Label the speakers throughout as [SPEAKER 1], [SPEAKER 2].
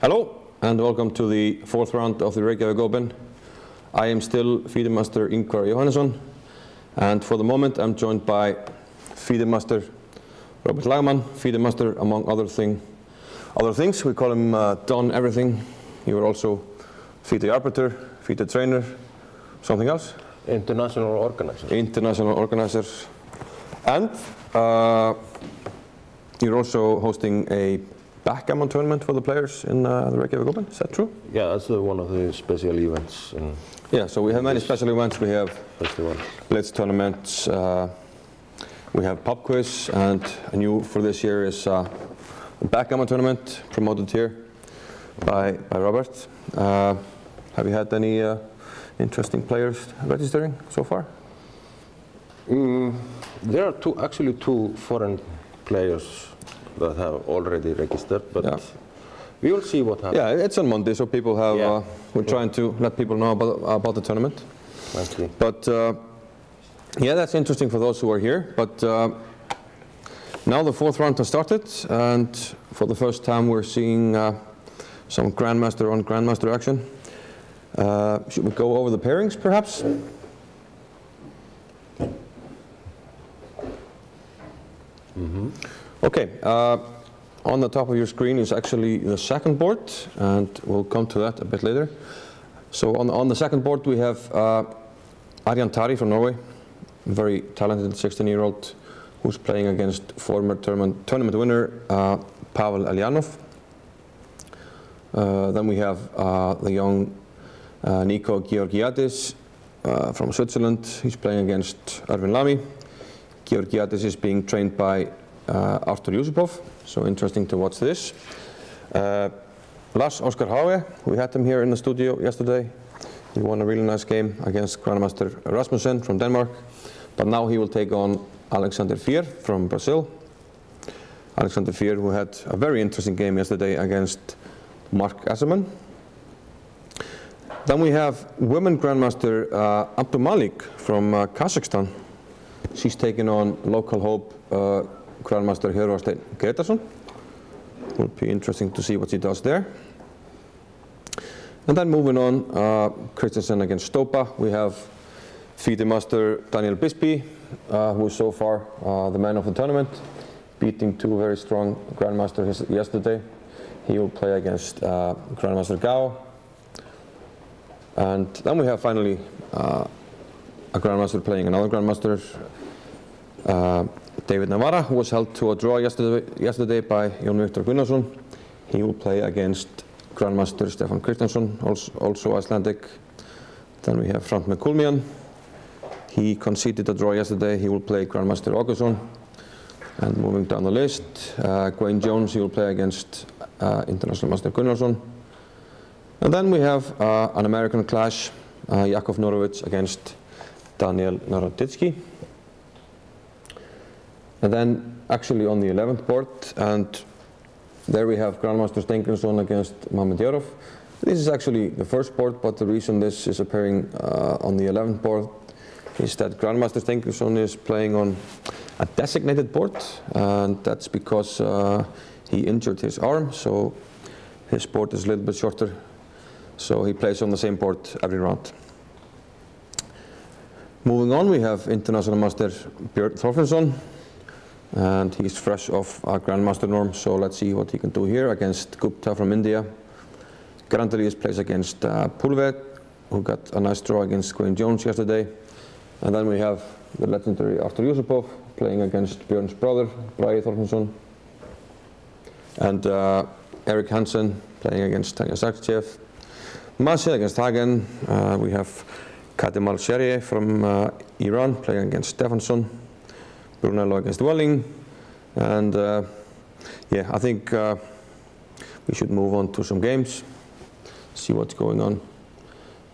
[SPEAKER 1] Hello and welcome to the fourth round of the Reykjavik Open. I am still FIDE Master Ingvar Johannesson, and for the moment I'm joined by FIDE Master Robert Lagman, FIDE Master among other things. We call him Don Everything. You are also FIDE Arbiter, FIDE Trainer, something else?
[SPEAKER 2] International Organizer.
[SPEAKER 1] International Organizer. And you're also hosting a backgammon tournament for the players in the Reykjavik Open, is that true?
[SPEAKER 2] Yeah, that's one of the special events.
[SPEAKER 1] Yeah, so we have many special events. We have blitz tournaments, we have pub quiz, and new for this year is a backgammon tournament promoted here by Robert. Have you had any interesting players registering so far?
[SPEAKER 2] There are actually two foreign players that have already registered, but yeah, we will see what happens.
[SPEAKER 1] Yeah, it's on Monday, so people have. We're trying to let people know about the tournament.
[SPEAKER 2] Okay.
[SPEAKER 1] But yeah, that's interesting for those who are here. But now the fourth round has started, and for the first time we're seeing some Grandmaster on Grandmaster action. Should we go over the pairings, perhaps?
[SPEAKER 2] Mm-hmm.
[SPEAKER 1] Okay, on the top of your screen is actually the second board, and we'll come to that a bit later. So on the second board we have Arjan Tari from Norway, a very talented 16-year-old who's playing against former tournament winner Pavel Elyanov. Then we have the young Nico Georgiadis from Switzerland. He's playing against Erwin Lamy. Georgiadis is being trained by Artur Yusupov, so interesting to watch this. Lars Oskar Hauge, we had him here in the studio yesterday. He won a really nice game against Grandmaster Rasmussen from Denmark, but now he will take on Alexander Fier from Brazil. Alexander Fier, who had a very interesting game yesterday against Mark Asserman. Then we have women Grandmaster Abdul Malik from Kazakhstan. She's taking on local hope Grandmaster Hjörvar Gretarsson. Will be interesting to see what she does there. And then moving on, Christensen against Stopa. We have FIDE Master Daniel Bisbee, who is so far the man of the tournament, beating two very strong Grandmasters yesterday. He will play against Grandmaster Gao. And then we have finally a Grandmaster playing another Grandmaster, David Navarra, who was held to a draw yesterday by Jón Viktor Gunnarsson. He will play against Grandmaster Stefán Kristjánsson, also Icelandic. Then we have Frank McCulmian. He conceded a draw yesterday. He will play Grandmaster Augustsson. And moving down the list, Gwayne Jones, he will play against International Master Gunnarsson. And then we have an American clash, Jakov Norowicz against Daniel Naroditsky. And then actually on the 11th board, and there we have Grandmaster Steingrímsson against Mohamed Yarov. This is actually the first board, but the reason this is appearing on the 11th board is that Grandmaster Steingrímsson is playing on a designated board, and that's because he injured his arm, so his board is a little bit shorter. So he plays on the same board every round. Moving on, we have International Master Björn Þorfinnsson, and he's fresh off a Grandmaster norm, so let's see what he can do here against Gupta from India. Grandelius plays against Pulve, who got a nice draw against Gwayne Jones yesterday. And then we have the legendary Artur Yusupov playing against Björn's brother, Bragi Þorfinnsson. And Erik Hansen playing against Tanya Sakchev. Masih against Hagen. We have Kademal Sherie from Iran playing against Stefansson. Brunello against Welling. And yeah, I think we should move on to some games, see what's going on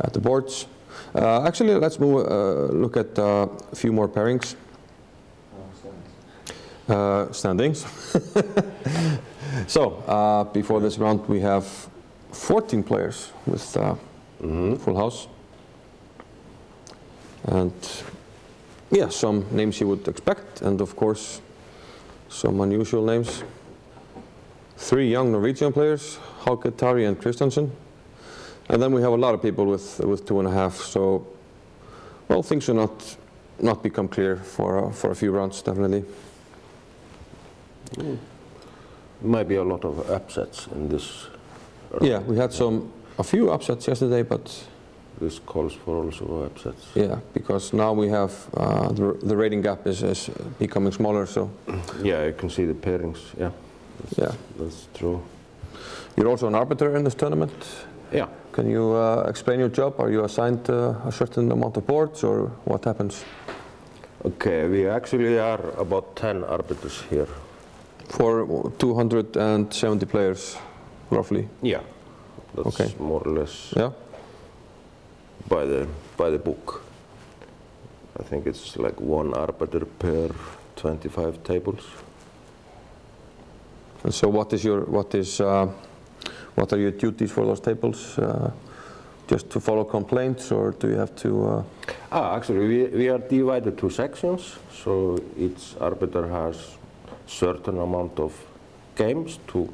[SPEAKER 1] at the boards. Actually, let's look at a few more pairings. Standings. So, before this round we have 14 players with full house. And yeah, some names you would expect, and of course some unusual names. 3 young Norwegian players, Hauke, Tari and Kristiansen. And then we have a lot of people with 2.5, so well, things should not become clear for a few rounds, definitely.
[SPEAKER 2] Might be a lot of upsets in this.
[SPEAKER 1] Yeah, we had a few upsets yesterday, but
[SPEAKER 2] this calls for also upsets.
[SPEAKER 1] Yeah, because now we have the rating gap is becoming smaller. So
[SPEAKER 2] yeah, you can see the pairings. Yeah, that's true.
[SPEAKER 1] You're also an arbiter in this tournament.
[SPEAKER 2] Yeah.
[SPEAKER 1] Can you explain your job? Are you assigned a certain amount of boards, or what happens?
[SPEAKER 2] Okay, we actually are about 10 arbiters here.
[SPEAKER 1] For 270 players, roughly?
[SPEAKER 2] Yeah, that's
[SPEAKER 1] okay.
[SPEAKER 2] More or less by the book. I think it's like 1 arbiter per 25 tables.
[SPEAKER 1] And so what are your duties for those tables? Just to follow complaints, or do you have to?
[SPEAKER 2] Actually, we are divided to sections, so each arbiter has certain amount of games to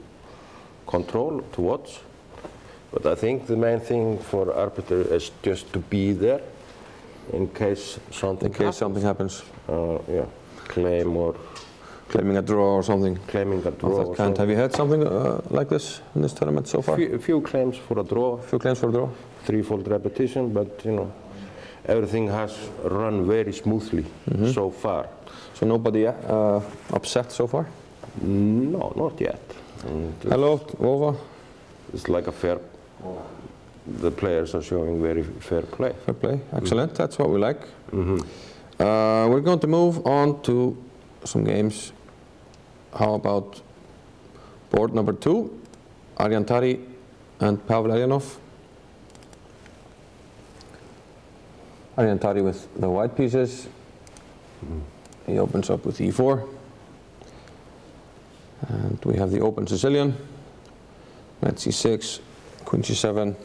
[SPEAKER 2] control, to watch. But I think the main thing for arbiter is just to be there in case something
[SPEAKER 1] happens.
[SPEAKER 2] Yeah,
[SPEAKER 1] claiming a draw or something.
[SPEAKER 2] Claiming a draw.
[SPEAKER 1] Of that kind. Have you had something like this in this tournament so far?
[SPEAKER 2] A few claims for a draw.
[SPEAKER 1] A few claims for a draw.
[SPEAKER 2] 3-fold repetition, but you know, everything has run very smoothly so far.
[SPEAKER 1] So nobody upset so far?
[SPEAKER 2] No, not yet.
[SPEAKER 1] Hello, Vova.
[SPEAKER 2] It's like a fair. The players are showing very fair play.
[SPEAKER 1] Fair play, excellent. That's what we like. We're going to move on to some games. How about board number 2, Arjan Tari and Pavel Elyanov. Arjan Tari with the white pieces. He opens up with e4. And we have the open Sicilian. Knight c6, queen c7.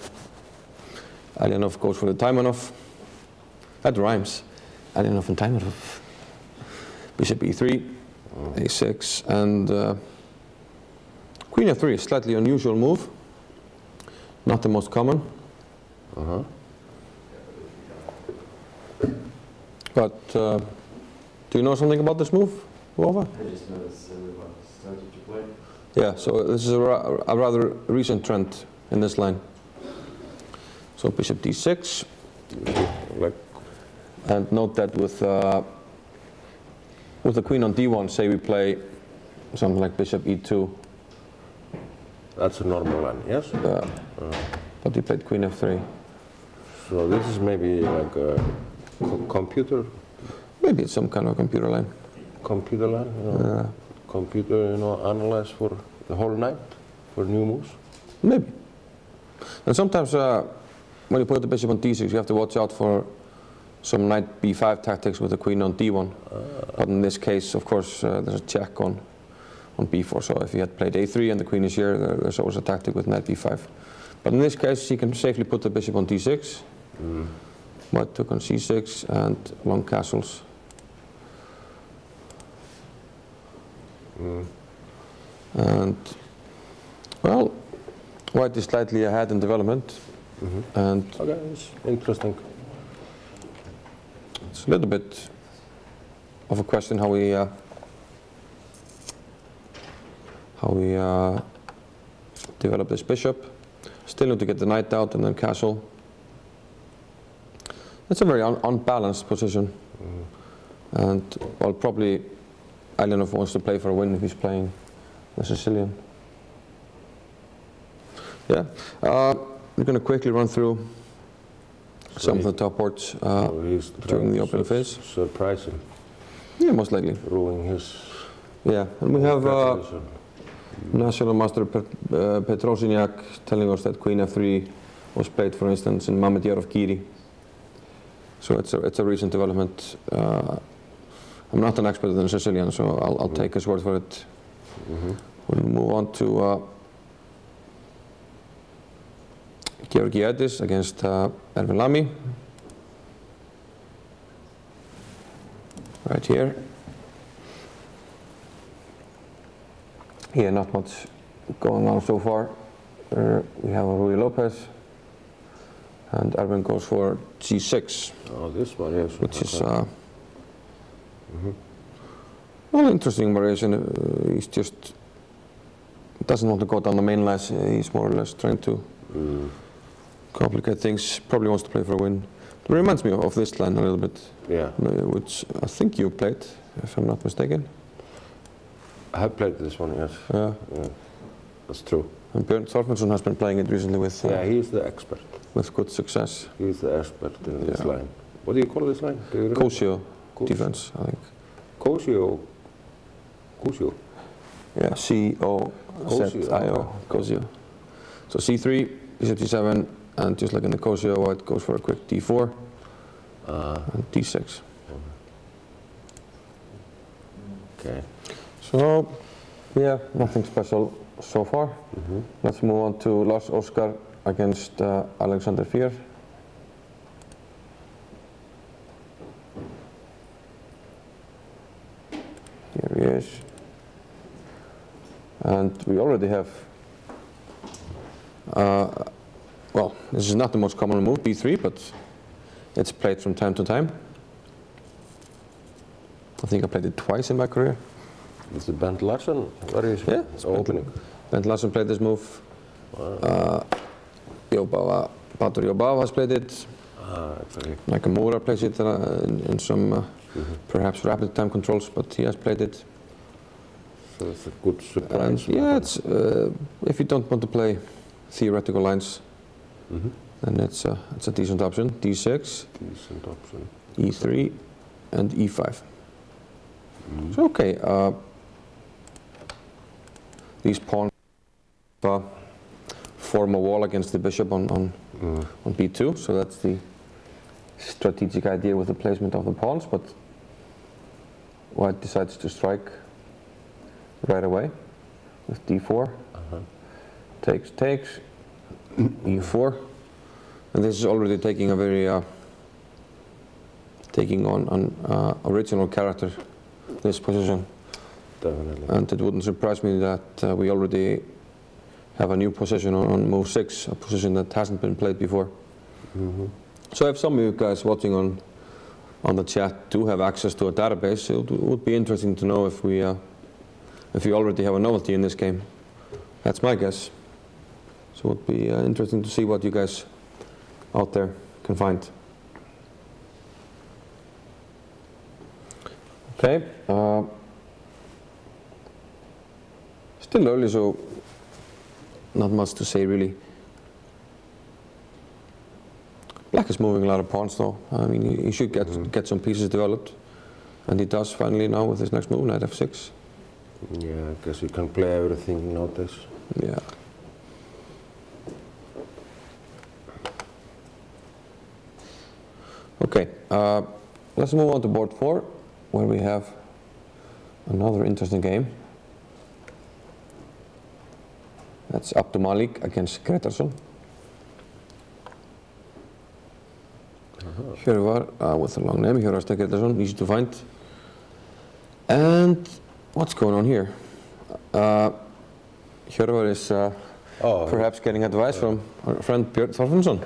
[SPEAKER 1] Elyanov goes for the Taimanov. That rhymes. Elyanov and Taimanov. Bishop e3, a6, and queen f3, a slightly unusual move. Not the most common. But do you know something about this move, Vova?
[SPEAKER 3] I just noticed everyone started to play.
[SPEAKER 1] Yeah, so this is a rather recent trend in this line. So bishop d6. And note that with the queen on d1, say we play something like bishop e2.
[SPEAKER 2] That's a normal line, yes?
[SPEAKER 1] But you played queen f3.
[SPEAKER 2] So this is maybe like a computer?
[SPEAKER 1] Maybe it's some kind of computer line.
[SPEAKER 2] Computer line? You know, computer, you know, analyze for the whole night for new moves?
[SPEAKER 1] Maybe. And sometimes when you put the bishop on d6, you have to watch out for some knight b5 tactics with the queen on d1. But in this case, of course, there's a check on b4. So if you had played a3 and the queen is here, there's always a tactic with knight b5. But in this case, you can safely put the bishop on d6. White took on c6 and long castles. And, well, white is slightly ahead in development. And
[SPEAKER 2] okay, it's interesting.
[SPEAKER 1] It's a little bit of a question how we develop this bishop. Still need to get the knight out and then castle. It's a very unbalanced position. And, well, probably Elyanov wants to play for a win if he's playing the Sicilian. Yeah, we're going to quickly run through some of the top boards during the opening phase.
[SPEAKER 2] Surprising.
[SPEAKER 1] Yeah, most likely.
[SPEAKER 2] Ruining his.
[SPEAKER 1] Yeah, and we have National Master Petrosiniak telling us that Queen f3 was played, for instance, in Mamedjarov Giri. So it's a recent development. I'm not an expert in Sicilian, so I'll take his word for it. We'll move on to Georgiadis against Ervin Lamy. Right here. Yeah, not much going on so far. We have a Rui Lopez, and Erwin goes for G6.
[SPEAKER 2] Oh, this variation.
[SPEAKER 1] Which is well, interesting variation. He's just doesn't want to go down the main lines. He's more or less trying to complicate things. Probably wants to play for a win. It reminds me of this line a little bit.
[SPEAKER 2] Yeah.
[SPEAKER 1] Which I think you played, if I'm not mistaken.
[SPEAKER 2] I have played this one, yes.
[SPEAKER 1] Yeah.
[SPEAKER 2] Yeah. That's true.
[SPEAKER 1] And Björn Þorfinnsson has been playing it recently with
[SPEAKER 2] yeah, he's the expert.
[SPEAKER 1] with good success.
[SPEAKER 2] He's the expert in this line. What do you call this line?
[SPEAKER 1] Cosio defense, I think.
[SPEAKER 2] Cosio. Cosio.
[SPEAKER 1] Yeah, C-O-Z-I-O. Cosio. So C3, bishop C7, and just like in the Cosio, white goes for a quick D4 and D6.
[SPEAKER 2] Okay.
[SPEAKER 1] So, yeah, nothing special so far. Let's move on to Lars Oskar against Alexander Fier. Here he is. And we already have, well, this is not the most common move, B3, but it's played from time to time. I think I played it twice in my career.
[SPEAKER 2] Is it Bent Larsen variation?
[SPEAKER 1] Yeah, it's
[SPEAKER 2] opening.
[SPEAKER 1] Bent Larsen played this move. Wow. Batur Jobava has played it.
[SPEAKER 2] Exactly.
[SPEAKER 1] Nakamura plays it in some perhaps rapid time controls, but he has played it.
[SPEAKER 2] So it's a good surprise.
[SPEAKER 1] And yeah, it's, if you don't want to play theoretical lines, then it's a decent option. D6,
[SPEAKER 2] Decent option.
[SPEAKER 1] E3, and E5. So okay, these pawns form a wall against the bishop on B2, so that's the strategic idea with the placement of the pawns, but white decides to strike right away with D4. Takes, E4, and this is already taking a very taking on an original character, this position.
[SPEAKER 2] Definitely.
[SPEAKER 1] And it wouldn't surprise me that we already have a new position on move 6, a position that hasn't been played before. So if some of you guys watching on the chat do have access to a database, it would be interesting to know if we already have a novelty in this game. That's my guess. So it would be interesting to see what you guys out there can find. Okay. Still early, so not much to say really. Black is moving a lot of pawns though. I mean, he should get some pieces developed, and he does finally now with his next move, knight f6.
[SPEAKER 2] Yeah, I guess you can play everything nowadays.
[SPEAKER 1] Yeah. Okay, let's move on to board 4, where we have another interesting game. That's Abdu Malik against Gretarsson. Hjörvar, with a long name, Hjörvar Gretarsson, easy to find. And what's going on here? Hjörvar is perhaps getting advice from our friend Björn Þorfinnsson,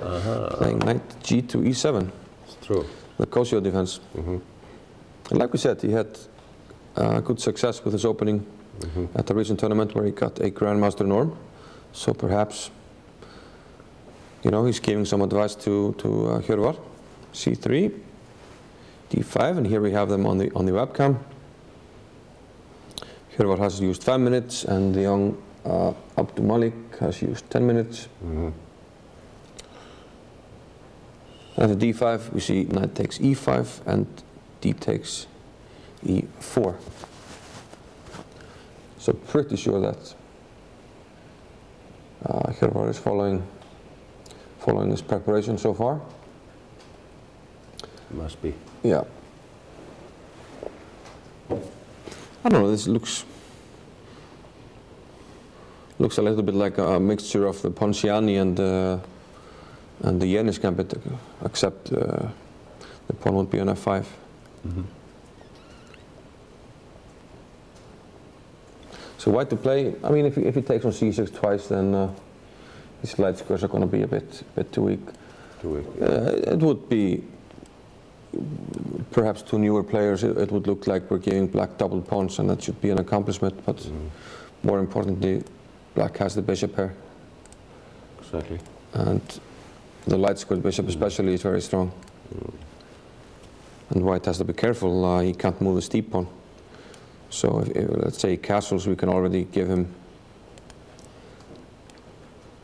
[SPEAKER 1] playing knight G to E7.
[SPEAKER 2] It's true.
[SPEAKER 1] The Cosio defense. And like we said, he had good success with his opening at the recent tournament where he got a Grandmaster norm. So perhaps, you know, he's giving some advice to Hjörvar. C3, D5, and here we have them on the webcam. Hjörvar has used 5 minutes, and the young Abdu Malik has used 10 minutes. After D5, we see knight takes E5 and D takes E4. So pretty sure that Hjörvar is following his preparation so far.
[SPEAKER 2] Must be.
[SPEAKER 1] Yeah. I don't know, this looks a little bit like a mixture of the Ponciani and the Jenis gambit, except the pawn would be on F5. So white to play. I mean, if he takes on c6 twice, then his light squares are going to be a bit too weak.
[SPEAKER 2] Too weak.
[SPEAKER 1] It would be, perhaps to newer players, it would look like we're giving black double pawns, and that should be an accomplishment. But more importantly, black has the bishop here.
[SPEAKER 2] Exactly.
[SPEAKER 1] And the light squared bishop especially is very strong. And white has to be careful. He can't move the steep pawn. So if let's say he castles, we can already give him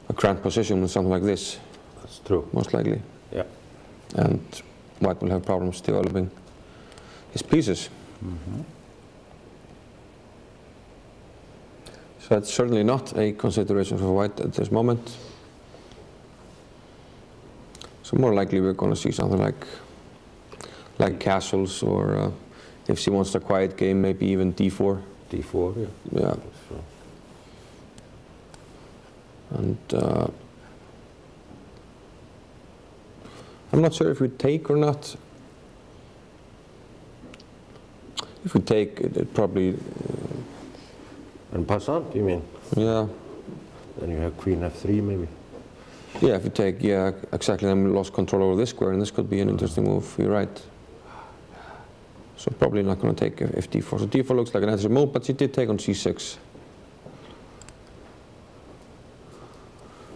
[SPEAKER 1] a grand position with something like this.
[SPEAKER 2] That's true.
[SPEAKER 1] Most likely.
[SPEAKER 2] Yeah.
[SPEAKER 1] And white will have problems developing his pieces. So that's certainly not a consideration for white at this moment. So more likely we're going to see something like castles, or if she wants a quiet game, maybe even d4.
[SPEAKER 2] d4, yeah.
[SPEAKER 1] Yeah.
[SPEAKER 2] That's true.
[SPEAKER 1] And I'm not sure if we take or not. If we take, it probably...
[SPEAKER 2] And passant, you mean?
[SPEAKER 1] Yeah.
[SPEAKER 2] Then you have queen f3 maybe.
[SPEAKER 1] Yeah, if you take, yeah, exactly, then we lost control over this square, and this could be an interesting move, you're right. So probably not going to take if d4. So d4 looks like an answer move, but she did take on c6.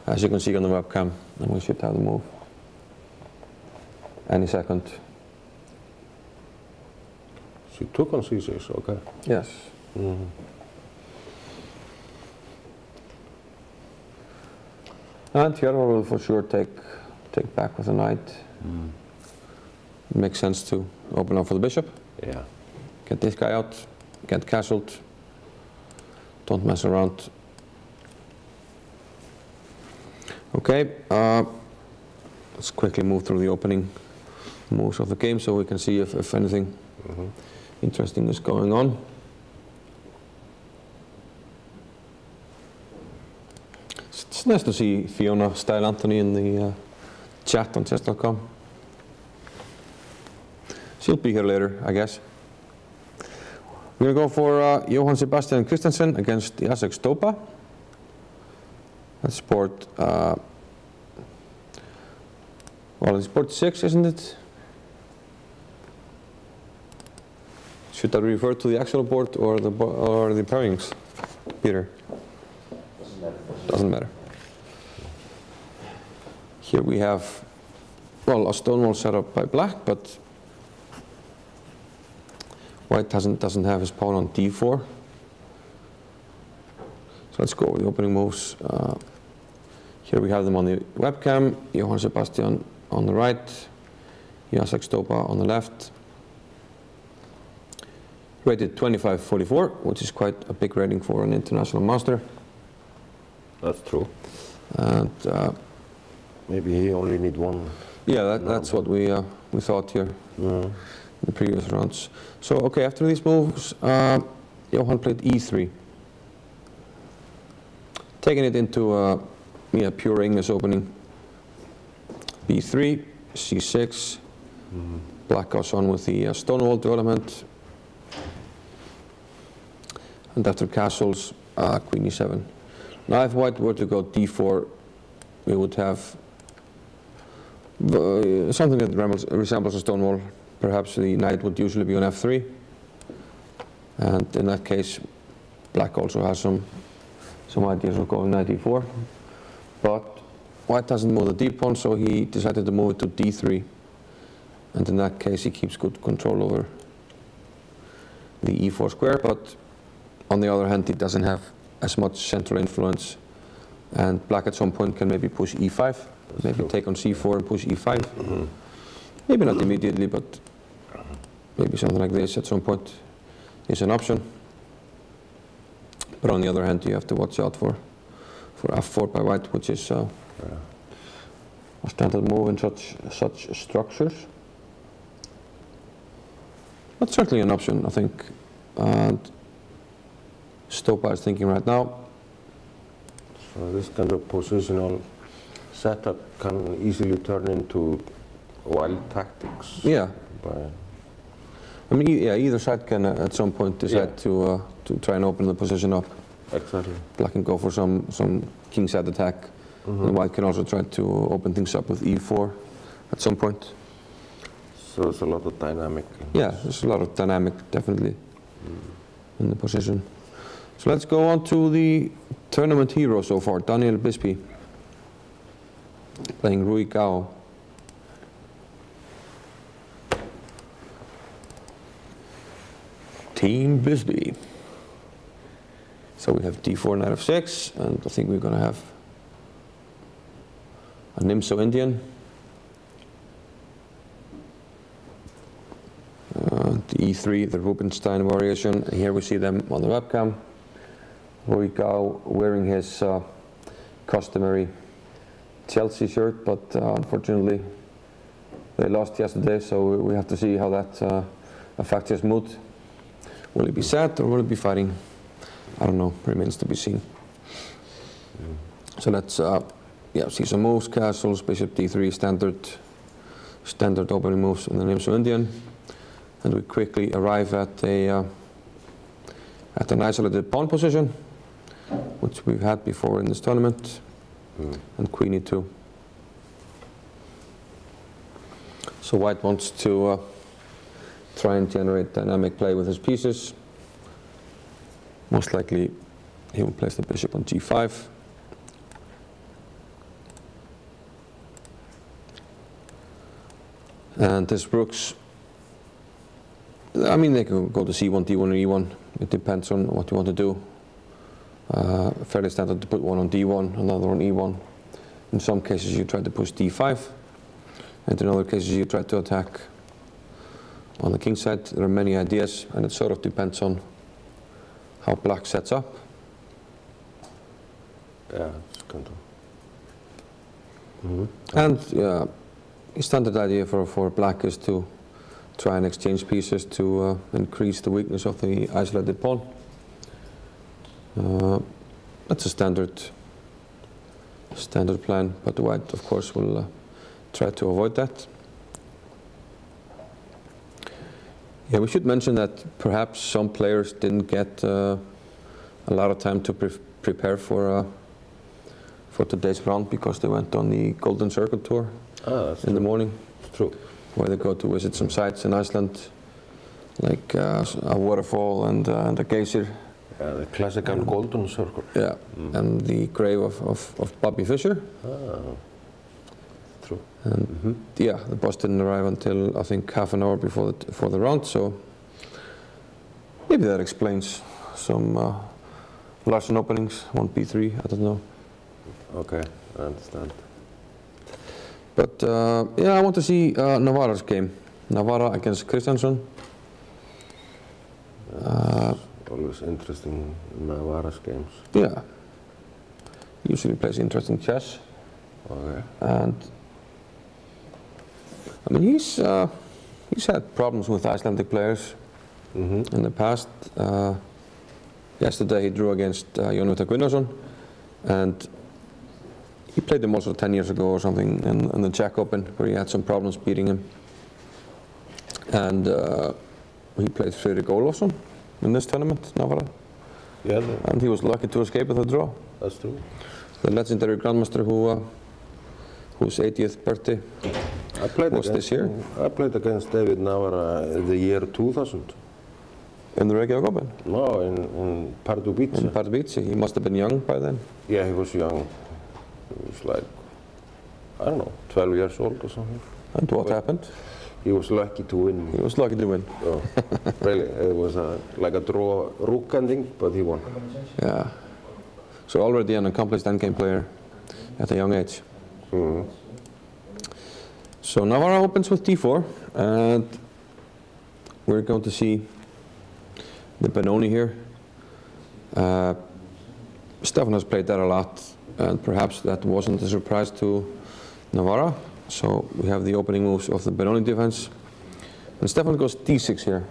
[SPEAKER 1] As you can see on the webcam, and we should have the move any second.
[SPEAKER 2] She took on c6, okay.
[SPEAKER 1] Yes. And Fiona will for sure take back with a knight. Makes sense to open up for the bishop.
[SPEAKER 2] Yeah.
[SPEAKER 1] Get this guy out, get castled. Don't mess around. Okay, let's quickly move through the opening moves of the game so we can see if anything interesting is going on. It's nice to see Fiona Steil-Antoni in the chat on chess.com. She'll be here later, I guess. We're going to go for Johann Sebastian Christensen against Jacek Stopa. That's board, well, it's board 6, isn't it? Should I refer to the actual board or the pairings, Peter?
[SPEAKER 3] Doesn't matter.
[SPEAKER 1] Doesn't matter. Here we have, well, a stonewall set up by black, but white doesn't have his pawn on d4. So let's go with the opening moves. Here we have them on the webcam. Johann Sebastian on the right, Jacek Stopa on the left. Rated 25-44, which is quite a big rating for an international master.
[SPEAKER 2] That's true.
[SPEAKER 1] And
[SPEAKER 2] maybe he only need one.
[SPEAKER 1] yeah, that's what we thought here in the previous rounds. So okay, after these moves, Johann played e3, taking it into pure English opening. b3, c6. Black goes on with the stonewall development, and after castles, queen e7. Now, if white were to go d4, we would have something that resembles a stonewall. Perhaps the knight would usually be on f3, and in that case, black also has some ideas of going knight e4. But white doesn't move the d pawn, so he decided to move it to d3, and in that case, he keeps good control over the e4 square. But on the other hand, he doesn't have as much central influence, and black at some point can maybe push e5, maybe take on c4 and push e5. Maybe not immediately, but maybe something like this at some point is an option. But on the other hand, you have to watch out for f4 by white, which is a standard move in such structures. But certainly an option, I think. And Stopa is thinking right now.
[SPEAKER 2] So this kind of positional setup can easily turn into wild tactics.
[SPEAKER 1] Yeah. I mean, yeah, either side can at some point decide to try and open the position up.
[SPEAKER 2] Exactly.
[SPEAKER 1] Black can go for some kingside attack, and white can also try to open things up with e4 at some point.
[SPEAKER 2] So there's a lot of dynamic.
[SPEAKER 1] Yeah, there's a lot of dynamic, definitely, in the position. So let's go on to the tournament hero so far, Daniel Bisbee, playing Rui Gao. Team Bisbee. So we have d4, knight f6, and I think we're going to have a Nimso Indian. The e3, the Rubinstein variation. Here we see them on the webcam. Rui Gao wearing his customary Chelsea shirt, but unfortunately they lost yesterday, so we have to see how that affects his mood. Will he be sad or will he be fighting? I don't know, remains to be seen. So let's see some moves, castles, bishop d3, standard opening moves in the Nimso Indian. And we quickly arrive at an isolated pawn position, which we've had before in this tournament, and queen e2. So white wants to try and generate dynamic play with his pieces. Most likely he will place the bishop on g5. And this rooks, I mean, they can go to c1, d1, or e1. It depends on what you want to do. Fairly standard to put one on d1, another on e1. In some cases you try to push d5, and in other cases you try to attack on the king side. There are many ideas, and it sort of depends on how black sets up.
[SPEAKER 2] Yeah, it's kind of.
[SPEAKER 1] And the standard idea for black is to try and exchange pieces to increase the weakness of the isolated pawn. That's a standard plan, but the white, of course, will try to avoid that. Yeah, we should mention that perhaps some players didn't get a lot of time to prepare for today's round because they went on the Golden Circle tour in the morning.
[SPEAKER 2] It's true.
[SPEAKER 1] Where they go to visit some sites in Iceland, like a waterfall and a geyser.
[SPEAKER 2] Yeah, the classical Golden Circle.
[SPEAKER 1] Yeah, and the grave of Bobby Fischer.
[SPEAKER 2] True.
[SPEAKER 1] And yeah, the bus didn't arrive until I think half an hour before the round, so maybe that explains some Larsen openings, 1b3, I don't know.
[SPEAKER 2] Okay, I understand.
[SPEAKER 1] But yeah, I want to see Navarra's game. Navarra against Kristjansson.
[SPEAKER 2] Always interesting Navarra's games.
[SPEAKER 1] Yeah. Usually plays interesting chess.
[SPEAKER 2] Okay.
[SPEAKER 1] And I mean, he's had problems with Icelandic players in the past. Yesterday he drew against Johannesson, and he played him also 10 years ago or something in the Czech Open, where he had some problems beating him. And he played Fredrik Olofsson in this tournament, Navarra.
[SPEAKER 2] Yeah.
[SPEAKER 1] And he was lucky to escape with a draw.
[SPEAKER 2] That's true.
[SPEAKER 1] The legendary grandmaster whose 80th birthday was this year.
[SPEAKER 2] I played against David Navarra in the year 2000.
[SPEAKER 1] In the Reykjavik Open?
[SPEAKER 2] No, in Pardubice.
[SPEAKER 1] In Pardubice. He must have been young by then.
[SPEAKER 2] Yeah, he was young. He was like, I don't know, 12 years old or something.
[SPEAKER 1] And what happened?
[SPEAKER 2] He was lucky to win.
[SPEAKER 1] He was lucky to win.
[SPEAKER 2] Oh, really, it was like a draw rook ending, but he won.
[SPEAKER 1] Yeah. So already an accomplished endgame player at a young age. So Navarra opens with d4, and we're going to see the Benoni here. Stefan has played that a lot, and perhaps that wasn't a surprise to Navarra. So we have the opening moves of the Benoni defense. And Stefan goes d6 here.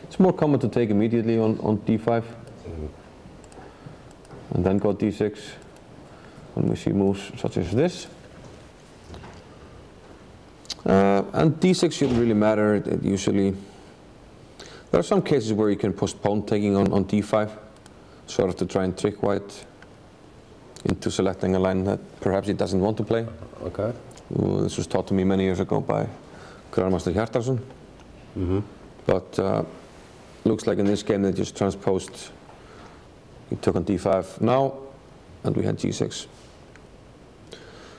[SPEAKER 1] It's more common to take immediately on d5. And then go d6 when we see moves such as this. And d6 shouldn't really matter. It usually, there are some cases where you can postpone taking on d5. sort of to try and trick white into selecting a line that perhaps he doesn't want to play.
[SPEAKER 2] Okay.
[SPEAKER 1] This was taught to me many years ago by Grandmaster Johannesson. But looks like in this game they just transposed. He took on d5 now, and we had g6.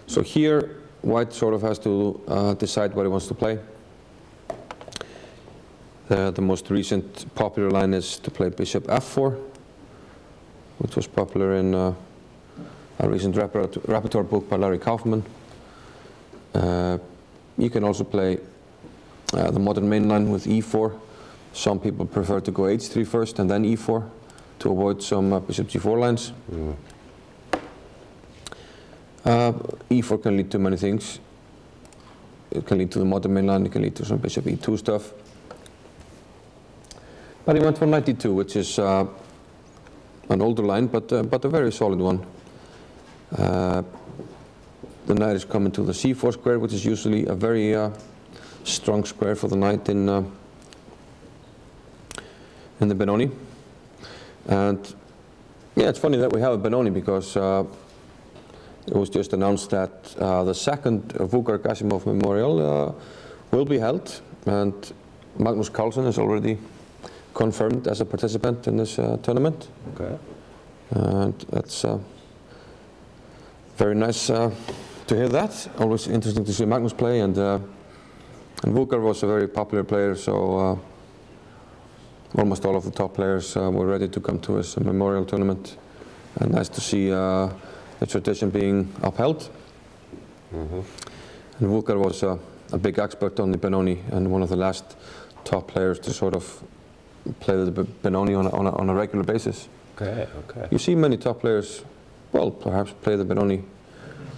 [SPEAKER 1] So here, white sort of has to decide what he wants to play. The most recent popular line is to play bishop f4, which was popular in a recent repertoire book by Larry Kaufman. You can also play the modern main line with e4. Some people prefer to go h3 first and then e4 to avoid some bishop g4 lines. E4 can lead to many things. It can lead to the modern main line, it can lead to some bishop e2 stuff. But he went for knight d2, which is an older line, but a very solid one. The knight is coming to the c4 square, which is usually a very strong square for the knight in the Benoni. And yeah, it's funny that we have a Benoni because it was just announced that the second Vukar-Gasimov Memorial will be held, and Magnus Carlsen is already confirmed as a participant in this tournament.
[SPEAKER 2] Okay.
[SPEAKER 1] And that's very nice to hear that. Always interesting to see Magnus play, and Vukar was a very popular player, so almost all of the top players were ready to come to his memorial tournament, and nice to see the tradition being upheld. And Vukar was a big expert on the Benoni and one of the last top players to sort of play the Benoni on a regular basis.
[SPEAKER 2] Okay, okay.
[SPEAKER 1] You see many top players, well, perhaps play the Benoni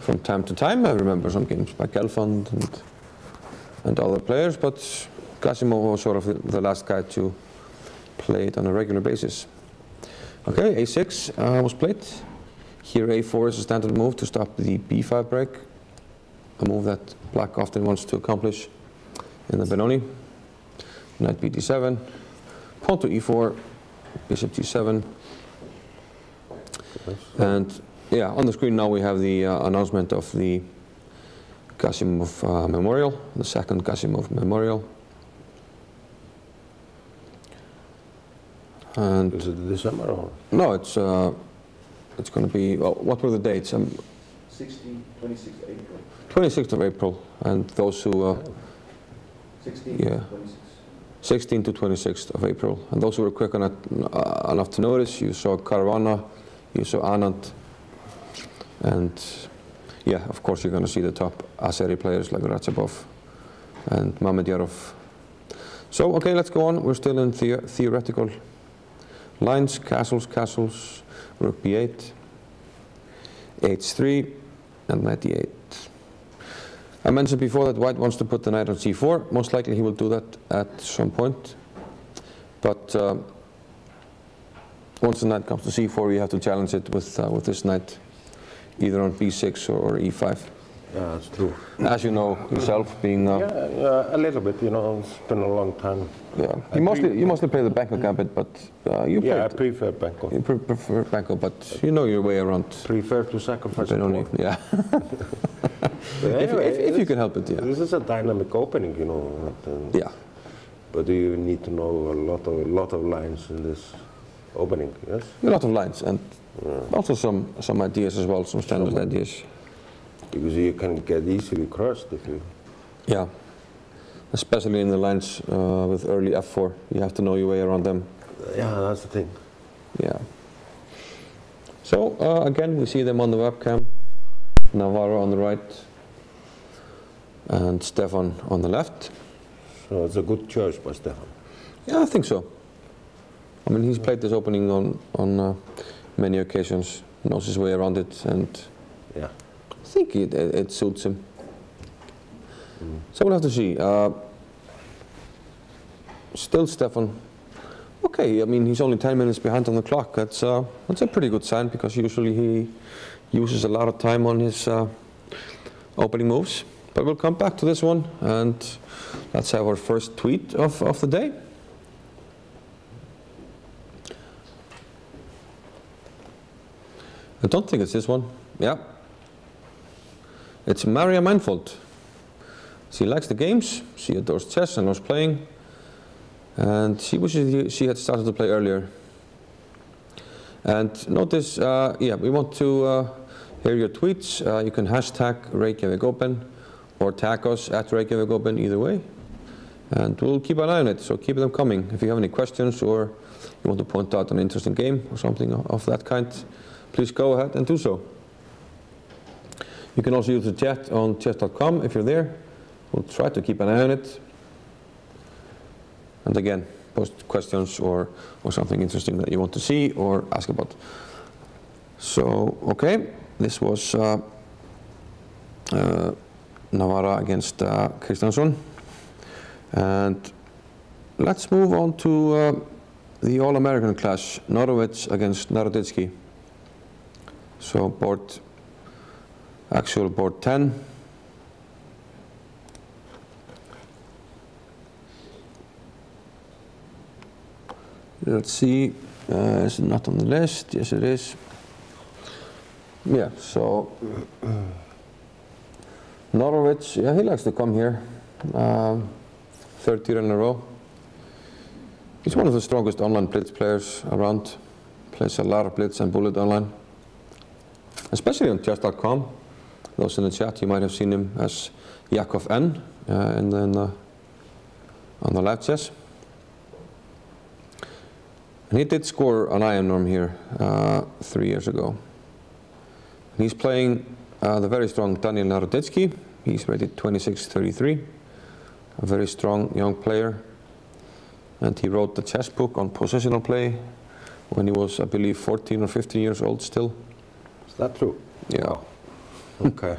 [SPEAKER 1] from time to time. I remember some games by Gelfand and other players, but Gasimov was sort of the last guy to play it on a regular basis. Okay, a6 was played. Here a4 is a standard move to stop the b5 break, a move that black often wants to accomplish in the Benoni. Knight bd7, pawn to e4, bishop g7. And yeah, on the screen now we have the announcement of the Gasimov Memorial, the second Gasimov Memorial. And
[SPEAKER 2] is it December or?
[SPEAKER 1] No, it's going to be, well, what were the dates?
[SPEAKER 3] 26th April.
[SPEAKER 1] 26th of April, and those who
[SPEAKER 3] 16
[SPEAKER 1] yeah.
[SPEAKER 3] to 26.
[SPEAKER 1] 16th to 26th of April, and those who were quick enough to notice, you saw Caruana, you saw Anand, and yeah, of course you're going to see the top Azeri players like Radzhabov and Mamedyarov. So okay, let's go on. We're still in theoretical lines, castles, rook b8, h3, and knight d8. I mentioned before that white wants to put the knight on c4. Most likely he will do that at some point. But once the knight comes to c4, you have to challenge it with this knight, either on b6 or e5.
[SPEAKER 2] Yeah, that's true.
[SPEAKER 1] As you know yourself, being
[SPEAKER 2] yeah, a little bit. You know, it's been a long time.
[SPEAKER 1] Yeah, you mostly play the Banco gambit, but you
[SPEAKER 2] yeah, I prefer Banco.
[SPEAKER 1] You prefer Banco, but you know your way around.
[SPEAKER 2] Prefer to sacrifice it more.
[SPEAKER 1] Yeah.
[SPEAKER 2] Anyway,
[SPEAKER 1] if you can help it, yeah.
[SPEAKER 2] This is a dynamic opening, you know.
[SPEAKER 1] Yeah.
[SPEAKER 2] But you need to know a lot of lines in this opening, yes.
[SPEAKER 1] A lot of lines, and also some ideas as well, some standard ideas.
[SPEAKER 2] Because you can get easily crushed if you.
[SPEAKER 1] Yeah. Especially in the lines with early f4, you have to know your way around them.
[SPEAKER 2] Yeah, that's the thing.
[SPEAKER 1] Yeah. So again, we see them on the webcam. Navarro on the right, and Stefan on the left.
[SPEAKER 2] So it's a good choice by Stefan.
[SPEAKER 1] Yeah, I think so. I mean, he's played this opening on many occasions, knows his way around it, and
[SPEAKER 2] yeah,
[SPEAKER 1] I think it suits him. So we'll have to see. Still Stefan. Okay, I mean, he's only 10 minutes behind on the clock. That's a pretty good sign, because usually he uses a lot of time on his opening moves. But we'll come back to this one, and let's have our first tweet of the day. I don't think it's this one. Yeah. It's Maria Manfold. She likes the games, she adores chess and loves playing. And she wishes she had started to play earlier. And notice, yeah, we want to hear your tweets. You can hashtag Reykjavik Open or tag us at Reykjavik Open, either way. And we'll keep an eye on it, so keep them coming. If you have any questions or you want to point out an interesting game or something of that kind, please go ahead and do so. You can also use the chat on chess.com if you're there. We'll try to keep an eye on it. And again, post questions or something interesting that you want to see or ask about. So, okay, this was Navarra against Kristjánsson. And let's move on to the All-American clash, Norwich against Naroditsky. So actual board 10. Let's see, is it not on the list? Yes, it is. Yeah, so Norwich, yeah, he likes to come here. Third year in a row. He's one of the strongest online blitz players around. Plays a lot of blitz and bullet online, especially on chess.com. Those in the chat, you might have seen him as Yakov N and then on the live chess. And he did score an IM norm here 3 years ago. And he's playing the very strong Daniel Naroditsky. He's rated 26-33, a very strong young player. And he wrote the chess book on positional play when he was, I believe, 14 or 15 years old still.
[SPEAKER 2] Is that true?
[SPEAKER 1] Yeah.
[SPEAKER 2] Oh. Okay.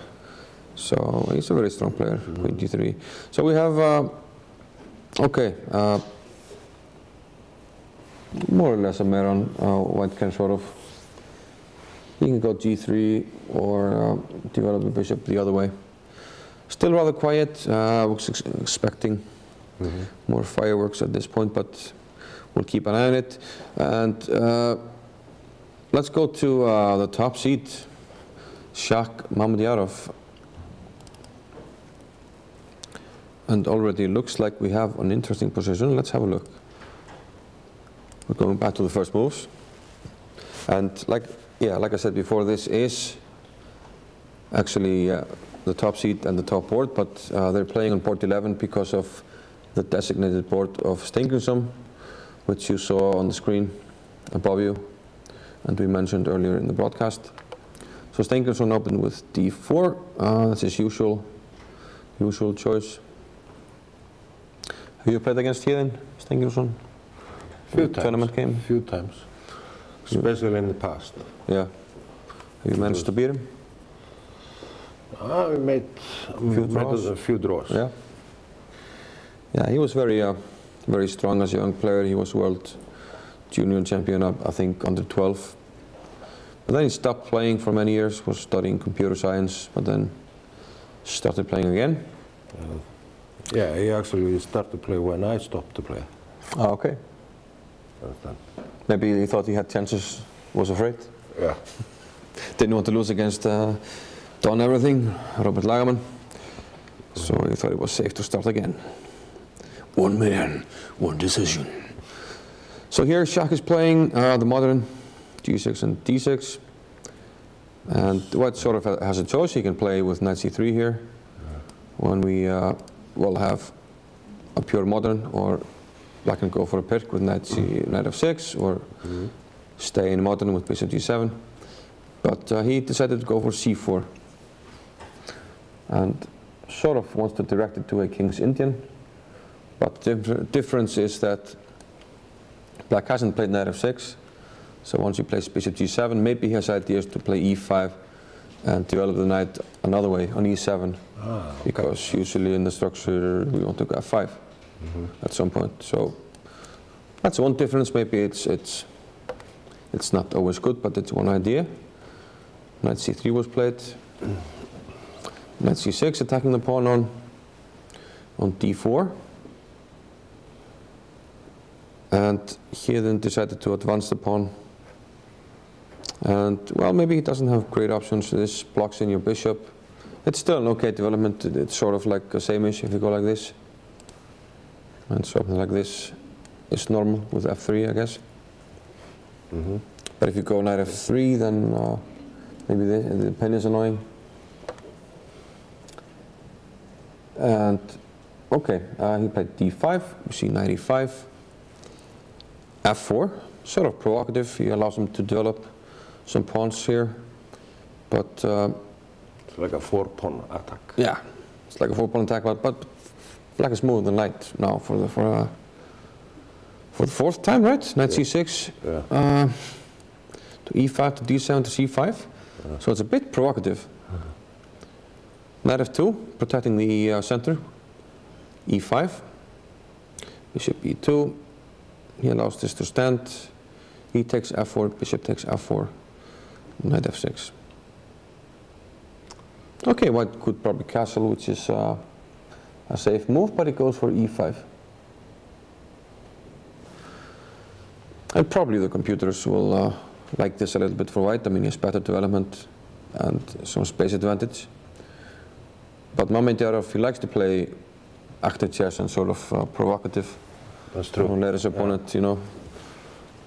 [SPEAKER 1] So he's a very strong player, 23. So we have, okay, more or less a Meron. White can sort of, he can go g3 or develop the bishop the other way. Still rather quiet. I was expecting more fireworks at this point, but we'll keep an eye on it. And let's go to the top seed, Shak Mamedyarov. And already looks like we have an interesting position. Let's have a look. We're going back to the first moves. And like I said before, this is actually the top seed and the top board, but they're playing on board 11 because of the designated board of Steingrímsson, which you saw on the screen above you, and we mentioned earlier in the broadcast. So Steingrímsson opened with d4. That's his usual choice. Have you played against Héðinn Steingrímsson?
[SPEAKER 2] Few times.
[SPEAKER 1] Tournament game?
[SPEAKER 2] Few times. Especially in the past.
[SPEAKER 1] Yeah. Have you managed to beat him?
[SPEAKER 2] We made a few draws.
[SPEAKER 1] Yeah. Yeah, he was very strong as a young player. He was world junior champion, I think, under 12. But then he stopped playing for many years, was studying computer science, but then started playing again.
[SPEAKER 2] Yeah, he actually started to play when I stopped to play.
[SPEAKER 1] Oh, okay. Maybe he thought he had chances, was afraid.
[SPEAKER 2] Yeah.
[SPEAKER 1] Didn't want to lose against Don Everything, Robert Lagerman. So he thought it was safe to start again. One man, one decision. So here Shak is playing the modern g6 and d6. And White sort of has a choice. He can play with knight c3 here, when we will have a pure modern, or Black can go for a pirk with knight f6, or stay in modern with bishop g7. But he decided to go for c4, and sort of wants to direct it to a king's Indian. But the difference is that Black hasn't played knight f6, so once he plays bishop g7, maybe he has ideas to play e5 and develop the knight another way on e7, because usually in the structure we want to go f5 at some point. So that's one difference. Maybe it's not always good, but it's one idea. Knight c3 was played. Knight c6, attacking the pawn on d4. And he then decided to advance the pawn And, well, maybe he doesn't have great options. This blocks in your bishop. It's still an okay development. It's sort of like a same-ish if you go like this. And something like this is normal with f3, I guess. But if you go knight f3, then maybe the pin is annoying. And, okay, he played d5. We see knight e5. f4, sort of provocative. He allows him to develop some pawns here. But
[SPEAKER 2] it's like a 4-pawn attack.
[SPEAKER 1] yeah, it's like a 4-pawn attack, but black is moving the knight now for the fourth time, right? Knight c6 to e5 to d7 to c5. So it's a bit provocative. Knight f2, protecting the center. e5, bishop e2. He allows this to stand. He takes f4, bishop takes f4, knight f6. Okay, white could probably castle, which is a safe move, but he goes for e5. And probably the computers will like this a little bit for white. I mean, he has better development and some space advantage. But Mamedjarov, he likes to play active chess and sort of provocative.
[SPEAKER 2] That's true.
[SPEAKER 1] Don't let his opponent, you know,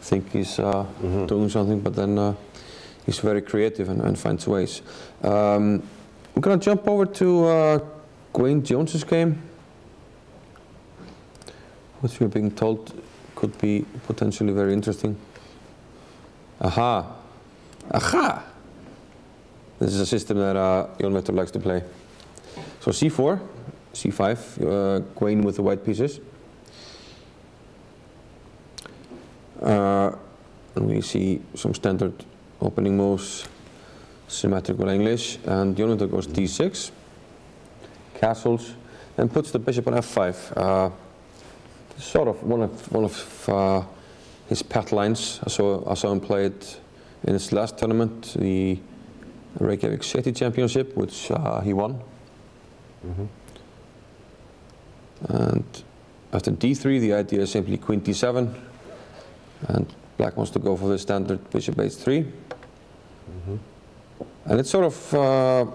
[SPEAKER 1] think he's doing something, but then he's very creative and finds ways. We're going to jump over to Gwaine Jones's game, which we're being told could be potentially very interesting. Aha! Aha! This is a system that Jón Viktor likes to play. So c4, c5, Gwaine with the white pieces. And we see some standard opening moves, symmetrical English, and Jón Viktor goes d6, castles, and puts the bishop on f5. Sort of one of his pet lines. I saw him play it in his last tournament, the Reykjavik City Championship, which he won. And after d3, the idea is simply queen d7, and black wants to go for the standard bishop h3. And it's sort of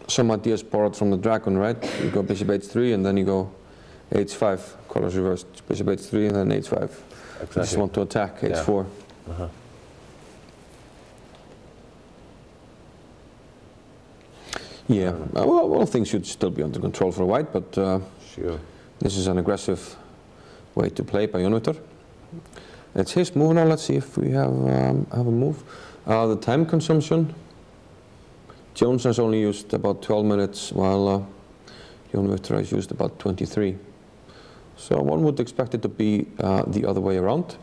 [SPEAKER 1] some ideas borrowed from the dragon, right? You go bishop h3 and then you go h5, colors reversed, bishop h3 and then h5.
[SPEAKER 2] Exactly.
[SPEAKER 1] You just want to attack h4. Yeah, well, things should still be under control for white, but
[SPEAKER 2] sure.
[SPEAKER 1] This is an aggressive way to play by Jón Viktor. It's his move now. Let's see if we have a move. The time consumption. Jones has only used about 12 minutes, while Jón Viktor has used about 23. So one would expect it to be the other way around.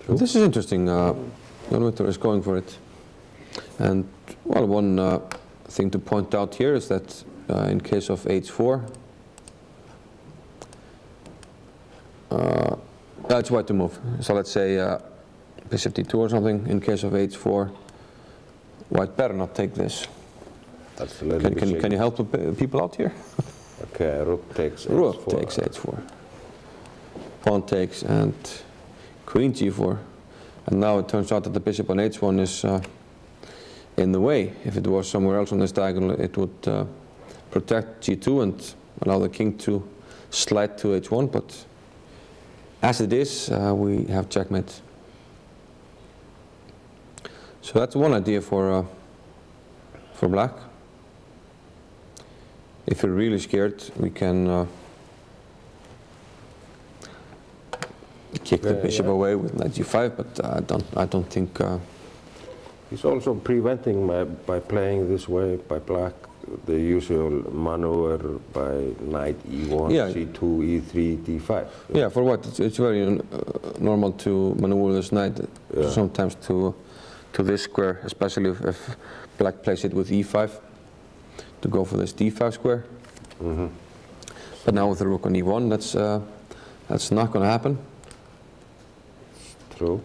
[SPEAKER 1] This is interesting. Jón Viktor is going for it. And, well, one thing to point out here is that in case of h4, it's white to move. So let's say bishop d2 or something. In case of h4, white better not take this.
[SPEAKER 2] That's a little bit
[SPEAKER 1] can you help the people out here?
[SPEAKER 2] Okay, rook takes h4.
[SPEAKER 1] Rook takes h4. Pawn takes and queen g4. And now it turns out that the bishop on h1 is in the way. If it was somewhere else on this diagonal, it would protect g2 and allow the king to slide to h1, but as it is, we have checkmate. So that's one idea for black. If you're really scared, we can kick the bishop away with knight g5, but I don't think.
[SPEAKER 2] He's also preventing by playing this way by black the usual maneuver by knight e1, c2, e3, d5.
[SPEAKER 1] Yeah, for what? It's very normal to maneuver this knight sometimes to this square, especially if black plays it with e5 to go for this d5 square. But now with the rook on e1, that's not going to happen.
[SPEAKER 2] True.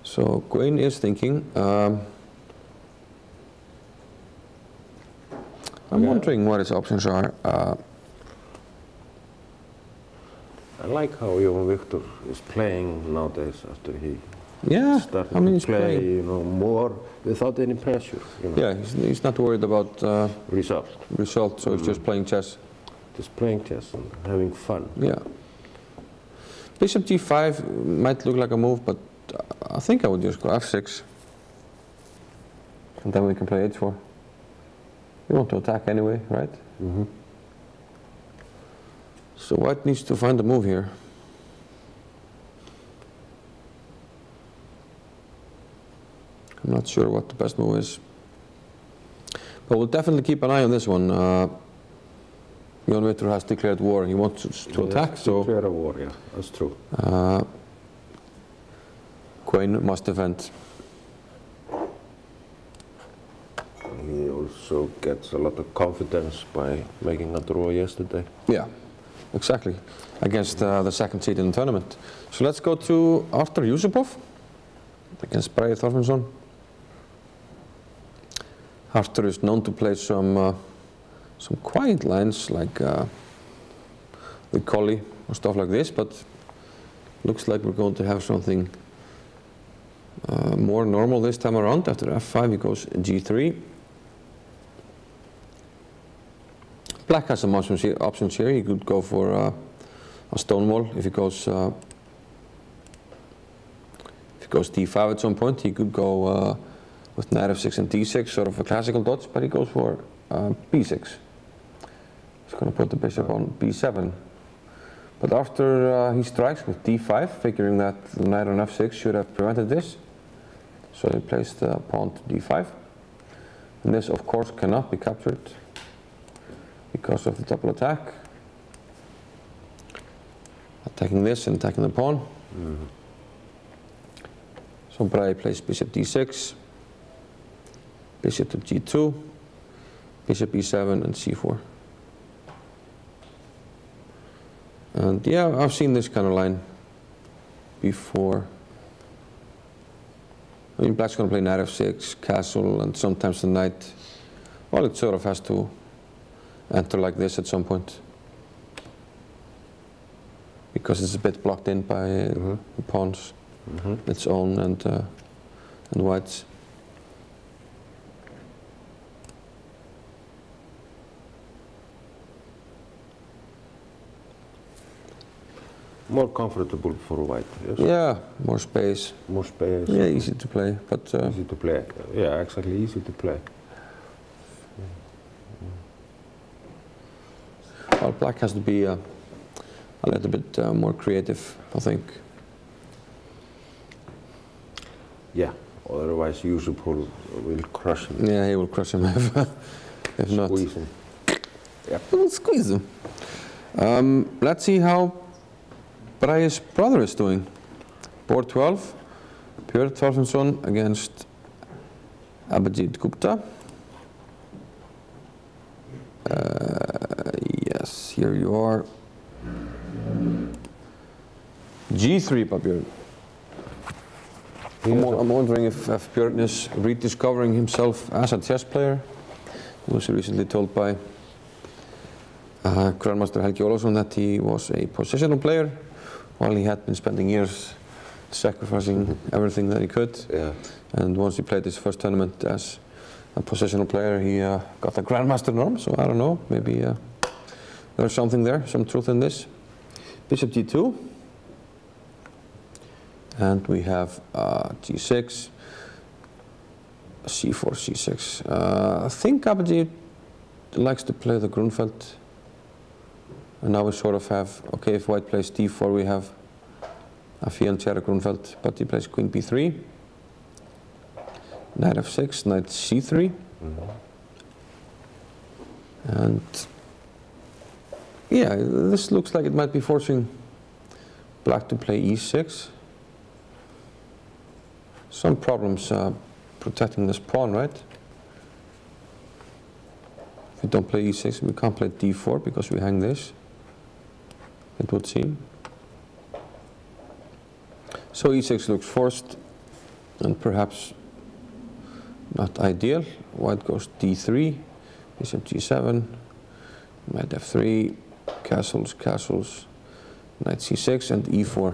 [SPEAKER 1] So Gwaine is thinking. I'm wondering what his options are.
[SPEAKER 2] I like how Johan Victor is playing nowadays after he started to play, you know, more without any pressure. You know.
[SPEAKER 1] Yeah, he's not worried about
[SPEAKER 2] Result,
[SPEAKER 1] so he's just playing chess.
[SPEAKER 2] just playing chess and having fun.
[SPEAKER 1] Yeah. Bishop g5 might look like a move, but I think I would just go f6. And then we can play h4. We want to attack anyway, right?
[SPEAKER 2] Mm-hmm.
[SPEAKER 1] So white needs to find a move here. I'm not sure what the best move is. But we'll definitely keep an eye on this one. Johan Victor has declared war. He wants to attack, so
[SPEAKER 2] declare a war, yeah, that's true.
[SPEAKER 1] Queen must defend.
[SPEAKER 2] He also gets a lot of confidence by making a draw yesterday.
[SPEAKER 1] Yeah, exactly. Against the second seed in the tournament. So let's go to Artur Yusupov against Bragi Þorfinnsson. Artur is known to play some quiet lines like with Collie or stuff like this, but looks like we're going to have something more normal this time around. After f5 he goes g3. Black has some options here. He could go for a stone wall. If he goes d5 at some point, he could go with knight f6 and d6, sort of a classical dodge, but he goes for b6. He's going to put the bishop on b7. But after he strikes with d5, figuring that the knight on f6 should have prevented this, so he plays the pawn to d5. And this, of course, cannot be captured because of the double attack. Attacking this and attacking the pawn.
[SPEAKER 2] Mm-hmm.
[SPEAKER 1] So Bragi plays bishop d6, bishop to g2, bishop e7 and c4. And yeah, I've seen this kind of line before. I mean, black's going to play knight f6, castle, and sometimes the knight, well, it sort of has to enter like this at some point, because it's a bit blocked in by the pawns, its own and white's.
[SPEAKER 2] More comfortable for white, yes?
[SPEAKER 1] Yeah, more space.
[SPEAKER 2] More space.
[SPEAKER 1] Yeah, easy to play, but
[SPEAKER 2] easy to play. Yeah, exactly, easy to play.
[SPEAKER 1] well, black has to be a little bit more creative, I think.
[SPEAKER 2] Yeah, otherwise Yusupov will crush him.
[SPEAKER 1] Yeah, he will crush him if not.
[SPEAKER 2] Squeeze him.
[SPEAKER 1] Yeah, he will squeeze him. Let's see how Bragi's brother is doing. Board 12, Björn Þorfinnsson against Abhijit Gupta. Yes, here you are. G3 by Björn. I'm wondering if Björn is rediscovering himself as a chess player. He was recently told by Grandmaster Helgi Ólafsson that he was a positional player, while he had been spending years sacrificing everything that he could.
[SPEAKER 2] Yeah.
[SPEAKER 1] And once he played his first tournament as a positional player, he got a Grandmaster norm, so I don't know, maybe there's something there, some truth in this. Bishop g2. And we have g6, c4, c6. I think Abhijit likes to play the Grunfeld. And now we sort of have, okay, if white plays d4, we have a fianchetto Grunfeld, but he plays queen b3, knight f6, knight c3. And yeah, this looks like it might be forcing black to play e6. Some problems protecting this pawn, right? If we don't play e6, we can't play d4 because we hang this, it would seem. So e6 looks forced and perhaps not ideal. White goes d3, bishop g7, knight f3, castles, castles, Knight c6 and e4.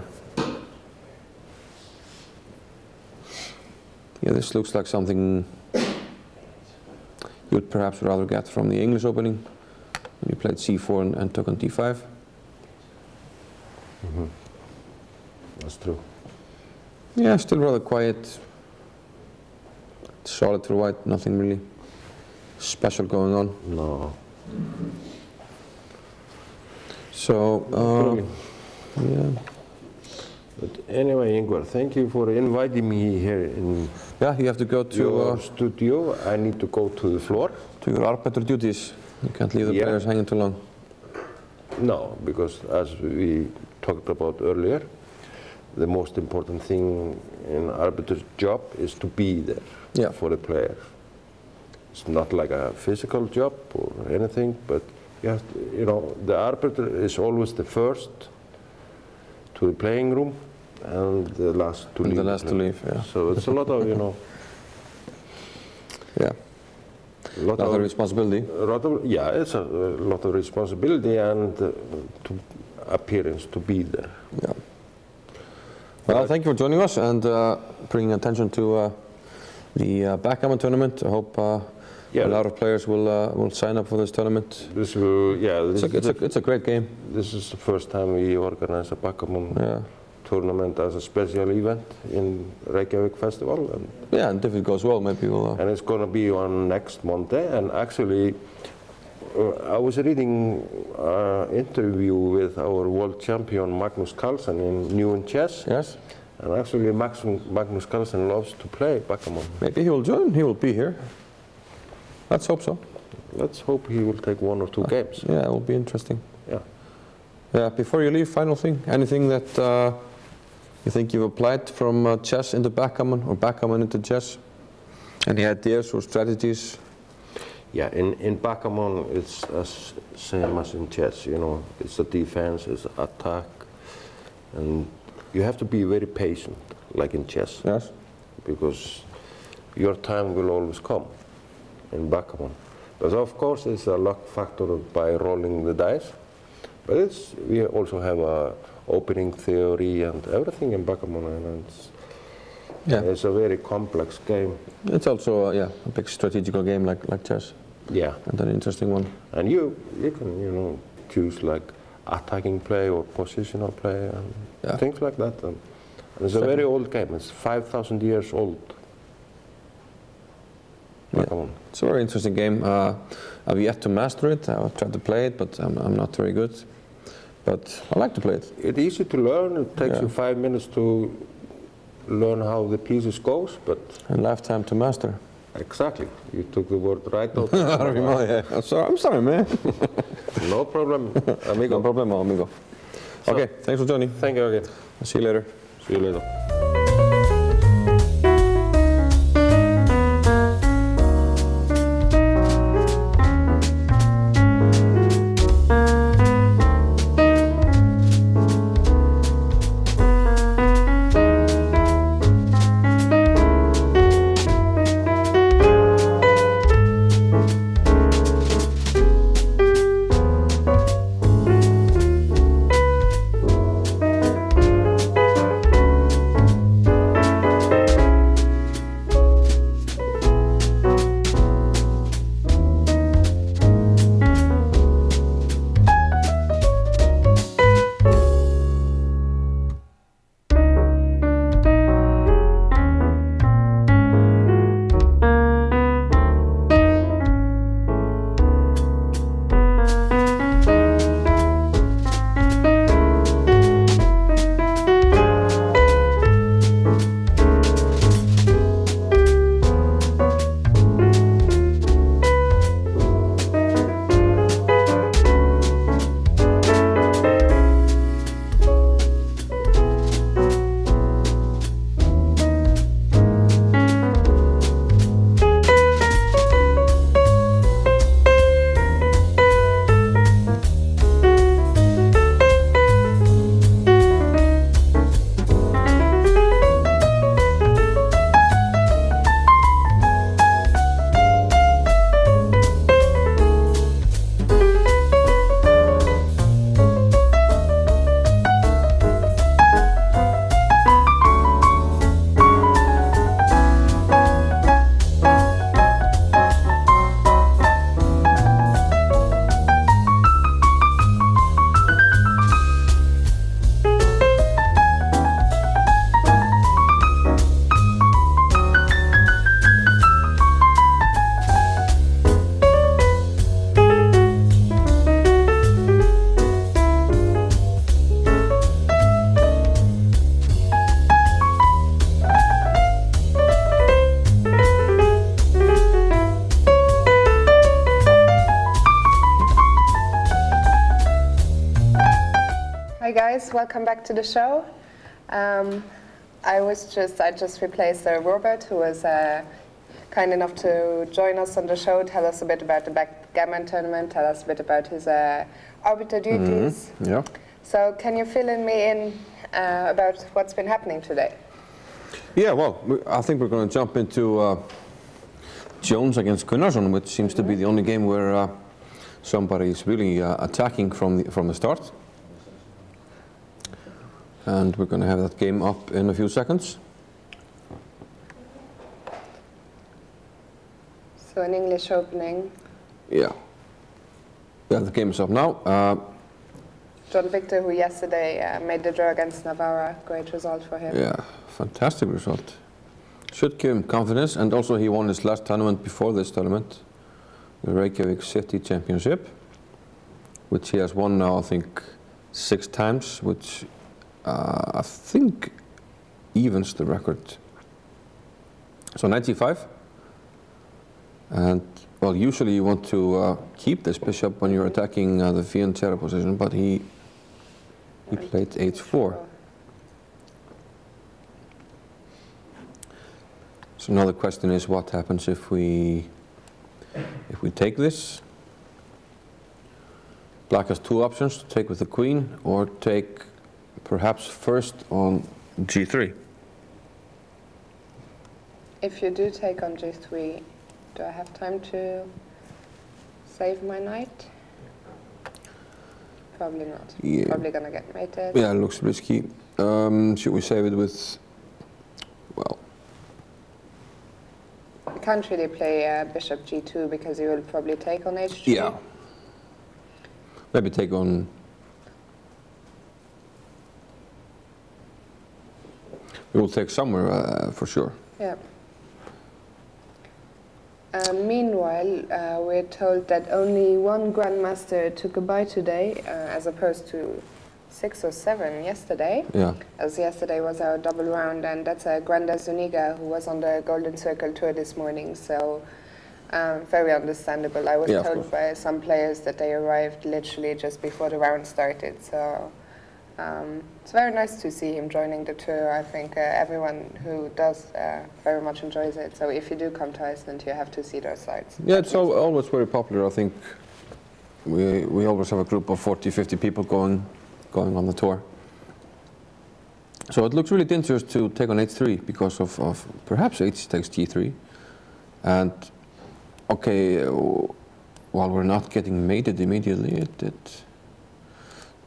[SPEAKER 1] Yeah, this looks like something you'd perhaps rather get from the English opening. You played c4 and took on d5.
[SPEAKER 2] That's true.
[SPEAKER 1] Yeah, still rather quiet. Solid for white, nothing really special going on.
[SPEAKER 2] No.
[SPEAKER 1] So, yeah.
[SPEAKER 2] But anyway, Ingvar, thank you for inviting me here in
[SPEAKER 1] Yeah, you have to go to
[SPEAKER 2] your studio. I need to go to the floor.
[SPEAKER 1] your arbiter duties. You can't leave the
[SPEAKER 2] Yeah.
[SPEAKER 1] players hanging too long.
[SPEAKER 2] No, because as we talked about earlier, the most important thing in arbiter's job is to be there
[SPEAKER 1] Yeah.
[SPEAKER 2] for the players. It's not like a physical job or anything, but you have to, you know, the arbiter is always the first to the playing room and the last to leave.
[SPEAKER 1] The last to leave, yeah.
[SPEAKER 2] So it's a lot of, you know,
[SPEAKER 1] Yeah,
[SPEAKER 2] a lot
[SPEAKER 1] another
[SPEAKER 2] of
[SPEAKER 1] responsibility.
[SPEAKER 2] yeah, it's a lot of responsibility and to appearance to be there.
[SPEAKER 1] Yeah. Well, thank you for joining us and bringing attention to the backgammon tournament. I hope
[SPEAKER 2] Yeah.
[SPEAKER 1] a lot of players will sign up for this tournament.
[SPEAKER 2] This will, yeah,
[SPEAKER 1] It's a great game.
[SPEAKER 2] this is the first time we organize a backgammon
[SPEAKER 1] Yeah.
[SPEAKER 2] tournament as a special event in Reykjavik Festival,
[SPEAKER 1] And if it goes well, maybe we'll.
[SPEAKER 2] and it's going to be on next Monday. And actually, I was reading an interview with our world champion Magnus Carlsen in New Chess,
[SPEAKER 1] Yes.
[SPEAKER 2] and actually Magnus Carlsen loves to play backgammon.
[SPEAKER 1] Maybe he will join. He will be here. Let's hope so.
[SPEAKER 2] Let's hope he will take one or two games.
[SPEAKER 1] Yeah, it will be interesting.
[SPEAKER 2] Yeah.
[SPEAKER 1] Yeah. Before you leave, final thing. Anything that you think you've applied from chess into backgammon or backgammon into chess? Any ideas or strategies?
[SPEAKER 2] Yeah, in backgammon it's as same as in chess, you know. It's a defense, it's attack, and you have to be very patient, like in chess,
[SPEAKER 1] Yes.
[SPEAKER 2] because your time will always come in backgammon. But of course, it's a luck factor by rolling the dice. But we also have a opening theory and everything in backgammon, and it's a very complex game.
[SPEAKER 1] It's also a big strategical game like chess,
[SPEAKER 2] Yeah,
[SPEAKER 1] and an interesting one.
[SPEAKER 2] and you can, you know, choose like attacking play or positional play and things like that. And it's a very old game. It's 5,000 years old.
[SPEAKER 1] Yeah. It's a very interesting game. I've yet to master it. I've tried to play it, but I'm not very good. But I like to play it.
[SPEAKER 2] It's easy to learn. It takes you 5 minutes to learn how the pieces goes, but
[SPEAKER 1] And lifetime to master.
[SPEAKER 2] exactly, you took the word right out.
[SPEAKER 1] I'm sorry, man.
[SPEAKER 2] No problem, amigo.
[SPEAKER 1] No problem, amigo. Okay, thanks for joining.
[SPEAKER 2] Thank you again.
[SPEAKER 1] I'll see you later.
[SPEAKER 2] See you later.
[SPEAKER 4] guys, welcome back to the show. I just replaced Robert, who was kind enough to join us on the show, tell us a bit about the backgammon tournament, tell us a bit about his arbiter duties.
[SPEAKER 1] Yeah.
[SPEAKER 4] So can you fill me in about what's been happening today?
[SPEAKER 1] Yeah, well, I think we're going to jump into Jones against Gunnarsson, which seems to be the only game where somebody is really attacking from the start. And we're going to have that game up in a few seconds.
[SPEAKER 4] So an English opening.
[SPEAKER 1] Yeah. Yeah, the game is up now.
[SPEAKER 4] John Victor, who yesterday made the draw against Navarra, great result for him.
[SPEAKER 1] Yeah, fantastic result. Should give him confidence, and also he won his last tournament before this tournament, the Reykjavik City Championship, which he has won now, I think, 6 times, which I think evens the record. So 95, and well, usually you want to keep this bishop when you're attacking the Fiona position, but he played h4. So now the question is, what happens if we take this? Black has 2 options: to take with the queen or take perhaps first on g3.
[SPEAKER 4] If you do take on g3, do I have time to save my knight? Probably not.
[SPEAKER 1] Yeah.
[SPEAKER 4] Probably gonna get mated.
[SPEAKER 1] Yeah, it looks risky. Should we save it with, well...
[SPEAKER 4] You can't really play bishop g2 because you will probably take on h3.
[SPEAKER 1] Yeah. Maybe take on... We will take somewhere for sure.
[SPEAKER 4] Yeah. Meanwhile, we're told that only 1 Grandmaster took a bye today, as opposed to 6 or 7 yesterday.
[SPEAKER 1] Yeah.
[SPEAKER 4] As yesterday was our double round, and that's Granda Zuniga, who was on the Golden Circle Tour this morning, so very understandable. I was told by some players that they arrived literally just before the round started, so it's very nice to see him joining the tour. I think everyone who does very much enjoys it, so if you do come to Iceland, you have to see those sites.
[SPEAKER 1] Yeah, it's always very popular. I think we always have a group of 40-50 people going on the tour. So it looks really dangerous to take on h3 because of perhaps h takes g3. And okay, while we're not getting mated immediately, it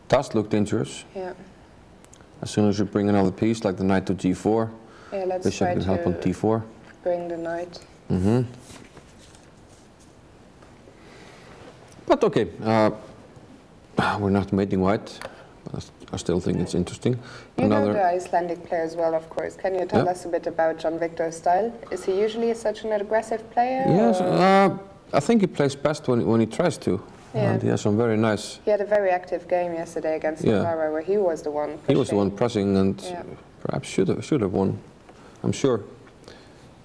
[SPEAKER 1] does look dangerous.
[SPEAKER 4] Yeah.
[SPEAKER 1] As soon as you bring another piece, like the knight to g4,
[SPEAKER 4] yeah, let's
[SPEAKER 1] bishop can help on d4.
[SPEAKER 4] Bring the knight.
[SPEAKER 1] Mm-hmm. But okay, we're not mating white. I still think it's interesting.
[SPEAKER 4] You know the Icelandic player as well, of course. Can you tell us a bit about John Victor's style? Is he usually such an aggressive player?
[SPEAKER 1] Yes, I think he plays best when he tries to.
[SPEAKER 4] Yeah.
[SPEAKER 1] And he has some very nice...
[SPEAKER 4] He had a very active game yesterday against Navarra, where he was the one pushing.
[SPEAKER 1] He was the one pressing and perhaps should have won, I'm sure.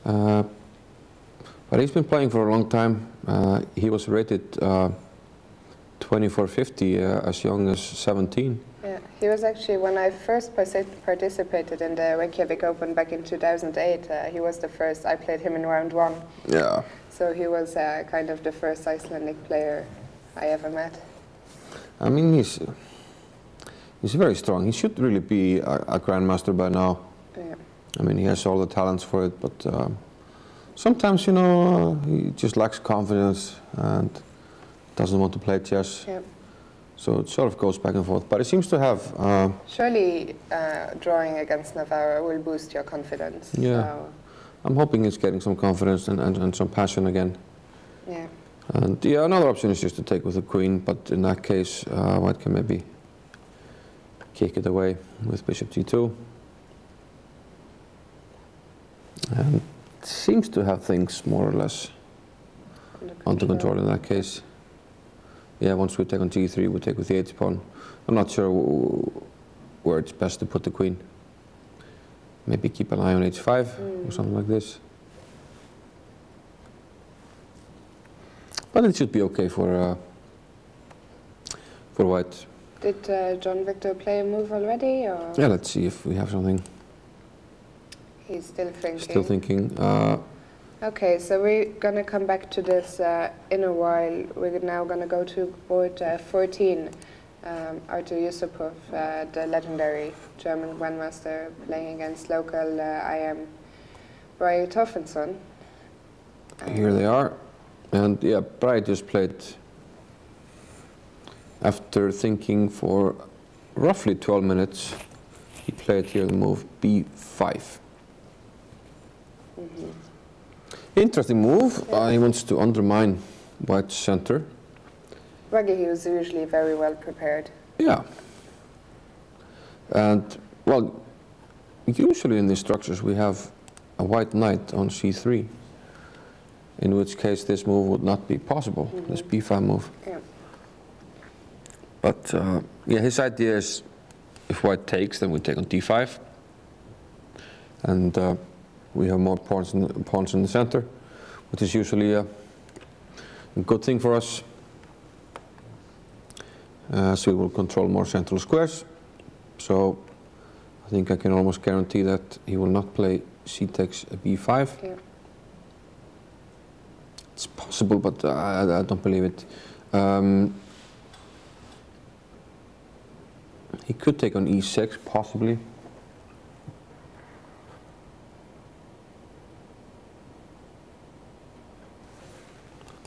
[SPEAKER 1] But he's been playing for a long time. He was rated 2450 as young as 17.
[SPEAKER 4] Yeah, he was actually, when I first participated in the Reykjavik Open back in 2008, he was the first. I played him in round 1.
[SPEAKER 1] Yeah.
[SPEAKER 4] So he was kind of the first Icelandic player I ever met.
[SPEAKER 1] I mean, he's very strong. He should really be a Grandmaster by now.
[SPEAKER 4] Yeah.
[SPEAKER 1] I mean, he has all the talents for it, but sometimes, you know, he just lacks confidence and doesn't want to play chess.
[SPEAKER 4] Yeah.
[SPEAKER 1] So it sort of goes back and forth. But it seems to have...
[SPEAKER 4] Surely drawing against Navarra will boost your confidence.
[SPEAKER 1] Yeah.
[SPEAKER 4] So.
[SPEAKER 1] I'm hoping he's getting some confidence and some passion again.
[SPEAKER 4] Yeah.
[SPEAKER 1] And yeah, another option is just to take with the queen, but in that case, white can maybe kick it away with bishop g2. And seems to have things more or less under control in that case. Yeah, once we take on g3, we take with the h-pawn. I'm not sure where it's best to put the queen. Maybe keep an eye on h5 or something like this. But it should be okay for white.
[SPEAKER 4] Did John Victor play a move already, or?
[SPEAKER 1] Yeah, let's see if we have something.
[SPEAKER 4] He's still thinking.
[SPEAKER 1] Still thinking.
[SPEAKER 4] Okay, so we're going to come back to this in a while. We're now going to go to board 14. Artur Yusupov, the legendary German Grandmaster, playing against local IM Bragi Torfinnsson.
[SPEAKER 1] Here they are. And yeah, Bragi just played, after thinking for roughly 12 minutes, he played here the move b5. Interesting move.
[SPEAKER 4] Yeah.
[SPEAKER 1] He wants to undermine white's center.
[SPEAKER 4] Bragi, he was usually very well prepared.
[SPEAKER 1] Yeah. And, well, usually in these structures we have a white knight on c3, in which case this move would not be possible, this b5 move.
[SPEAKER 4] Yeah.
[SPEAKER 1] But, yeah, his idea is if white takes, then we take on d5. And we have more pawns in the center, which is usually a good thing for us. So we will control more central squares. So I think I can almost guarantee that he will not play c takes b5.
[SPEAKER 4] Yeah.
[SPEAKER 1] It's possible, but I don't believe it. He could take on e6, possibly.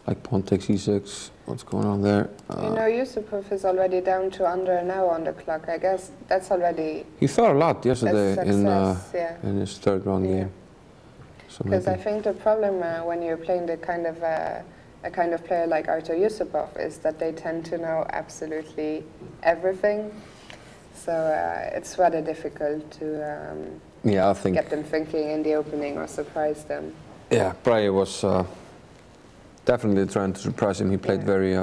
[SPEAKER 1] Like pawn takes e6, what's going on there?
[SPEAKER 4] You know, Yusupov is already down to under an hour on the clock. I guess that's already...
[SPEAKER 1] He thought a lot yesterday
[SPEAKER 4] success,
[SPEAKER 1] in his third round game.
[SPEAKER 4] Because I think the problem when you're playing the kind of a kind of player like Artur Yusupov is that they tend to know absolutely everything. So it's rather difficult to
[SPEAKER 1] I think
[SPEAKER 4] get them thinking in the opening or surprise them.
[SPEAKER 1] Yeah, Bragi was definitely trying to surprise him. He played very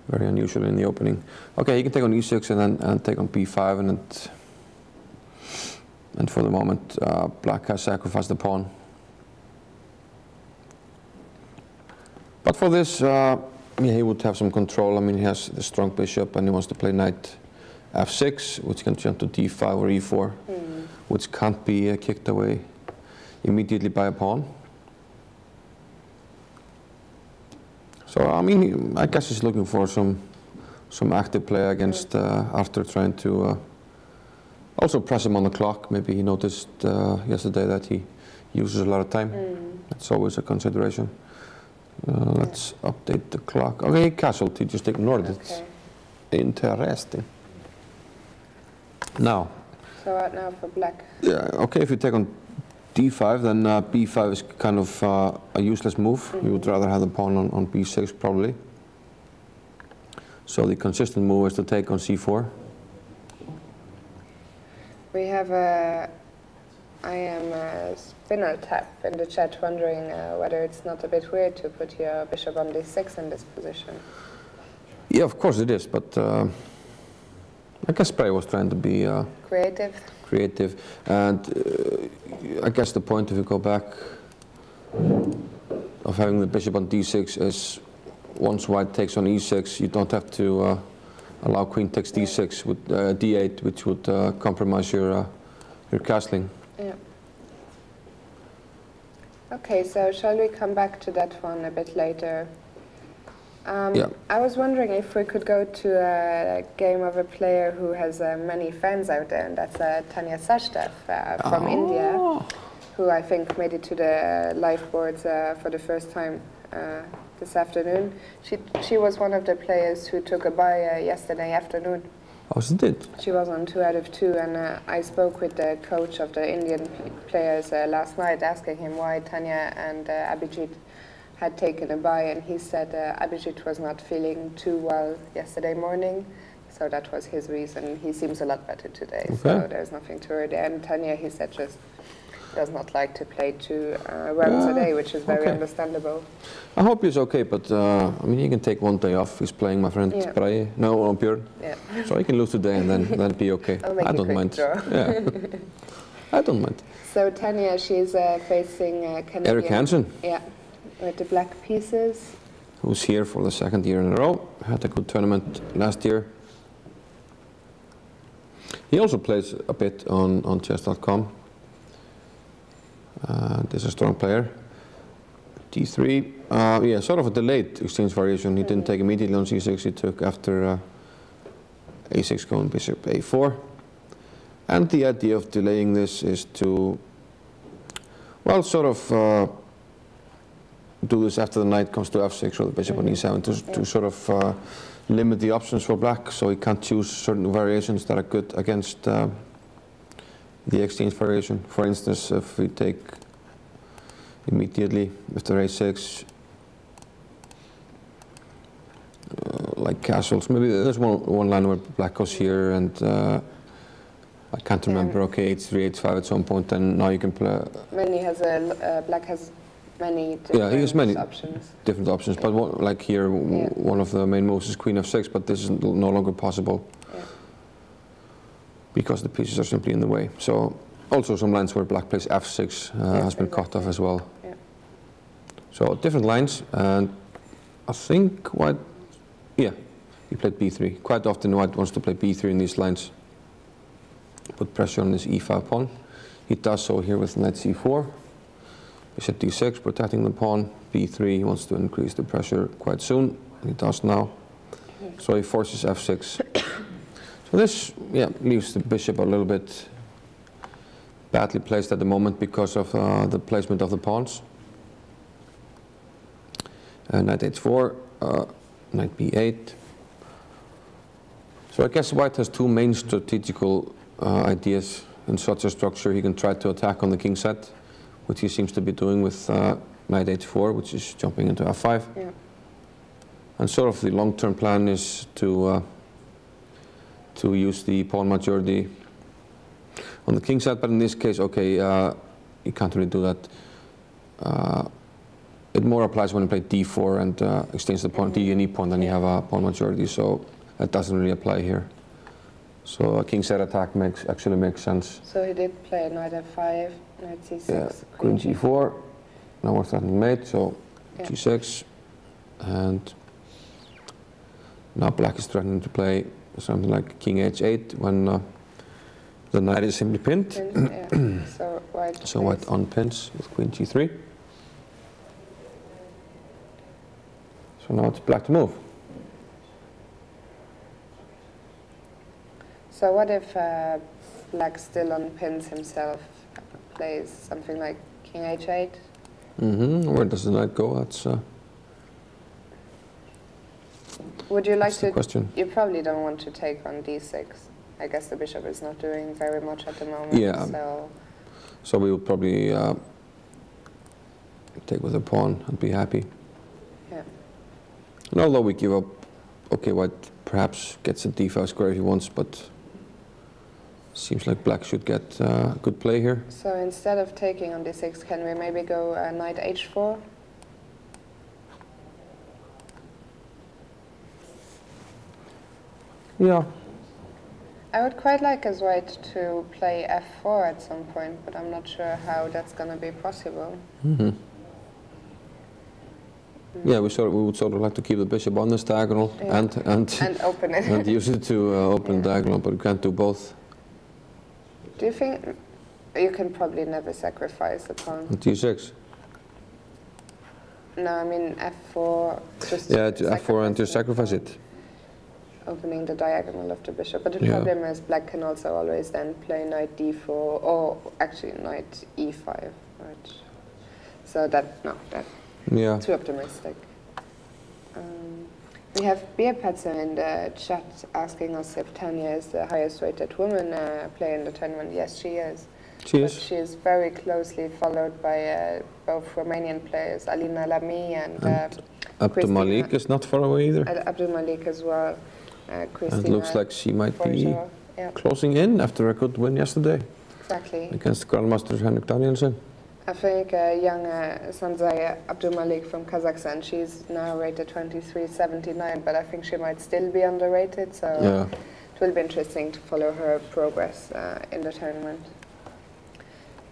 [SPEAKER 1] unusual in the opening. Okay, he can take on e6 and take on b5, and for the moment, black has sacrificed the pawn. But for this, yeah, he would have some control. I mean, he has the strong bishop, and he wants to play knight f6, which can jump to d5 or e4, which can't be kicked away immediately by a pawn. So, I mean, I guess he's looking for some active play against Artur, trying to also press him on the clock. Maybe he noticed yesterday that he uses a lot of time. That's always a consideration. Let's update the clock. Okay, he castled. He just ignored it. Interesting. Now.
[SPEAKER 4] So what now for black?
[SPEAKER 1] Yeah. Okay, if you take on d5, then b5 is kind of a useless move. You would rather have the pawn on b6 probably. So the consistent move is to take on c4.
[SPEAKER 4] We have I am a spinner tap in the chat wondering whether it's not a bit weird to put your bishop on d6 in this position.
[SPEAKER 1] Yeah, of course it is, but I guess Bragi was trying to be creative, and I guess the point, if you go back, of having the bishop on d6 is once white takes on e6, you don't have to allow queen takes d6 with d8, which would compromise your castling.
[SPEAKER 4] Yeah. Okay, so shall we come back to that one a bit later?
[SPEAKER 1] Yeah.
[SPEAKER 4] I was wondering if we could go to a game of a player who has many fans out there, and that's Tanya Sachdev from India, who I think made it to the live boards for the first time this afternoon. She was one of the players who took a bye yesterday afternoon.
[SPEAKER 1] Oh, she did?
[SPEAKER 4] She was on 2 out of 2, and I spoke with the coach of the Indian players last night, asking him why Tanya and Abhijit had taken a bye, and he said Abhijit was not feeling too well yesterday morning, so that was his reason. He seems a lot better today, so there's nothing to worry there. And Tanya, he said, just does not like to play 2 rounds a day, which is very understandable.
[SPEAKER 1] I hope he's okay, but I mean, he can take one day off. He's playing my friend Bragi. No, Björn. Yeah. So he can lose today and then be okay. I don't mind. Yeah. I don't mind.
[SPEAKER 4] So Tanya, she's facing Canadian.
[SPEAKER 1] Eric Hansen.
[SPEAKER 4] Yeah, with the black pieces.
[SPEAKER 1] Who's here for the 2nd year in a row. Had a good tournament last year. He also plays a bit on chess.com. This is a strong player. D3. Yeah, sort of a delayed exchange variation. He didn't take immediately on C6. He took after A6 going bishop A4. And the idea of delaying this is to, well, sort of do this after the knight comes to F6 or the bishop on E7 to sort of limit the options for black, so he can't choose certain variations that are good against the exchange variation. For instance, if we take immediately after A6, like castles, maybe there's one line where black goes here and I can't remember, okay, H3, H5 at some point, and now you can play.
[SPEAKER 4] Black has many different options.
[SPEAKER 1] Different options, but like here, one of the main moves is Queen F6, but this is no longer possible because the pieces are simply in the way. So also some lines where black plays F6 has been cut off as well.
[SPEAKER 4] Yeah.
[SPEAKER 1] So different lines, and I think white, he played B3. Quite often white wants to play B3 in these lines, put pressure on this E5 pawn. He does so here with knight C4. Bishop D6, protecting the pawn. B3, he wants to increase the pressure quite soon, and he does now. So he forces F6. So this, leaves the bishop a little bit badly placed at the moment because of the placement of the pawns. Knight H4, knight B8. So I guess white has two main strategical ideas in such a structure. He can try to attack on the king set, which he seems to be doing with knight H4, which is jumping into F5.
[SPEAKER 4] Yeah.
[SPEAKER 1] And sort of the long-term plan is to use the pawn majority on the king side, but in this case, okay, you can't really do that. It more applies when you play D4 and exchange the pawn, D and E pawn, then you have a pawn majority, so that doesn't really apply here. So a king side attack actually makes sense.
[SPEAKER 4] So he did play knight F5, knight C6,
[SPEAKER 1] yeah, queen G4. Now we're starting mate, so G6, and now black is threatening to play something like king H8 when the knight is simply pinned.
[SPEAKER 4] So
[SPEAKER 1] white unpins with queen G3. So now it's black to move.
[SPEAKER 4] So what if black still unpins himself, plays something like king H8?
[SPEAKER 1] Where does the knight go? That's
[SPEAKER 4] would you like to?
[SPEAKER 1] Question.
[SPEAKER 4] You probably don't want to take on D6. I guess the bishop is not doing very much at the moment.
[SPEAKER 1] Yeah. So we would probably take with a pawn and be happy.
[SPEAKER 4] Yeah.
[SPEAKER 1] And although we give up, okay, white perhaps gets a D5 square if he wants, but seems like black should get good play here.
[SPEAKER 4] So instead of taking on D6, can we maybe go knight H4?
[SPEAKER 1] Yeah.
[SPEAKER 4] I would quite like as white to play F4 at some point, but I'm not sure how that's going to be possible.
[SPEAKER 1] Yeah, we would sort of like to keep the bishop on this diagonal and
[SPEAKER 4] open it
[SPEAKER 1] and use it to open the diagonal, but we can't do both.
[SPEAKER 4] Do you think you can probably never sacrifice the pawn?
[SPEAKER 1] D6.
[SPEAKER 4] No, I mean F4. Just
[SPEAKER 1] F4 and just sacrifice it.
[SPEAKER 4] Opening the diagonal of the bishop, but the problem is black can also always then play knight D4 or actually knight E5, right? So that's too optimistic. We have Beer Patzer in the chat asking us if Tanya is the highest rated woman player in the tournament. Yes, she is.
[SPEAKER 1] She is.
[SPEAKER 4] She is very closely followed by both Romanian players, Alina Lamy and
[SPEAKER 1] Abdul Malik is not far away either.
[SPEAKER 4] Abdul Malik as well.
[SPEAKER 1] It looks like she might be closing in after a good win yesterday.
[SPEAKER 4] Exactly.
[SPEAKER 1] Against Grandmaster Henrik Danielsen.
[SPEAKER 4] I think young Sanzaya Abdul Malik from Kazakhstan, she's now rated 2379, but I think she might still be underrated, so it will be interesting to follow her progress in the tournament.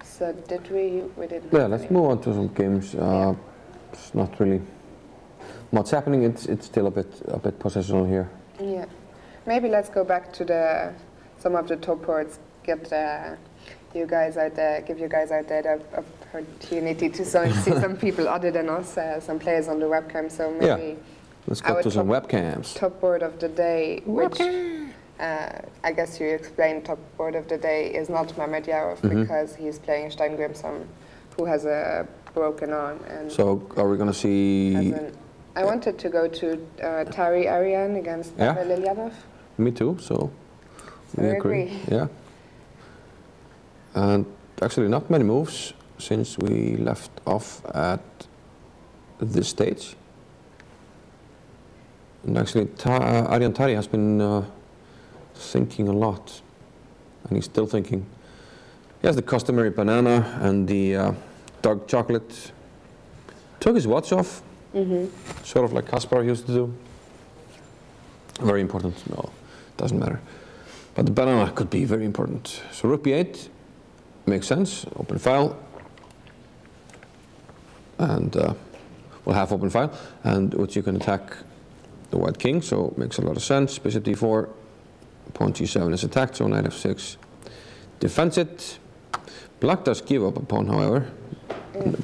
[SPEAKER 4] So we didn't.
[SPEAKER 1] Yeah, let's move on to some games. It's not really much happening. It's still a bit positional here.
[SPEAKER 4] Yeah, maybe let's go back to the some of the top boards get you guys out there, give you guys out there the opportunity to see some people other than us, some players on the webcam. So maybe
[SPEAKER 1] let's go to some webcams.
[SPEAKER 4] Top board of the day, which I guess you explained. Top board of the day is not Mehmet Yarov because he's playing Stein Grimsson, who has a broken arm. And
[SPEAKER 1] so are we going to see?
[SPEAKER 4] I wanted to go to Tari Arian against Pavel Lilyanov.
[SPEAKER 1] Me too. So we agree. Yeah. And actually not many moves since we left off at this stage. And actually Arjan Tari has been thinking a lot, and he's still thinking. He has the customary banana and the dark chocolate. Took his watch off, sort of like Kaspar used to do. Very important. No, doesn't matter. But the banana could be very important. So rook b8 makes sense. Open file, and we'll have open file, and which you can attack the white king. So it makes a lot of sense. Bishop d4, pawn g7 is attacked. So knight f6 defends it. Black does give up a pawn, however,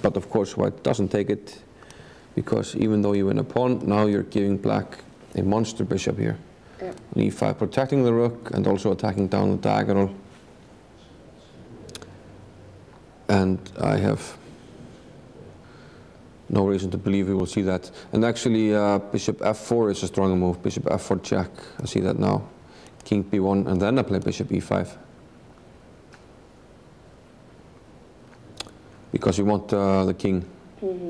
[SPEAKER 1] but of course white doesn't take it, because even though you win a pawn, now you're giving black a monster bishop here. E5 protecting the rook and also attacking down the diagonal. And I have no reason to believe we will see that. And actually bishop f4 is a stronger move. Bishop f4 check, I see that now. King b1, and then I play bishop e5. Because we want the king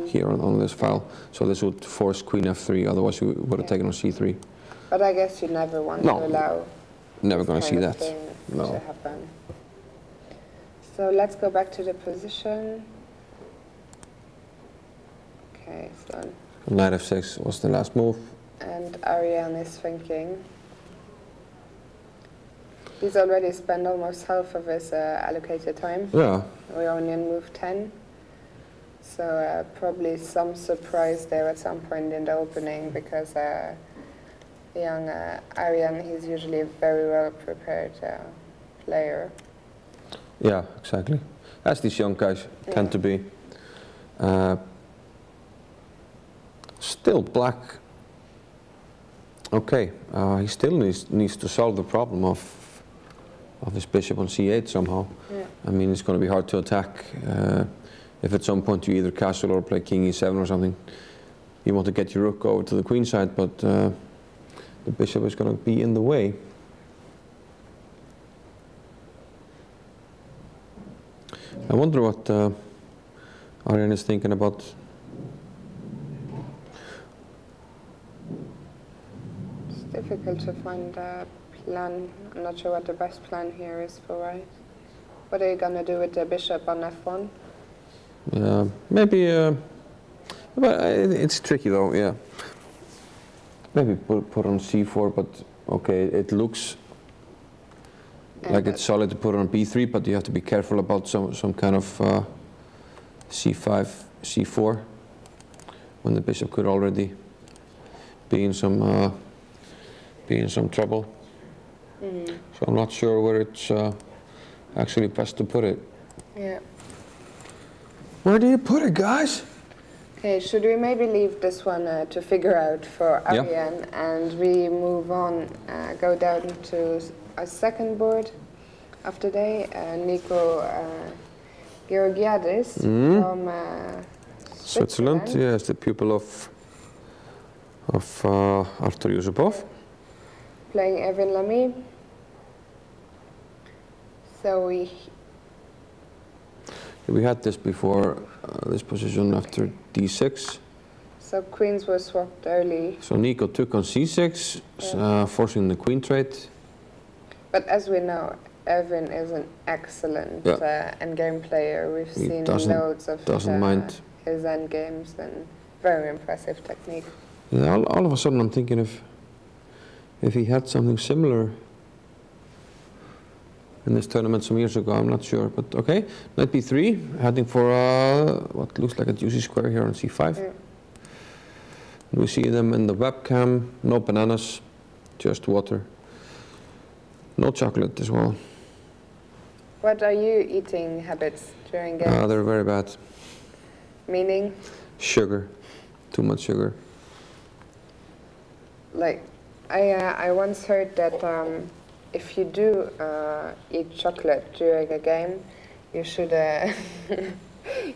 [SPEAKER 1] here on this file. So this would force queen f3, otherwise we would have taken on c3.
[SPEAKER 4] But I guess you never want to allow
[SPEAKER 1] never going to see that.
[SPEAKER 4] To happen. So let's go back to the position. Okay, so
[SPEAKER 1] knight f6 was the last move.
[SPEAKER 4] And Arian is thinking. He's already spent almost half of his allocated time.
[SPEAKER 1] Yeah.
[SPEAKER 4] We're only on move 10. So probably some surprise there at some point in the opening, because young Arian, he's usually a very well prepared player.
[SPEAKER 1] Yeah, exactly. As these young guys tend to be. Still black. Okay, he still needs to solve the problem of his bishop on c8 somehow. Yeah. I mean, it's going to be hard to attack. If at some point you either castle or play king e7 or something, you want to get your rook over to the queen side, but the bishop is going to be in the way. I wonder what Arian is thinking about.
[SPEAKER 4] It's difficult to find a plan. I'm not sure what the best plan here is for white. What are you going to do with the bishop on f1?
[SPEAKER 1] Maybe, but it's tricky though, yeah. Maybe put on c4, but okay, it looks like it's solid to put on b3, but you have to be careful about some kind of c5, c4, when the bishop could already be in some trouble. So I'm not sure where it's actually best to put it.
[SPEAKER 4] Yeah.
[SPEAKER 1] Where do you put it, guys?
[SPEAKER 4] Okay, should we maybe leave this one to figure out for Arian, and we move on, go down to our second board of the day, Nico Georgiadis from
[SPEAKER 1] Switzerland. Yes, the pupil of Artur Yusupov.
[SPEAKER 4] Playing Erwin Lamy. So
[SPEAKER 1] we had this before, this position after d6.
[SPEAKER 4] So queens were swapped early.
[SPEAKER 1] So Nico took on c6, forcing the queen trade.
[SPEAKER 4] But as we know, Erwin is an excellent endgame player. We've seen loads of his endgames, and very impressive technique.
[SPEAKER 1] Yeah, all of a sudden I'm thinking if he had something similar in this tournament some years ago, I'm not sure, but okay. Knight b3, heading for what looks like a juicy square here on c5. Yeah. We see them in the webcam, no bananas, just water. No chocolate as well.
[SPEAKER 4] What are your eating habits during games?
[SPEAKER 1] They're very bad.
[SPEAKER 4] Meaning?
[SPEAKER 1] Sugar. Too much sugar.
[SPEAKER 4] Like, I once heard that if you do eat chocolate during a game, you should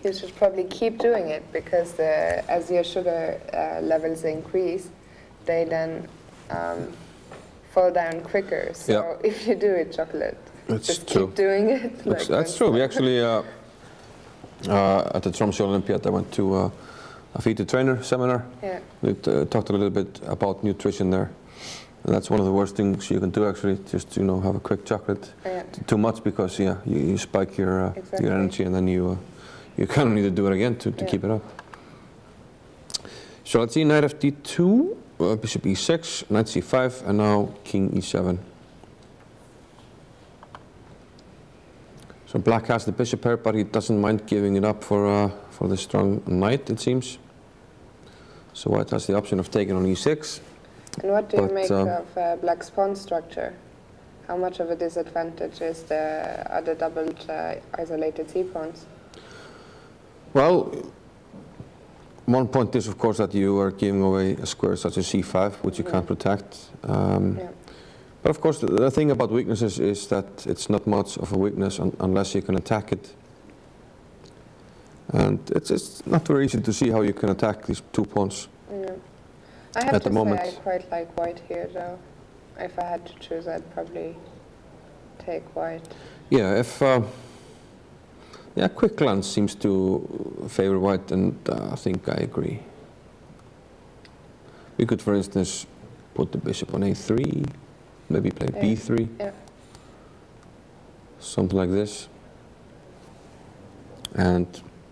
[SPEAKER 4] you should probably keep doing it, because as your sugar levels increase, they then fall down quicker. So if you do eat chocolate, just keep doing it. Like
[SPEAKER 1] that's true. We actually at the Tromsø Olympiad, I went to a feed trainer seminar.
[SPEAKER 4] Yeah.
[SPEAKER 1] We talked a little bit about nutrition there. And that's one of the worst things you can do, actually, just have a quick chocolate.
[SPEAKER 4] Yeah.
[SPEAKER 1] Too much, because you spike your energy, and then you kind of need to do it again to keep it up. So let's see, knight fd2, bishop e6, knight c5, and now king e7. So black has the bishop here, but he doesn't mind giving it up for the strong knight, it seems. So white has the option of taking on e6.
[SPEAKER 4] And what do you make of black's pawn structure? How much of a disadvantage is are the doubled isolated c-pawns?
[SPEAKER 1] Well, one point is, of course, that you are giving away a square such as c5, which you can't protect. But of course, the thing about weaknesses is that it's not much of a weakness unless you can attack it. And it's not very easy to see how you can attack these two pawns.
[SPEAKER 4] Yeah. I have to say I quite like white here, though. If I had to choose, I'd probably take white.
[SPEAKER 1] Yeah, if quick glance seems to favor white, and I think I agree. We could, for instance, put the bishop on a3, maybe play b3, something like this. And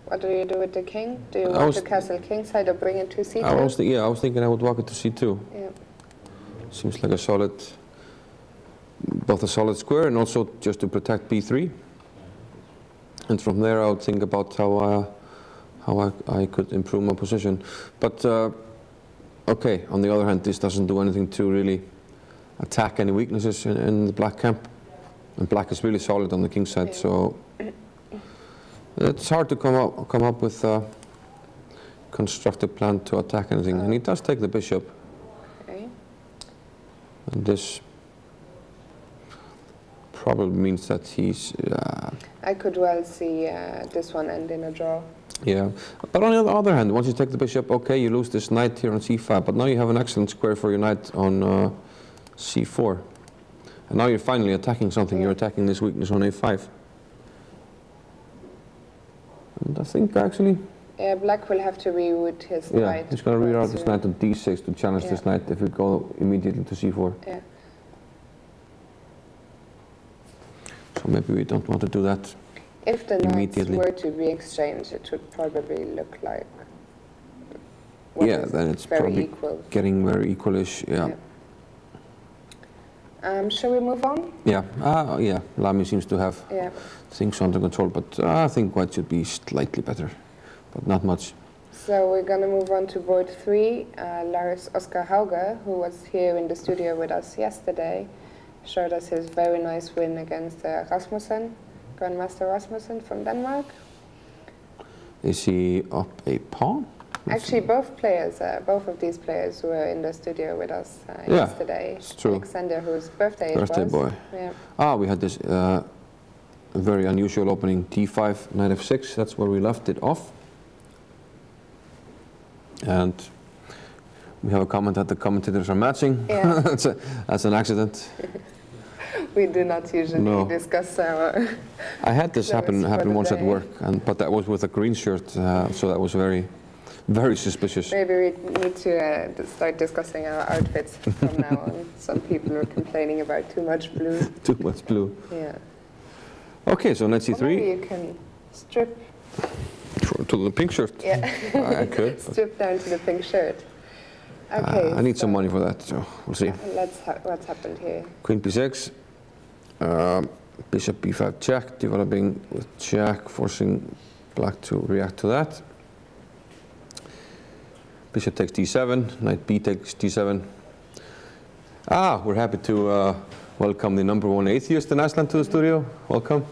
[SPEAKER 4] what do you do with the king? Do you want to castle kingside or bring it to c2?
[SPEAKER 1] I was thinking I would walk it to c2.
[SPEAKER 4] Yeah.
[SPEAKER 1] Seems like both a solid square, and also just to protect b3. And from there, I would think about how I could improve my position. But okay, on the other hand, this doesn't do anything to really attack any weaknesses in the black camp. And black is really solid on the king side, so it's hard to come up with a constructive plan to attack anything. And he does take the bishop.
[SPEAKER 4] Okay.
[SPEAKER 1] And this probably means that he's...
[SPEAKER 4] I could well see this one end in a draw.
[SPEAKER 1] Yeah, but on the other hand, once you take the bishop, okay, you lose this knight here on c5, but now you have an excellent square for your knight on c4. And now you're finally attacking something. You're attacking this weakness on a5. And I think actually...
[SPEAKER 4] Yeah, black will have to reroute his knight.
[SPEAKER 1] Yeah, he's going to reroute his knight on d6 to challenge this knight if we go immediately to c4.
[SPEAKER 4] Yeah.
[SPEAKER 1] So maybe we don't want to do that.
[SPEAKER 4] If the knights were to be exchanged, it would probably look like...
[SPEAKER 1] then it's probably getting very equalish,
[SPEAKER 4] Shall we move on?
[SPEAKER 1] Yeah, Lamy seems to have things under control, but I think white should be slightly better, but not much.
[SPEAKER 4] So we're going to move on to board 3. Lars Oskar Hauge, who was here in the studio with us yesterday, showed us his very nice win against Rasmussen, Grandmaster Rasmussen from Denmark.
[SPEAKER 1] Is he up a pawn?
[SPEAKER 4] Actually, both of these players were in the studio with us yesterday. It's true. Alexander, whose birthday it was.
[SPEAKER 1] Birthday boy.
[SPEAKER 4] Yeah.
[SPEAKER 1] We had this very unusual opening, d5, knight f6. That's where we left it off. And we have a comment that the commentators are matching.
[SPEAKER 4] Yeah.
[SPEAKER 1] That's an accident.
[SPEAKER 4] We do not usually discuss our...
[SPEAKER 1] I had this happen once at work, but that was with a green shirt, so that was very, very suspicious.
[SPEAKER 4] Maybe we need to start discussing our outfits from now on. Some people are complaining about too much blue.
[SPEAKER 1] Too much blue.
[SPEAKER 4] Yeah.
[SPEAKER 1] Okay, so knight c3.
[SPEAKER 4] Maybe you can strip...
[SPEAKER 1] To the pink shirt?
[SPEAKER 4] Yeah.
[SPEAKER 1] I could.
[SPEAKER 4] Strip down to the pink shirt. Okay.
[SPEAKER 1] I need some money for that, so we'll see.
[SPEAKER 4] What's happened here?
[SPEAKER 1] Queen b6. Bishop b5 check, developing with check, forcing black to react to that. Bishop takes d7, knight b takes d7. We're happy to welcome the #1 atheist in Iceland to the studio. Welcome.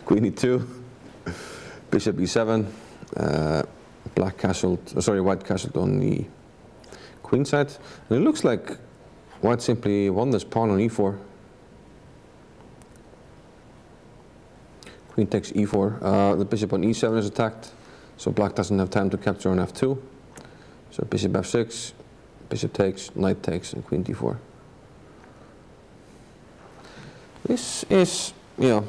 [SPEAKER 1] Queen E2, Bishop E7, white castled on the queen side. And it looks like white simply won this pawn on E4. Queen takes E4. The bishop on E7 is attacked, so black doesn't have time to capture on F2. So bishop F6, bishop takes, knight takes, and queen D4. This is, a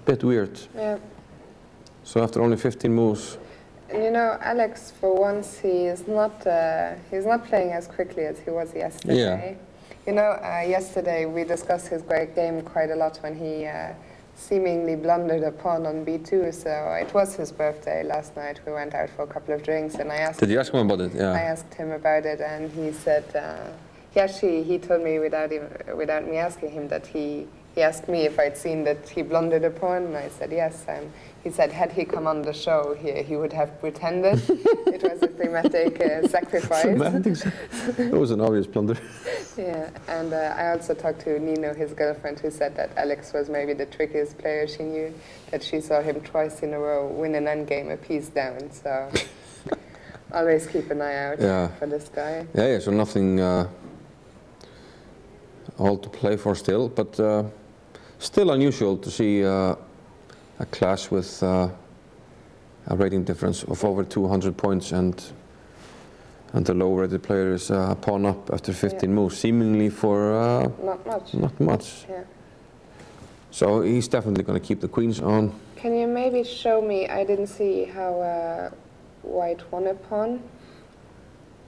[SPEAKER 1] bit weird.
[SPEAKER 4] Yeah.
[SPEAKER 1] So after only 15 moves.
[SPEAKER 4] And Alex, for once, he's not playing as quickly as he was yesterday. Yeah. Yesterday we discussed his great game quite a lot when he seemingly blundered a pawn on B2. So it was his birthday last night. We went out for a couple of drinks, and I asked.
[SPEAKER 1] Did you ask him about it? Yeah.
[SPEAKER 4] I asked him about it, and he said he told me without me asking him that he asked me if I'd seen that he blundered a pawn, and I said yes. He said had he come on the show here, he would have pretended it was a thematic sacrifice.
[SPEAKER 1] It was an obvious blunder.
[SPEAKER 4] Yeah, and I also talked to Nino, his girlfriend, who said that Alex was maybe the trickiest player she knew, that she saw him twice in a row win an endgame a piece down, so always keep an eye out for this guy.
[SPEAKER 1] Yeah, so nothing all to play for still, but still unusual to see a clash with a rating difference of over 200 points and the low-rated player is pawn up after 15 moves, seemingly for
[SPEAKER 4] not much.
[SPEAKER 1] Not much.
[SPEAKER 4] Yeah.
[SPEAKER 1] So he's definitely going to keep the queens on.
[SPEAKER 4] Can you maybe show me? I didn't see how white won a pawn.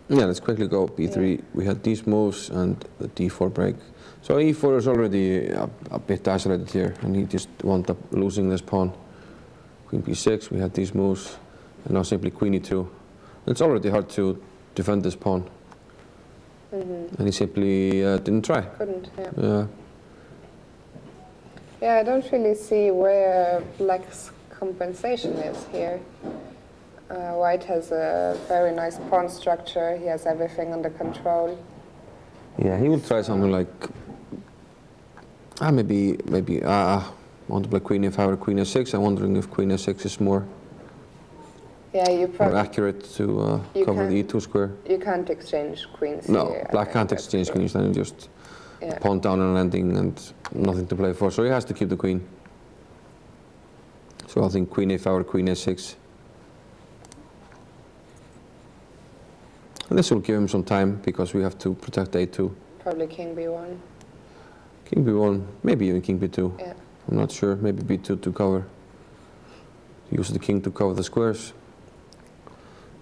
[SPEAKER 1] Yeah, let's quickly go B3. Yeah. We had these moves and the D4 break. So E4 is already a bit isolated here, and he just wound up losing this pawn. Queen B6, we had these moves, and now simply Queen E2. It's already hard to defend this pawn. And he simply didn't try.
[SPEAKER 4] Couldn't, yeah. Yeah, I don't really see where black's compensation is here. White has a very nice pawn structure. He has everything under control.
[SPEAKER 1] Yeah, he will try something like maybe want to play Queen F5 or Queen S6. I'm wondering if Queen S6 is more more accurate to cover the E2 square.
[SPEAKER 4] You can't exchange queens.
[SPEAKER 1] No,
[SPEAKER 4] here,
[SPEAKER 1] black can't exchange queens. Then just pawn down and ending and nothing to play for. So he has to keep the queen. So I think Queen A5 or Queen A6. And this will give him some time because we have to protect A2.
[SPEAKER 4] Probably King B1.
[SPEAKER 1] King B1, maybe even King B2.
[SPEAKER 4] Yeah.
[SPEAKER 1] I'm not sure. Maybe B2 to cover. Use the king to cover the squares.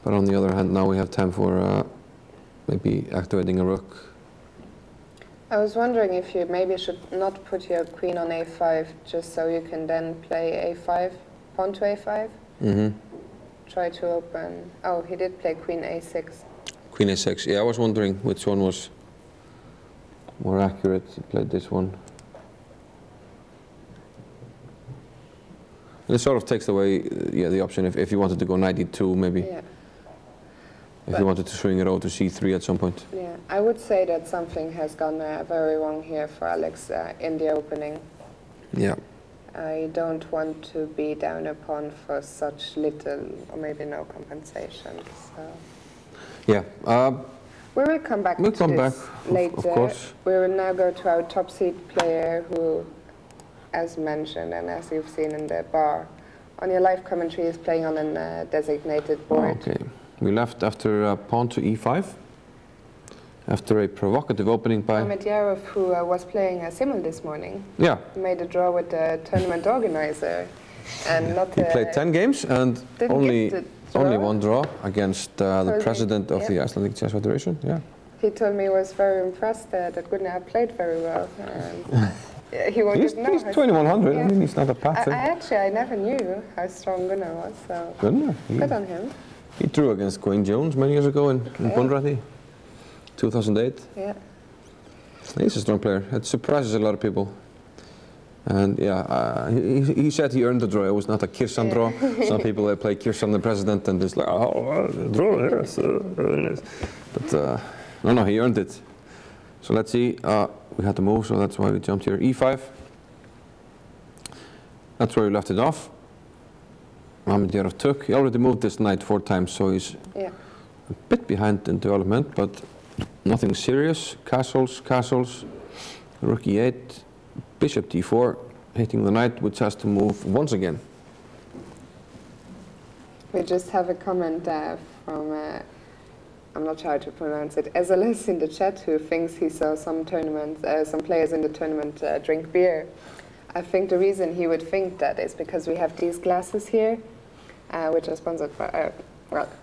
[SPEAKER 1] But on the other hand, now we have time for maybe activating a rook.
[SPEAKER 4] I was wondering if you maybe should not put your queen on A5, just so you can then play A5, pawn to A5. Try to open. Oh, he did play Queen A6.
[SPEAKER 1] Queen A6. Yeah, I was wondering which one was more accurate. He played this one. And it sort of takes away the option if you wanted to go knight E2 maybe.
[SPEAKER 4] Yeah.
[SPEAKER 1] If you wanted to swing it over to C3 at some point.
[SPEAKER 4] Yeah, I would say that something has gone very wrong here for Alex in the opening.
[SPEAKER 1] Yeah.
[SPEAKER 4] I don't want to be down a pawn for such little or maybe no compensation. So.
[SPEAKER 1] Yeah.
[SPEAKER 4] We will come back
[SPEAKER 1] to
[SPEAKER 4] this later.
[SPEAKER 1] Of course.
[SPEAKER 4] We will now go to our top seed player who, as mentioned and as you've seen in the bar, on your live commentary is playing on a designated board.
[SPEAKER 1] Okay. We left after pawn to E5. After a provocative opening by
[SPEAKER 4] Commentators, who was playing a simul this morning.
[SPEAKER 1] Yeah.
[SPEAKER 4] Made a draw with the tournament organizer. And not
[SPEAKER 1] he played 10 games and only one draw against the president of the Icelandic Chess Federation. Yeah.
[SPEAKER 4] He told me he was very impressed that Gunnar had played very well. He wanted to know.
[SPEAKER 1] He's 2100. Yeah. I mean, he's not a pattern.
[SPEAKER 4] I never knew how strong Gunnar was. So
[SPEAKER 1] Gunnar,
[SPEAKER 4] good on him.
[SPEAKER 1] He drew against Quinn Jones many years ago in Bunrathi, 2008.
[SPEAKER 4] Yeah.
[SPEAKER 1] He's a strong player. It surprises a lot of people. And yeah, he said he earned the draw. It was not a Kirsan draw. Some people play Kirsan the president and just like, oh, draw here. But No, he earned it. So let's see. We had to move, so that's why we jumped here. E5. That's where we left it off. Mamedyarov took. He already moved this knight 4 times, so he's a bit behind in development, but nothing serious. Castles, castles. Rook E8. Bishop D4, hitting the knight, which has to move once again.
[SPEAKER 4] We just have a comment from, I'm not sure how to pronounce it, Ezelis in the chat, who thinks he saw some players in the tournament drink beer. I think the reason he would think that is because we have these glasses here, which are sponsored by,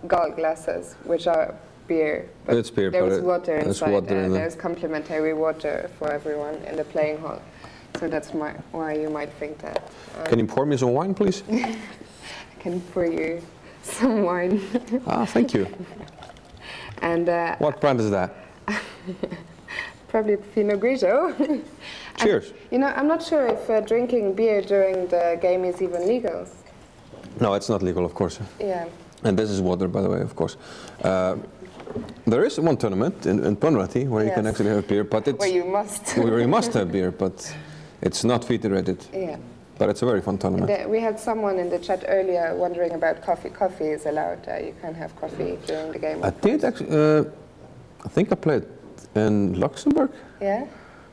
[SPEAKER 4] gold glasses, which are beer. But
[SPEAKER 1] it's beer,
[SPEAKER 4] there is water inside.
[SPEAKER 1] Water
[SPEAKER 4] there's complimentary water for everyone in the playing hall. So that's why you might think that.
[SPEAKER 1] Can you pour me some wine, please?
[SPEAKER 4] I can pour you some wine.
[SPEAKER 1] Thank you.
[SPEAKER 4] And
[SPEAKER 1] what brand is that?
[SPEAKER 4] Probably Pinot Grigio.
[SPEAKER 1] Cheers.
[SPEAKER 4] And, I'm not sure if drinking beer during the game is even legal.
[SPEAKER 1] No, it's not legal, of course.
[SPEAKER 4] Yeah.
[SPEAKER 1] And this is water, by the way, of course. There is one tournament in Bunratty where you can actually have beer, but it's...
[SPEAKER 4] Where you must.
[SPEAKER 1] Where you must have beer, but it's not federated.
[SPEAKER 4] Yeah.
[SPEAKER 1] But it's a very fun tournament.
[SPEAKER 4] We had someone in the chat earlier wondering about coffee. Coffee is allowed. You can have coffee during the game.
[SPEAKER 1] I did actually. I think I played in Luxembourg.
[SPEAKER 4] Yeah.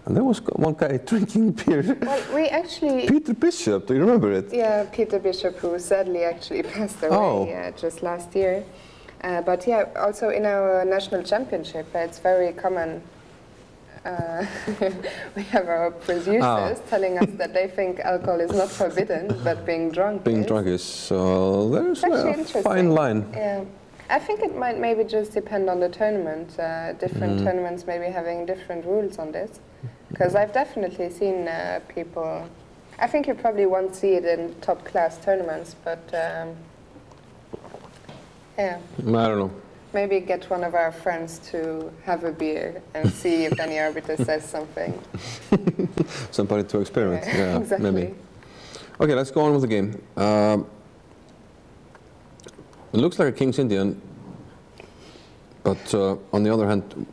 [SPEAKER 1] And there was one guy drinking beer.
[SPEAKER 4] Well, we actually...
[SPEAKER 1] Peter Bishop, do you remember it?
[SPEAKER 4] Yeah, Peter Bishop, who sadly actually passed away just last year. But yeah, also in our national championship, it's very common. We have our producers telling us that they think alcohol is not forbidden, but being drunk
[SPEAKER 1] is. So there's a fine line.
[SPEAKER 4] Yeah. I think it might maybe just depend on the tournament. Different tournaments maybe having different rules on this. Because I've definitely seen people... I think you probably won't see it in top class tournaments, but yeah.
[SPEAKER 1] I don't know.
[SPEAKER 4] Maybe get one of our friends to have a beer and see if any arbiter says something.
[SPEAKER 1] Somebody to experiment, yeah,
[SPEAKER 4] exactly.
[SPEAKER 1] Maybe. Okay, let's go on with the game. It looks like a King's Indian, but on the other hand,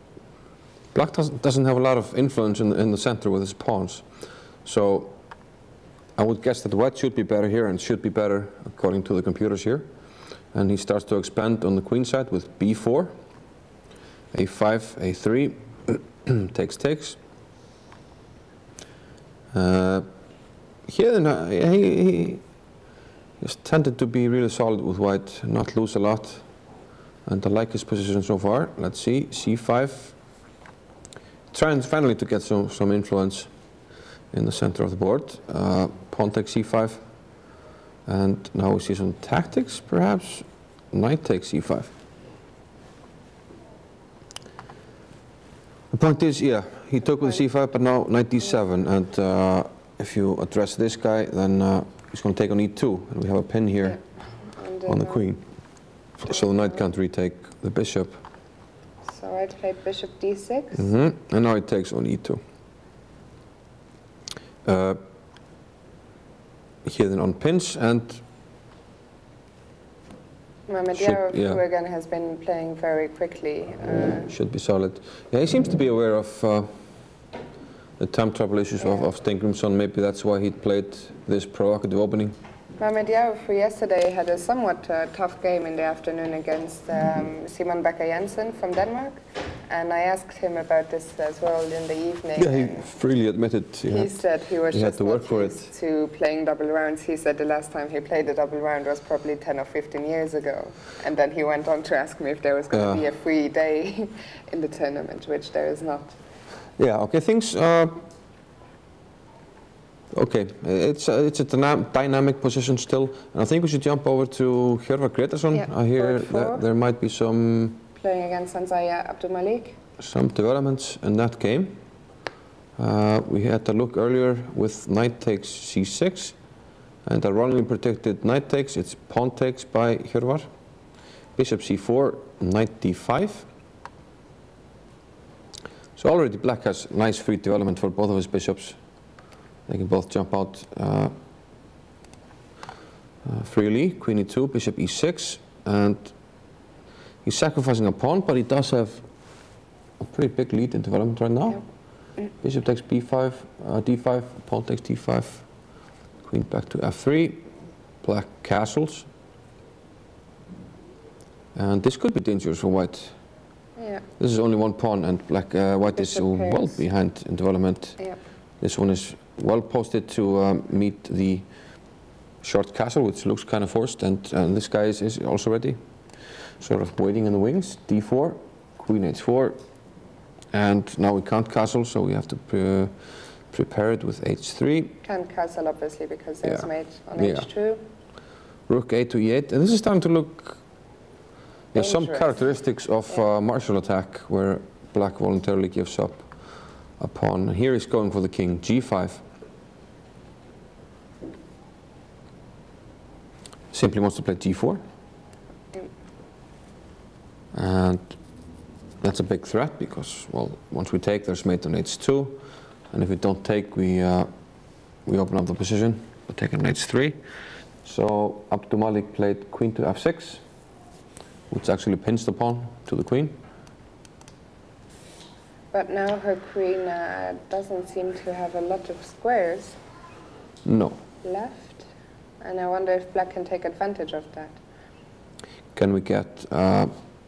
[SPEAKER 1] Black doesn't have a lot of influence in the center with his pawns. So I would guess that White should be better here and should be better according to the computers here. And he starts to expand on the queen side with b4, a5, a3, takes. Here he has tended to be really solid with White, not lose a lot. And I like his position so far. Let's see, c5. Trying finally to get some influence in the center of the board. Pawn takes c5. And now we see some tactics, perhaps. Knight takes e5. The point is, yeah, he took with c5, but now knight d7. And if you address this guy, then he's going to take on e2. And we have a pin here on the queen. So the knight can't retake the bishop.
[SPEAKER 4] So I played bishop d6.
[SPEAKER 1] And now he takes on e2. Here then on pins, and
[SPEAKER 4] Mamedyarov again has been playing very quickly.
[SPEAKER 1] Should be solid. Yeah, he seems to be aware of the time trouble issues of Steingrímsson. Maybe that's why he played this provocative opening.
[SPEAKER 4] Mamedyarov yesterday had a somewhat tough game in the afternoon against Simon Bakker-Jensen from Denmark. And I asked him about this as well in the evening.
[SPEAKER 1] Yeah, he freely admitted
[SPEAKER 4] he said he was just
[SPEAKER 1] to work for
[SPEAKER 4] used to playing double rounds. He said the last time he played a double round was probably 10 or 15 years ago. And then he went on to ask me if there was going to be a free day in the tournament, which there is not.
[SPEAKER 1] Yeah, okay, things... okay, it's a dynamic position still. And I think we should jump over to Hjörvar Gretarsson.
[SPEAKER 4] Yeah,
[SPEAKER 1] I hear that there might be some...
[SPEAKER 4] Playing against Sanjaya Abdulmalik.
[SPEAKER 1] Some developments in that game. We had a look earlier with knight takes c6, and I wrongly predicted knight takes. It's pawn takes by Hjörvar. Bishop c4, knight d5. So already Black has nice free development for both of his bishops. They can both jump out freely. Queen e2, bishop e6, and he's sacrificing a pawn, but he does have a pretty big lead in development right now.
[SPEAKER 4] Yep.
[SPEAKER 1] Bishop takes b5, d5, pawn takes d5, queen back to f3, black castles. And this could be dangerous for white.
[SPEAKER 4] Yeah.
[SPEAKER 1] This is only one pawn, and white is well behind in development.
[SPEAKER 4] Yeah.
[SPEAKER 1] This one is well posted to meet the short castle, which looks kind of forced, and this guy is also ready. Sort of waiting in the wings. d4, queen h4, and now we can't castle, so we have to prepare it with h3.
[SPEAKER 4] Can't castle, obviously, because there's mate on
[SPEAKER 1] Yeah.
[SPEAKER 4] h2.
[SPEAKER 1] Rook a to e8, and this is starting to look some
[SPEAKER 4] Dangerous.
[SPEAKER 1] characteristics of martial attack, where black voluntarily gives up a pawn. Here he's going for the king, g5. Simply wants to play g4. And that's a big threat because, well, once we take, there's mate on h2, and if we don't take, we open up the position. We take on h3. So Abdul Malik played queen to f6, which actually pins the pawn to the queen.
[SPEAKER 4] But now her queen doesn't seem to have a lot of squares
[SPEAKER 1] No.
[SPEAKER 4] left, and I wonder if black can take advantage of that.
[SPEAKER 1] Can we get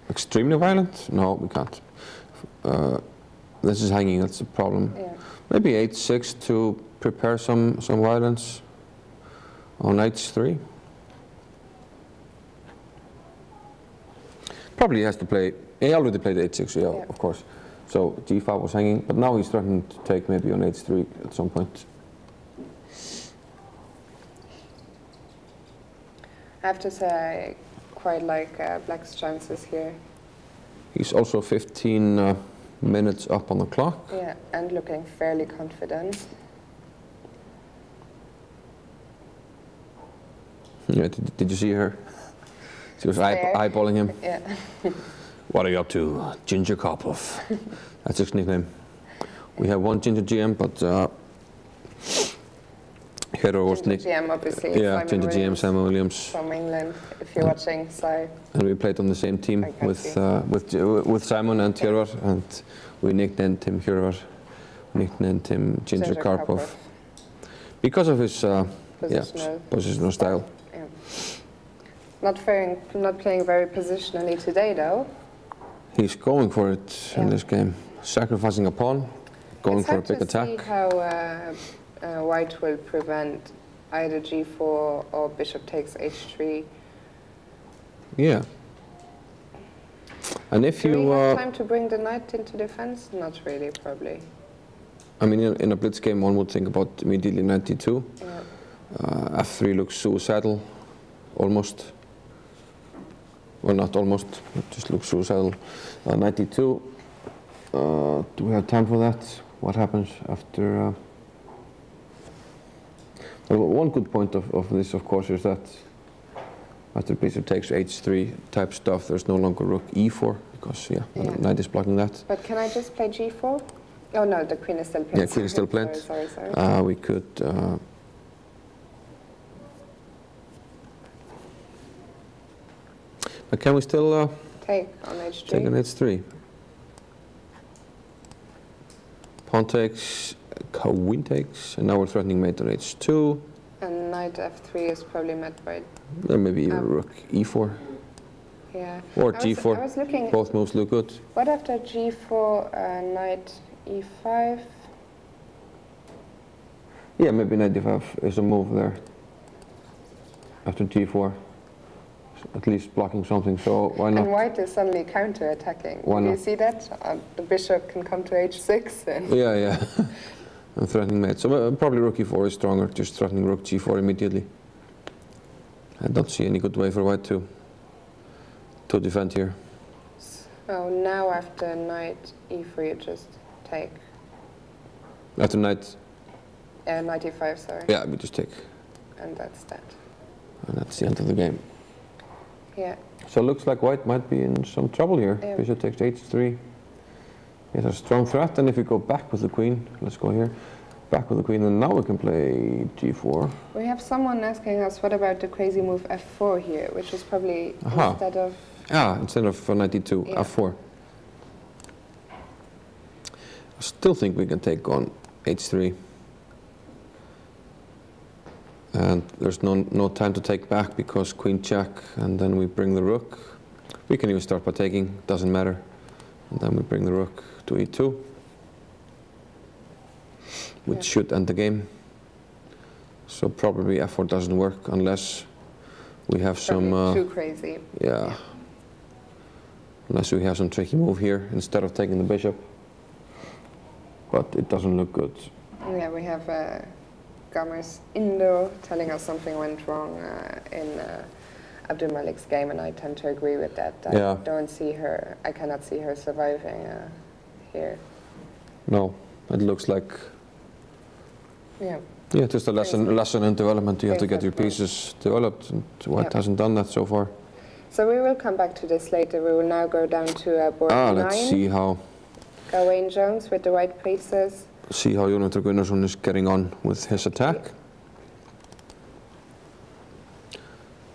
[SPEAKER 1] extremely violent? No, we can't. This is hanging, that's the problem.
[SPEAKER 4] Yeah.
[SPEAKER 1] Maybe h6 to prepare some violence on h3. Probably he has to play, he already played h6, yeah, of course. So g5 was hanging, but now he's threatening to take maybe on h3 at some point.
[SPEAKER 4] I have to say I quite like black's chances here.
[SPEAKER 1] He's also 15 minutes up on the clock.
[SPEAKER 4] Yeah, and looking fairly confident.
[SPEAKER 1] Yeah, did you see her? She was eyeballing him.
[SPEAKER 4] Yeah.
[SPEAKER 1] What are you up to, Ginger Karpov? That's his nickname. We have one Ginger GM, but Hero was
[SPEAKER 4] Ginger GM, obviously.
[SPEAKER 1] Yeah, Ginger GM, Simon Williams.
[SPEAKER 4] From England, if you're watching, so.
[SPEAKER 1] And we played on the same team with Simon and Hero, and we nicknamed him Hero, nicknamed him Ginger Karpov. Because of his positional style.
[SPEAKER 4] Yeah. Not playing very positionally today, though.
[SPEAKER 1] He's going for it in this game, sacrificing a pawn, going for a big attack.
[SPEAKER 4] It's hard to see how white will prevent either g4 or bishop takes h3.
[SPEAKER 1] Yeah. And if you
[SPEAKER 4] do we have time to bring the knight into defense? Not really, probably.
[SPEAKER 1] I mean, in a blitz game, one would think about immediately 92.
[SPEAKER 4] Yeah.
[SPEAKER 1] f3 looks suicidal, almost. Well, not almost, it just looks suicidal. 92. Do we have time for that? What happens after? Well, one good point of this, of course, is that after bishop takes h3 type stuff, there's no longer rook e4 because the knight is blocking that.
[SPEAKER 4] But can I just play g4? Oh no, the queen is still playing.
[SPEAKER 1] Yeah, queen is still playing.
[SPEAKER 4] Sorry.
[SPEAKER 1] We could. But can we still
[SPEAKER 4] take on h3?
[SPEAKER 1] Take on h3. Pawn takes, queen takes, and now we're threatening mate on h2.
[SPEAKER 4] And knight f3 is probably met by.
[SPEAKER 1] Then maybe even rook e4.
[SPEAKER 4] Yeah.
[SPEAKER 1] Or g4.
[SPEAKER 4] I was looking.
[SPEAKER 1] Both moves look good.
[SPEAKER 4] What after g4, knight e5?
[SPEAKER 1] Yeah, maybe knight e5 is a move there. After g4. At least blocking something, so why not?
[SPEAKER 4] And white is suddenly counter-attacking.
[SPEAKER 1] Why not?
[SPEAKER 4] Do you see that? The bishop can come to h6. And
[SPEAKER 1] Yeah. I'm threatening mate. So probably rook e4 is stronger, just threatening rook g4 immediately. I don't see any good way for white to defend here.
[SPEAKER 4] So now after knight e4, you just take.
[SPEAKER 1] After knight?
[SPEAKER 4] Knight e5, sorry.
[SPEAKER 1] Yeah, we just take.
[SPEAKER 4] And that's that.
[SPEAKER 1] And that's the end of the game.
[SPEAKER 4] Yeah.
[SPEAKER 1] So it looks like white might be in some trouble here.
[SPEAKER 4] Yeah.
[SPEAKER 1] Bishop takes h3. It's a strong threat, and if we go back with the queen, let's go here, back with the queen, and now we can play g4.
[SPEAKER 4] We have someone asking us, what about the crazy move f4 here, which is probably instead of...
[SPEAKER 1] Yeah, instead of knight e2, f4. still think we can take on h3. And there's no time to take back because queen check, and then we bring the rook. We can even start by taking, doesn't matter. And then we bring the rook to e2, which should end the game. So probably f4 doesn't work unless we have some...
[SPEAKER 4] too crazy.
[SPEAKER 1] Yeah. Unless we have some tricky move here instead of taking the bishop. But it doesn't look good.
[SPEAKER 4] Yeah, we have Gamers Indo telling us something went wrong in Abdul Malik's game, and I tend to agree with that. I don't see her, I cannot see her surviving here.
[SPEAKER 1] No, it looks like... Yeah, just a lesson in development. You have to get your pieces developed, and White hasn't done that so far.
[SPEAKER 4] So we will come back to this later. We will now go down to board 9.
[SPEAKER 1] Let's see how...
[SPEAKER 4] Gawain Jones with the white pieces.
[SPEAKER 1] See how Jonathan Gunnarsson is getting on with his attack.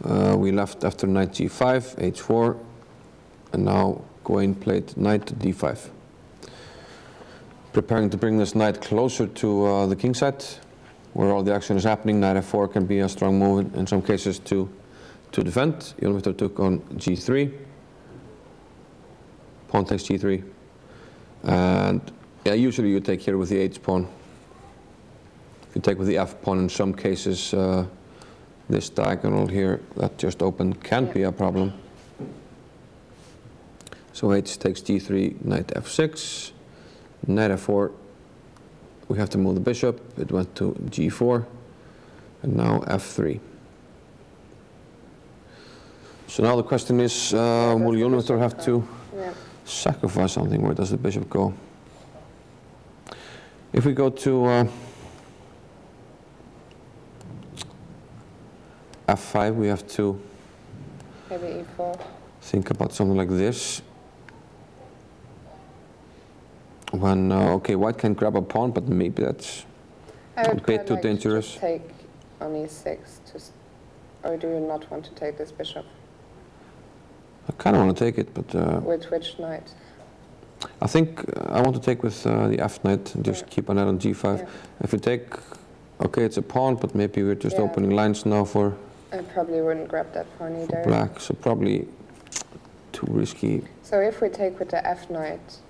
[SPEAKER 1] We left after knight g5, h4, and now Gawain played knight to d5. Preparing to bring this knight closer to the king side, where all the action is happening. Knight f4 can be a strong move in some cases to defend. Jonathan took on g3. Pawn takes g3. And yeah, usually you take here with the h pawn. If you take with the f pawn, in some cases, this diagonal here that just opened can be a problem. So h takes g3, knight f6, knight f4. We have to move the bishop. It went to g4, and now f3. So now the question is, will Jonathan have to sacrifice something? Where does the bishop go? If we go to f5, we have to
[SPEAKER 4] maybe e4.
[SPEAKER 1] Think about something like this. When okay, White can grab a pawn, but maybe that's a bit too dangerous.
[SPEAKER 4] To take on e6, or do you not want to take this bishop?
[SPEAKER 1] I kind of want to take it, but
[SPEAKER 4] with which knight?
[SPEAKER 1] I think I want to take with the f knight and just keep an knight on g5. Yeah. If we take, okay, it's a pawn, but maybe we're just opening lines now for.
[SPEAKER 4] I probably wouldn't grab that pawn either.
[SPEAKER 1] Black, so probably too risky.
[SPEAKER 4] So if we take with the f knight,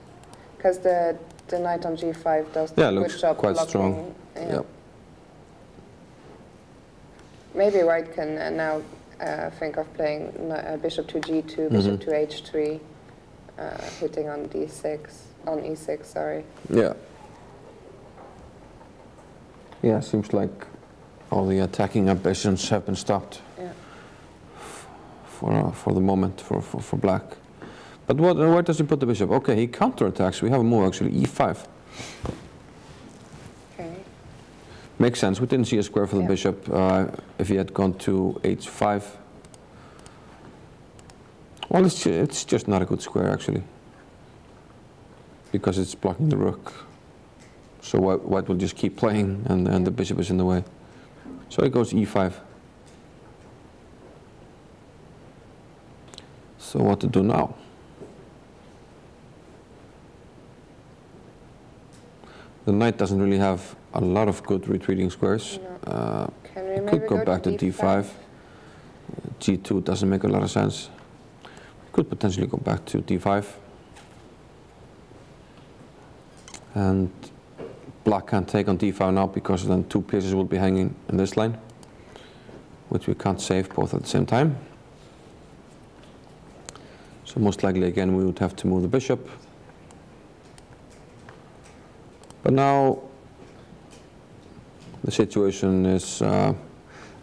[SPEAKER 4] because the knight on g5 does
[SPEAKER 1] the good job quite blocking. Strong. Yeah.
[SPEAKER 4] Maybe White can now think of playing bishop to g2, bishop to h3. Hitting on e6, sorry. Yeah.
[SPEAKER 1] Yeah, seems like all the attacking ambitions have been stopped.
[SPEAKER 4] Yeah.
[SPEAKER 1] For the moment, for Black. But where does he put the bishop? Okay, he counterattacks. We have a move actually, e5.
[SPEAKER 4] Okay.
[SPEAKER 1] Makes sense. We didn't see a square for the bishop if he had gone to h5. Well, it's just not a good square, actually, because it's blocking the rook. So White will just keep playing, and the bishop is in the way. So it goes e5. So what to do now? The knight doesn't really have a lot of good retreating squares.
[SPEAKER 4] No.
[SPEAKER 1] Could go back to d5. G2 doesn't make a lot of sense. Could potentially go back to d5. And Black can't take on d5 now because then two pieces will be hanging in this line, which we can't save both at the same time. So most likely again we would have to move the bishop. But now the situation is a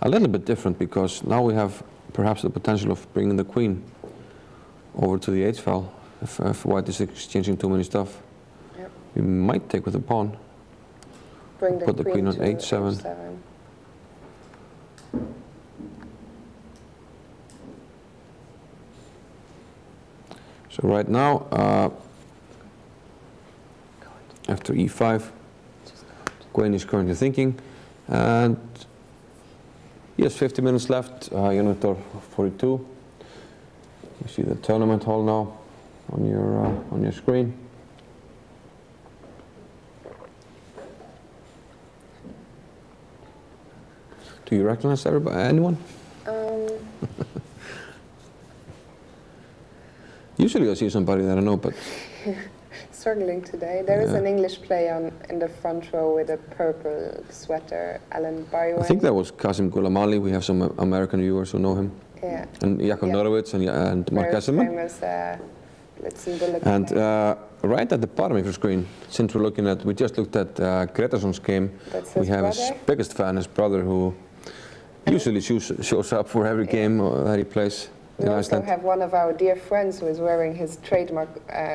[SPEAKER 1] little bit different, because now we have perhaps the potential of bringing the queen over to the h file if White is exchanging too many stuff.
[SPEAKER 4] Yep.
[SPEAKER 1] We might take with the pawn. Put the queen on h7. So right now, after e5, Gawain is currently thinking, and he has 50 minutes left. Unitor 42. You see the tournament hall now on your screen. Do you recognize anyone? Usually I see somebody that I know, but...
[SPEAKER 4] Struggling today. There is an English player in the front row with a purple sweater, Alan Byron.
[SPEAKER 1] I think that was Kasim Goulamali. We have some American viewers who know him.
[SPEAKER 4] Yeah.
[SPEAKER 1] And Jakob Norowitz and Mark Esselman.
[SPEAKER 4] Famous Blitzen bullet.
[SPEAKER 1] And right at the bottom of your screen, since we just looked at Grettersson's game, we have his biggest fan, his brother, who usually shows up for every game that he plays.
[SPEAKER 4] We also have one of our dear friends who is wearing his trademark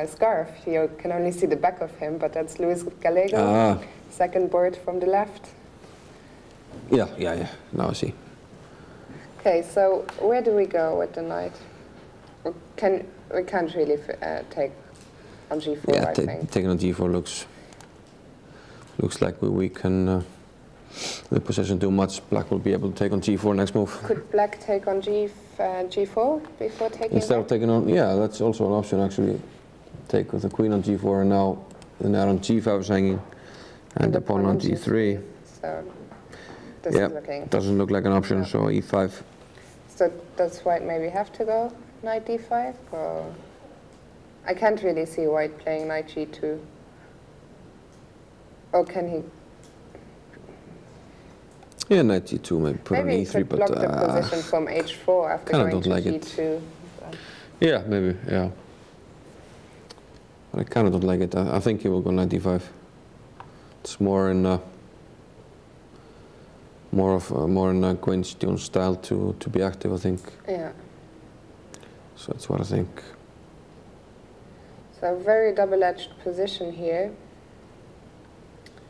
[SPEAKER 4] scarf. You can only see the back of him, but that's Luis Gallego, second board from the left.
[SPEAKER 1] Yeah. Now I see.
[SPEAKER 4] Okay, so where do we go with the knight? We can't really take on g4, I think.
[SPEAKER 1] Taking on g4 looks like we can... the position too much. Black will be able to take on g4 next move.
[SPEAKER 4] Could Black take on g4 before taking
[SPEAKER 1] Instead of taking on, yeah, that's also an option actually. Take with the queen on g4 and now the knight on g5 is hanging and the pawn on g3.
[SPEAKER 4] So this is looking...
[SPEAKER 1] doesn't look like an option, so e5.
[SPEAKER 4] So does white maybe have to go knight d5? Or I can't really see white playing knight g2. Or can he...
[SPEAKER 1] Yeah, knight g2, maybe put on e3,
[SPEAKER 4] he could block the position from h4 after going to g2.
[SPEAKER 1] Yeah, maybe, yeah. But I kind of don't like it. I think he will go knight d5. It's more in Queen Jones style to be active, I think.
[SPEAKER 4] Yeah.
[SPEAKER 1] So that's what I think.
[SPEAKER 4] So very double-edged position here.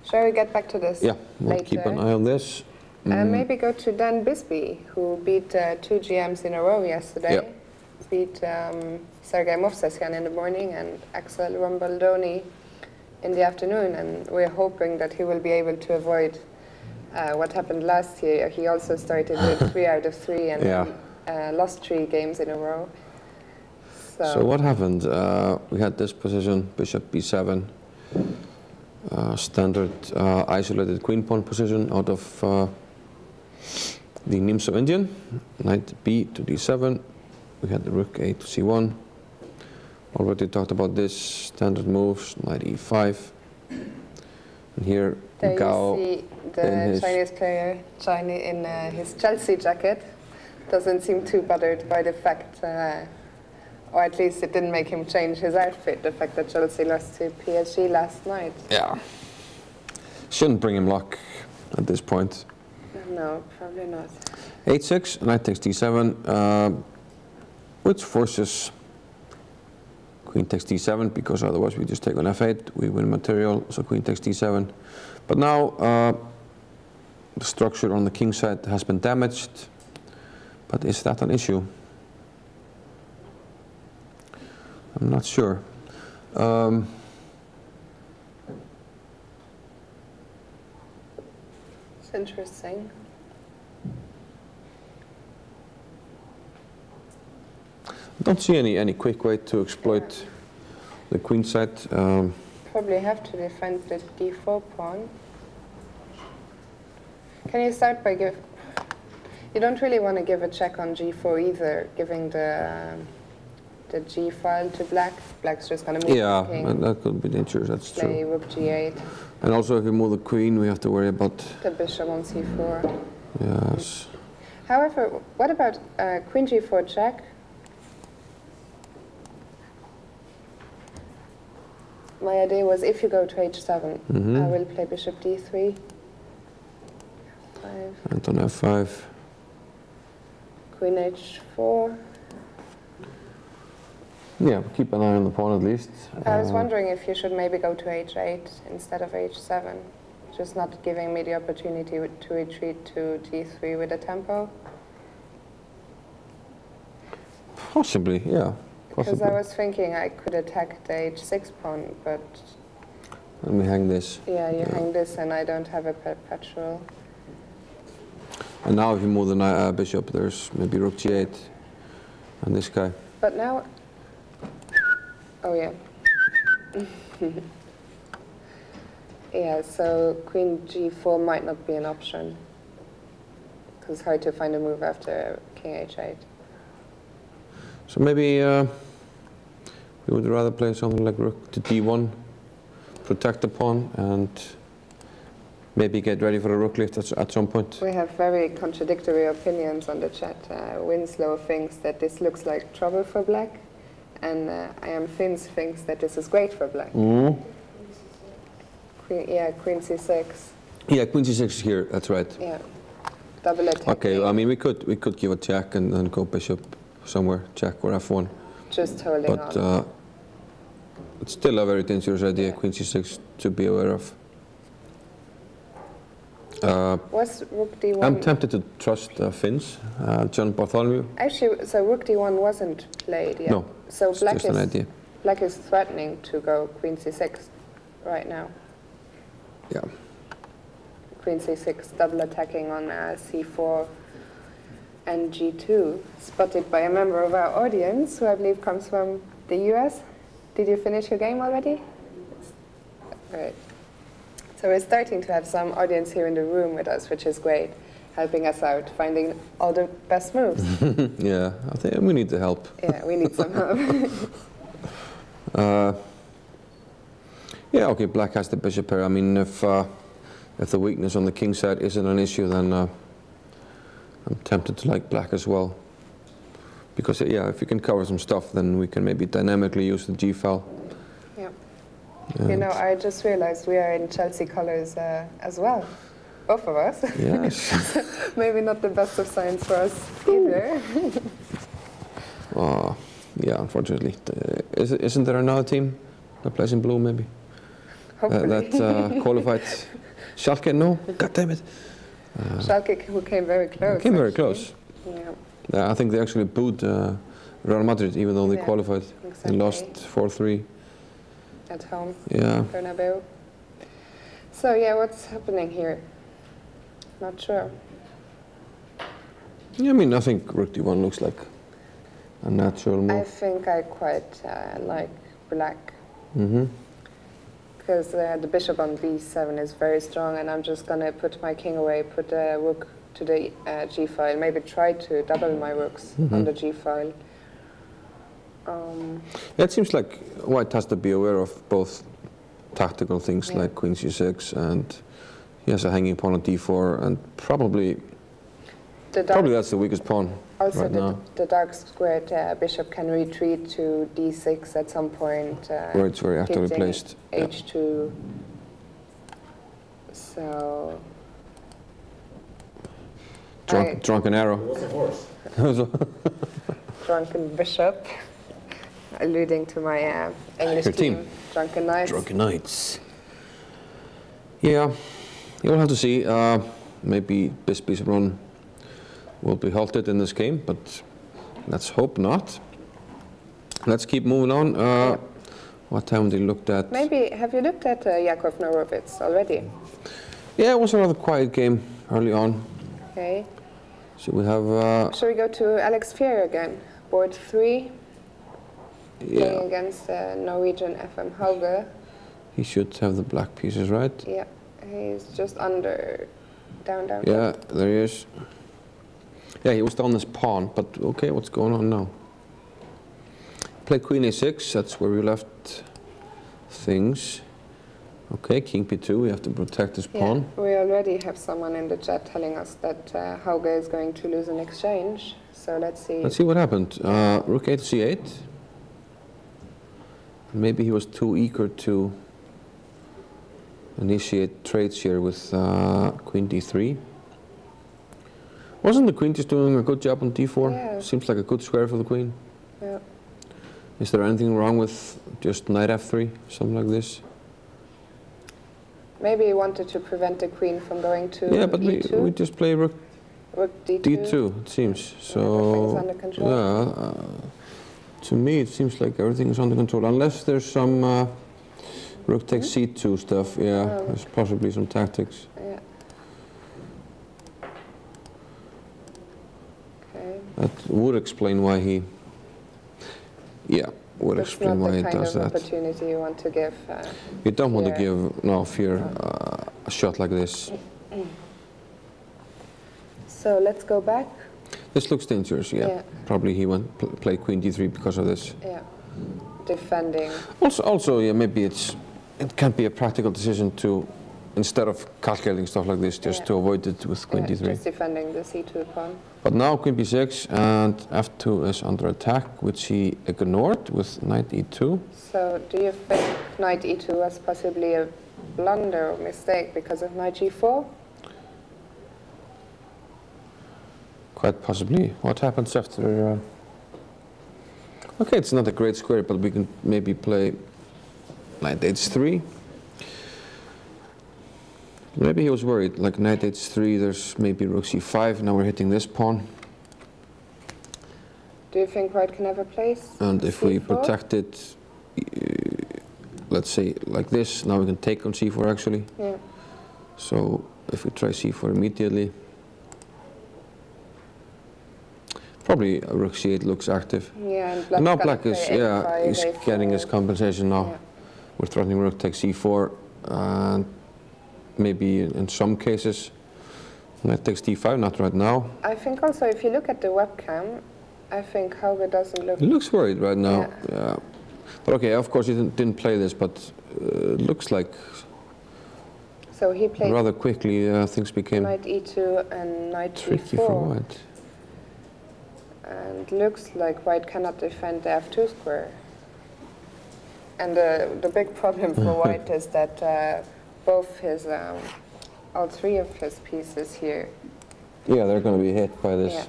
[SPEAKER 4] Shall we get back to this?
[SPEAKER 1] Yeah, we'll keep an eye on this.
[SPEAKER 4] Maybe go to Dan Bisbee, who beat 2 GMs in a row yesterday.
[SPEAKER 1] Yeah.
[SPEAKER 4] Beat Sergei Movsesyan in the morning and Axel Rumbaldoni in the afternoon. And we're hoping that he will be able to avoid what happened last year. He also started with 3 out of 3 and lost 3 games in a row.
[SPEAKER 1] So what happened? We had this position, bishop b7. Standard isolated queen pawn position out of the Nimzo Indian. Knight b to d7. We had the rook a to c1. Already talked about this. Standard moves, knight e5. And here
[SPEAKER 4] there
[SPEAKER 1] Gao
[SPEAKER 4] you see the Chinese player in his Chelsea jacket. Doesn't seem too bothered by the fact, or at least it didn't make him change his outfit, the fact that Chelsea lost to PSG last night.
[SPEAKER 1] Yeah. Shouldn't bring him luck at this point.
[SPEAKER 4] No, probably not.
[SPEAKER 1] h6, knight takes d7, which forces queen takes d7, because otherwise we just take on f8, we win material, so queen takes d7. But now the structure on the king side has been damaged, but is that an issue? I'm not sure.
[SPEAKER 4] It's interesting.
[SPEAKER 1] I don't see any quick way to exploit the queen side.
[SPEAKER 4] Probably have to defend the d4 pawn. Can you start by you don't really want to give a check on g4 either, giving the g file to black. Black's just going to move the king.
[SPEAKER 1] Yeah, that could be dangerous, that's true.
[SPEAKER 4] Play rook g8.
[SPEAKER 1] And also if we move the queen, we have to worry about...
[SPEAKER 4] the bishop on c4.
[SPEAKER 1] Yes.
[SPEAKER 4] However, what about queen g4 check? My idea was if you go to h7, I will play bishop d3. 5.
[SPEAKER 1] And on f5.
[SPEAKER 4] Queen h4.
[SPEAKER 1] Yeah, keep an eye on the pawn at least.
[SPEAKER 4] I was wondering if you should maybe go to h8 instead of h7, just not giving me the opportunity to retreat to g3 with a tempo.
[SPEAKER 1] Possibly, yeah.
[SPEAKER 4] Because I was thinking I could attack the h6 pawn, but...
[SPEAKER 1] Let me hang this.
[SPEAKER 4] Yeah, you hang this and I don't have a perpetual.
[SPEAKER 1] And now if you move the bishop, there's maybe rook g8 and this guy.
[SPEAKER 4] But now... Oh, yeah. Yeah, so queen g4 might not be an option. it's hard to find a move after king h8.
[SPEAKER 1] So maybe we would rather play something like rook to d1, protect the pawn, and maybe get ready for a rook lift at some point.
[SPEAKER 4] We have very contradictory opinions on the chat. Winslow thinks that this looks like trouble for black, and I am Finns thinks that this is great for black.
[SPEAKER 1] Mm.
[SPEAKER 4] Queen c6.
[SPEAKER 1] Yeah, queen c6 here. That's right.
[SPEAKER 4] Yeah, double attack.
[SPEAKER 1] Okay, I mean we could give a check and then go bishop somewhere, check or f1.
[SPEAKER 4] Just holding
[SPEAKER 1] but,
[SPEAKER 4] on.
[SPEAKER 1] It's still a very dangerous idea,
[SPEAKER 4] Yeah.
[SPEAKER 1] queen c6, to be aware of.
[SPEAKER 4] Was rook d1?
[SPEAKER 1] I'm tempted to trust Finns, John Bartholomew.
[SPEAKER 4] Actually, so rook d1 wasn't played yet.
[SPEAKER 1] No,
[SPEAKER 4] so
[SPEAKER 1] it's just an idea.
[SPEAKER 4] black is threatening to go queen c6 right now.
[SPEAKER 1] Yeah.
[SPEAKER 4] Queen c6, double attacking on c4 and g2, spotted by a member of our audience, who I believe comes from the US. Did you finish your game already? Great. So we're starting to have some audience here in the room with us, which is great, helping us out, finding all the best moves.
[SPEAKER 1] Yeah, I think we need the help.
[SPEAKER 4] Yeah, we need some help.
[SPEAKER 1] Yeah, okay, black has the bishop pair. I mean, if the weakness on the king side isn't an issue, then I'm tempted to like black as well. Because, yeah, if you can cover some stuff, then we can maybe dynamically use the g-file.
[SPEAKER 4] Yeah. You know, I just realized we are in Chelsea colors as well, both of us.
[SPEAKER 1] Yes.
[SPEAKER 4] Maybe not the best of signs for us either.
[SPEAKER 1] Yeah, unfortunately. Isn't there another team that plays in blue, maybe?
[SPEAKER 4] Hopefully.
[SPEAKER 1] That qualified. Schalke, no? God damn it.
[SPEAKER 4] Schalke, who came very close.
[SPEAKER 1] Came very close.
[SPEAKER 4] Yeah.
[SPEAKER 1] I think they actually booed Real Madrid, even though they qualified.
[SPEAKER 4] Exactly.
[SPEAKER 1] They lost 4-3.
[SPEAKER 4] At home.
[SPEAKER 1] Yeah.
[SPEAKER 4] Bernabeu. So yeah, what's happening here? Not sure.
[SPEAKER 1] Yeah, I mean, I think rook d1 looks like a natural move.
[SPEAKER 4] I think I quite like black.
[SPEAKER 1] Mm-hmm.
[SPEAKER 4] Because the bishop on b7 is very strong, and I'm just going to put my king away, put the rook to the g-file, maybe try to double my rooks on the g-file.
[SPEAKER 1] It seems like white has to be aware of both tactical things like queen c6, and he has a hanging pawn on d4, and probably that's the weakest pawn
[SPEAKER 4] also
[SPEAKER 1] right now.
[SPEAKER 4] The dark squared bishop can retreat to d6 at some point.
[SPEAKER 1] Where it's very actively
[SPEAKER 4] hitting
[SPEAKER 1] placed.
[SPEAKER 4] h2. So...
[SPEAKER 1] Drunken arrow.
[SPEAKER 3] What's a horse?
[SPEAKER 4] Drunken bishop, alluding to my English team. Drunken Knights.
[SPEAKER 1] Drunken Knights. Yeah, you'll have to see. Maybe this piece of run will be halted in this game, but let's hope not. Let's keep moving on. What time did you look at?
[SPEAKER 4] Maybe, have you looked at Jakov Norowitz already?
[SPEAKER 1] Yeah, it was a rather quiet game early on.
[SPEAKER 4] Okay.
[SPEAKER 1] So we have...
[SPEAKER 4] Shall we go to Alex Fier again? Board 3. Playing against Norwegian FM Hauge.
[SPEAKER 1] He should have the black pieces, right?
[SPEAKER 4] Yeah, he's just under, down.
[SPEAKER 1] Yeah, there he is. Yeah, he was down this pawn, but okay, what's going on now? Played queen a6, that's where we left things. Okay, king p2, we have to protect this pawn.
[SPEAKER 4] We already have someone in the chat telling us that Hauge is going to lose an exchange, so let's see.
[SPEAKER 1] Let's see what happened. Rook a to c8. Maybe he was too eager to initiate trades here with queen d3. Wasn't the queen just doing a good job on d4?
[SPEAKER 4] Yeah.
[SPEAKER 1] Seems like a good square for the queen.
[SPEAKER 4] Yeah.
[SPEAKER 1] Is there anything wrong with just knight f3, something like this?
[SPEAKER 4] Maybe he wanted to prevent the queen from going to
[SPEAKER 1] yeah, but
[SPEAKER 4] e2.
[SPEAKER 1] we just play rook
[SPEAKER 4] d2.
[SPEAKER 1] d2, it seems. So
[SPEAKER 4] Everything's under control.
[SPEAKER 1] yeah, to me it seems like everything is under control, unless there's some rook takes c2 stuff. Yeah, there's possibly some tactics.
[SPEAKER 4] Yeah. Okay.
[SPEAKER 1] That would explain why he. Yeah, would explain why he does that.
[SPEAKER 4] That's not the kind of opportunity you want to give.
[SPEAKER 1] You don't want to give Fier a shot like this.
[SPEAKER 4] So let's go back.
[SPEAKER 1] This looks dangerous, yeah. Probably he played queen d3 because of this.
[SPEAKER 4] Yeah, defending.
[SPEAKER 1] Also, yeah, maybe it can be a practical decision to, instead of calculating stuff like this, just to avoid it with queen d3.
[SPEAKER 4] Just defending the c2 pawn.
[SPEAKER 1] But now queen b6 and f2 is under attack, which he ignored with knight e2.
[SPEAKER 4] So do you think knight e2 was possibly a blunder or mistake because of knight g4?
[SPEAKER 1] Quite possibly. What happens after... Okay, it's not a great square, but we can maybe play knight h3. Maybe he was worried, like knight h3, there's maybe rook c5, now we're hitting this pawn.
[SPEAKER 4] Do you think white can ever place
[SPEAKER 1] And if we protect it, let's say like this, now we can take on c4 actually.
[SPEAKER 4] Yeah.
[SPEAKER 1] So if we try c4 immediately, probably rook c8 looks active.
[SPEAKER 4] Yeah,
[SPEAKER 1] and now black is, he's getting his compensation now.
[SPEAKER 4] Yeah.
[SPEAKER 1] We're threatening rook takes c4, and maybe in some cases knight takes d5, not right now.
[SPEAKER 4] I think also if you look at the webcam, I think Hauge doesn't look...
[SPEAKER 1] He looks worried right now, yeah. But okay, of course he didn't play this, but it looks like
[SPEAKER 4] so he played
[SPEAKER 1] rather quickly things became
[SPEAKER 4] knight e2 and knight
[SPEAKER 1] tricky
[SPEAKER 4] e4.
[SPEAKER 1] for white.
[SPEAKER 4] And looks like white cannot defend the f2 square. And the big problem for white is that both his, all three of his pieces here.
[SPEAKER 1] Yeah, they're going to be hit by this,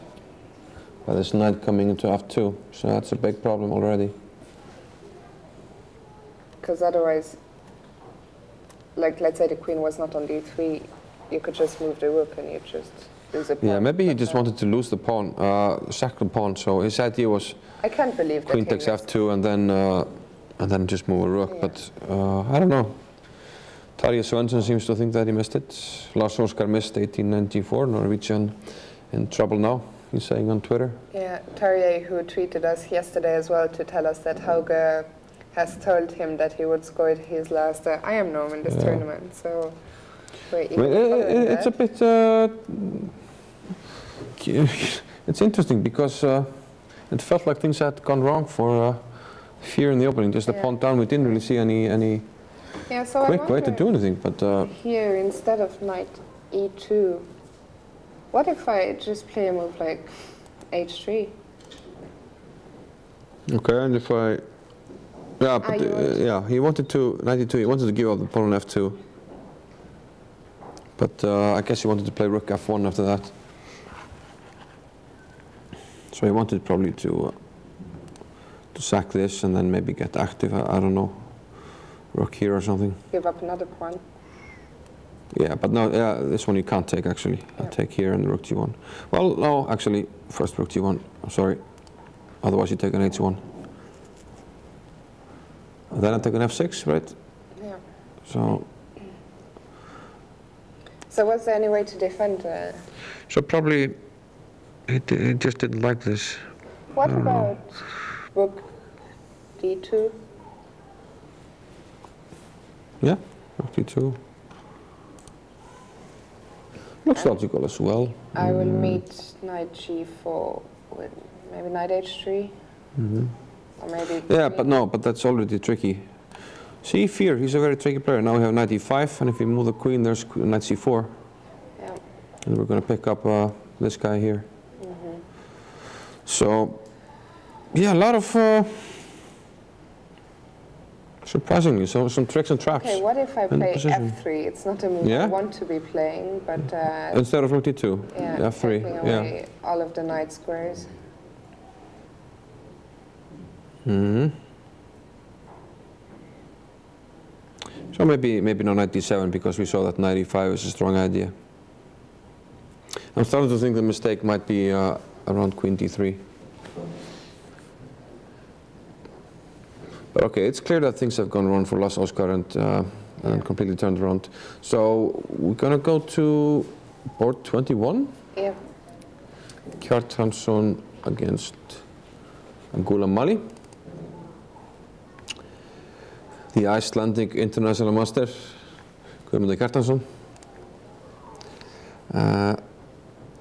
[SPEAKER 1] by this knight coming into f2. So that's a big problem already.
[SPEAKER 4] Because otherwise, like let's say the queen was not on d3, you could just move the rook and you just lose a pawn.
[SPEAKER 1] Yeah, maybe he just wanted to lose the pawn, second pawn. So his idea was
[SPEAKER 4] I can't believe that
[SPEAKER 1] queen takes f2 and then just move a rook.
[SPEAKER 4] Yeah.
[SPEAKER 1] But I don't know. Tarja Svensson seems to think that he missed it. Lars Oskar missed 1894, Norwegian in trouble now, he's saying on Twitter.
[SPEAKER 4] Yeah, Tarja, who tweeted us yesterday as well to tell us that Hauge has told him that he would score his last IM norm in this tournament. So
[SPEAKER 1] it's a bit it's interesting because it felt like things had gone wrong for Fear in the opening. Just the pawn down, we didn't really see any
[SPEAKER 4] so
[SPEAKER 1] quick way to do anything. But
[SPEAKER 4] here, instead of knight e2, what if I just play a move like h3?
[SPEAKER 1] Okay, and if I... Yeah, but he wanted to, knight e2, he wanted to give up the pawn on f2. But I guess he wanted to play rook f1 after that. So he wanted probably to sack this and then maybe get active, I don't know. Rook here or something.
[SPEAKER 4] Give up another pawn.
[SPEAKER 1] Yeah, but no, this one you can't take actually. I'll take here and rook g1. Well, no, actually, first rook g1, I'm sorry. Otherwise you take an h1. And then I take an f6, right?
[SPEAKER 4] Yeah.
[SPEAKER 1] So
[SPEAKER 4] was there any way to defend?
[SPEAKER 1] So probably he just didn't like this.
[SPEAKER 4] What about rook d2?
[SPEAKER 1] Yeah, rook d2. Looks logical as well.
[SPEAKER 4] I will meet knight g4 with maybe knight h3. Or maybe
[SPEAKER 1] but that's already tricky. See, Fear, he's a very tricky player. Now we have knight e5, and if we move the queen, there's knight c4.
[SPEAKER 4] Yeah.
[SPEAKER 1] And we're going to pick up this guy here. So, yeah, a lot of, surprisingly, so some tricks and traps.
[SPEAKER 4] Okay, what if I play f3? It's not a move I want to be playing, but...
[SPEAKER 1] instead of rook d2, f3,
[SPEAKER 4] taking away all of the knight squares.
[SPEAKER 1] So maybe no knight d7 because we saw that knight e5 is a strong idea. I'm starting to think the mistake might be around queen d3. But okay, it's clear that things have gone wrong for Lars Oskar and completely turned around. So we're gonna go to board 21.
[SPEAKER 4] Yeah.
[SPEAKER 1] Johannesson against Angula Mali. The Icelandic international master, Guðmundur Kjartansson.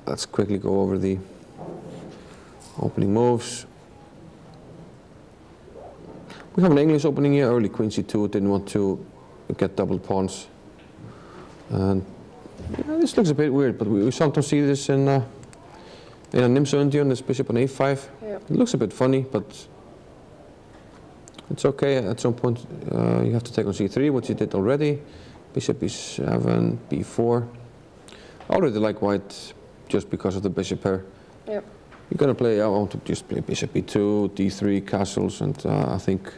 [SPEAKER 1] let's quickly go over the opening moves. We have an English opening here, early queen c2, didn't want to get double pawns. And this looks a bit weird, but we sometimes see this in a Nimsa-Undian, this bishop on a5.
[SPEAKER 4] Yeah.
[SPEAKER 1] It looks a bit funny, but it's okay. At some point you have to take on c3, which you did already. Bishop e7, b4. I already like white just because of the bishop pair.
[SPEAKER 4] Yep.
[SPEAKER 1] You're going to play, I want to just play bishop e2, d3, castles, and I think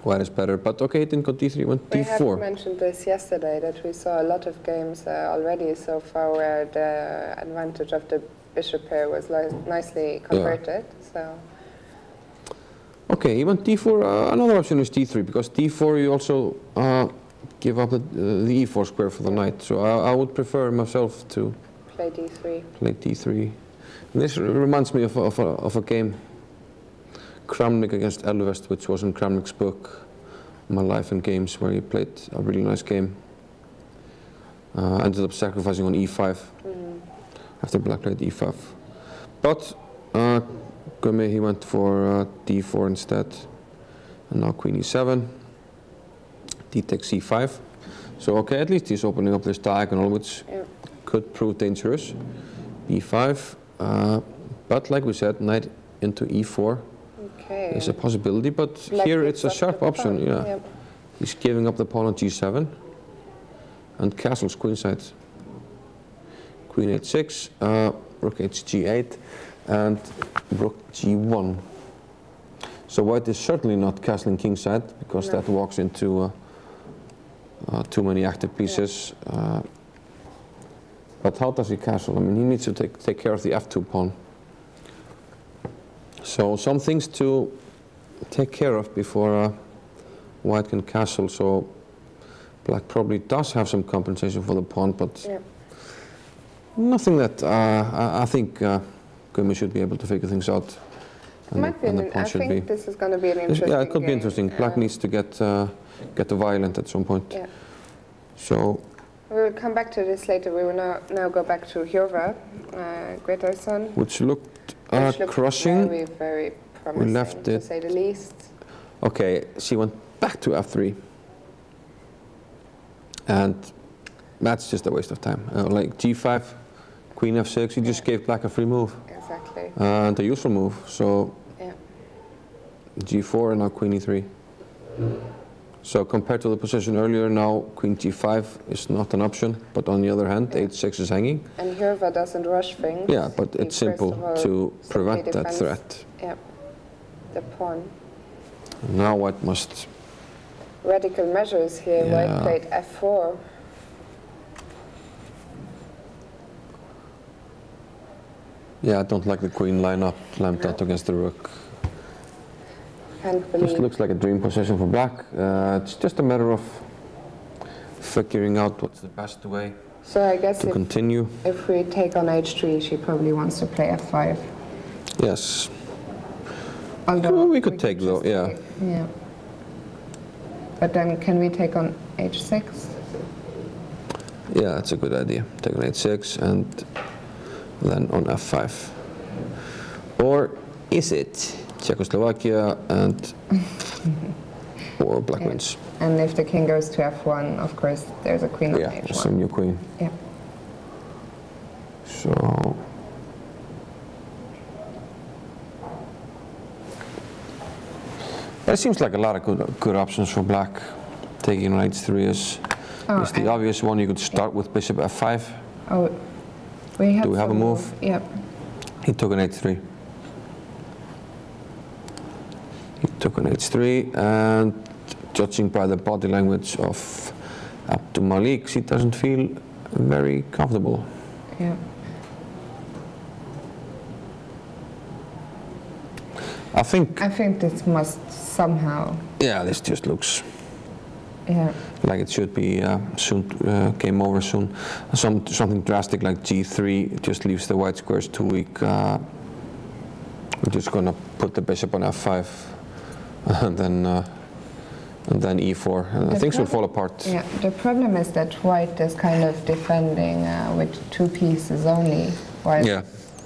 [SPEAKER 1] white is better. But okay, it didn't go d3, went d4.
[SPEAKER 4] We have mentioned this yesterday, that we saw a lot of games already so far where the advantage of the bishop pair was nicely converted. Yeah. So.
[SPEAKER 1] Okay, he went d4. Another option is d3, because d4 you also give up the e4 square for the knight. So I would prefer myself to
[SPEAKER 4] play d3.
[SPEAKER 1] Play d3. And this reminds me of a game, Kramnik against Elvest, which was in Kramnik's book, My Life in Games, where he played a really nice game. Ended up sacrificing on e5 after black played e5. But Gummi, he went for d4 instead. And now queen e7. D takes c5. So okay, at least he's opening up this diagonal, which could prove dangerous. b5. But like we said, knight into e4 is a possibility, but
[SPEAKER 4] black
[SPEAKER 1] here it's a sharp option. Yeah. Yep. He's giving up the pawn on g7 and castles queenside. Queen h6, rook hg8, and rook g1. So white is certainly not castling kingside, because that walks into too many active pieces. But how does he castle? I mean, he needs to take care of the f2 pawn. So some things to take care of before white can castle. So black probably does have some compensation for the pawn, but nothing that I think Gummi should be able to figure things out.
[SPEAKER 4] And I think this is going to be an interesting
[SPEAKER 1] Yeah, it could
[SPEAKER 4] game.
[SPEAKER 1] be interesting. Black needs to get violent at some point.
[SPEAKER 4] Yeah.
[SPEAKER 1] So
[SPEAKER 4] we will come back to this later. We will now go back to Ingvar, Gretarson.
[SPEAKER 1] Which looked crushing.
[SPEAKER 4] Very, very promising,
[SPEAKER 1] we left
[SPEAKER 4] to
[SPEAKER 1] it.
[SPEAKER 4] say the least.
[SPEAKER 1] Okay, she went back to f3. And that's just a waste of time. Like g5, queen f6, you just gave black a free move.
[SPEAKER 4] Exactly.
[SPEAKER 1] And a useful move. So g4 and now queen e3. So compared to the position earlier, now queen g5 is not an option, but on the other hand, h6 is hanging.
[SPEAKER 4] And Ingvar doesn't rush things.
[SPEAKER 1] Yeah, but it's simple to prevent that threat.
[SPEAKER 4] Yeah, the pawn.
[SPEAKER 1] Now white must...
[SPEAKER 4] Radical measures here. White played f4.
[SPEAKER 1] Yeah, I don't like the queen line-up, clamped out against the rook. Just looks like a dream position for black. It's just a matter of figuring out what's the best way to continue.
[SPEAKER 4] If we take on h3, she probably wants to play f5.
[SPEAKER 1] Yes.
[SPEAKER 4] Although
[SPEAKER 1] we could take though, yeah.
[SPEAKER 4] Yeah. But then can we take on h6?
[SPEAKER 1] Yeah, that's a good idea. Take on h6 and then on f5. Or is it Czechoslovakia and or black wins?
[SPEAKER 4] And if the king goes to f1, of course, there's a queen on h1.
[SPEAKER 1] Yeah, some new queen.
[SPEAKER 4] Yeah.
[SPEAKER 1] So it seems like a lot of good options for black. Taking on h3 is the obvious one. You could start with bishop f5.
[SPEAKER 4] Oh, do
[SPEAKER 1] we have a move?
[SPEAKER 4] Yep.
[SPEAKER 1] He took on h3. He took on h3, and judging by the body language of Abdul Malik, she doesn't feel very comfortable.
[SPEAKER 4] Yeah.
[SPEAKER 1] I think
[SPEAKER 4] this must somehow.
[SPEAKER 1] Yeah, this just looks.
[SPEAKER 4] Yeah.
[SPEAKER 1] Like it should be soon, game over soon. Something drastic like g3 just leaves the white squares too weak. We're just gonna put the bishop on f5, and then and then e4, and things will fall apart.
[SPEAKER 4] Yeah, the problem is that white is kind of defending with 2 pieces only. While
[SPEAKER 1] Yeah,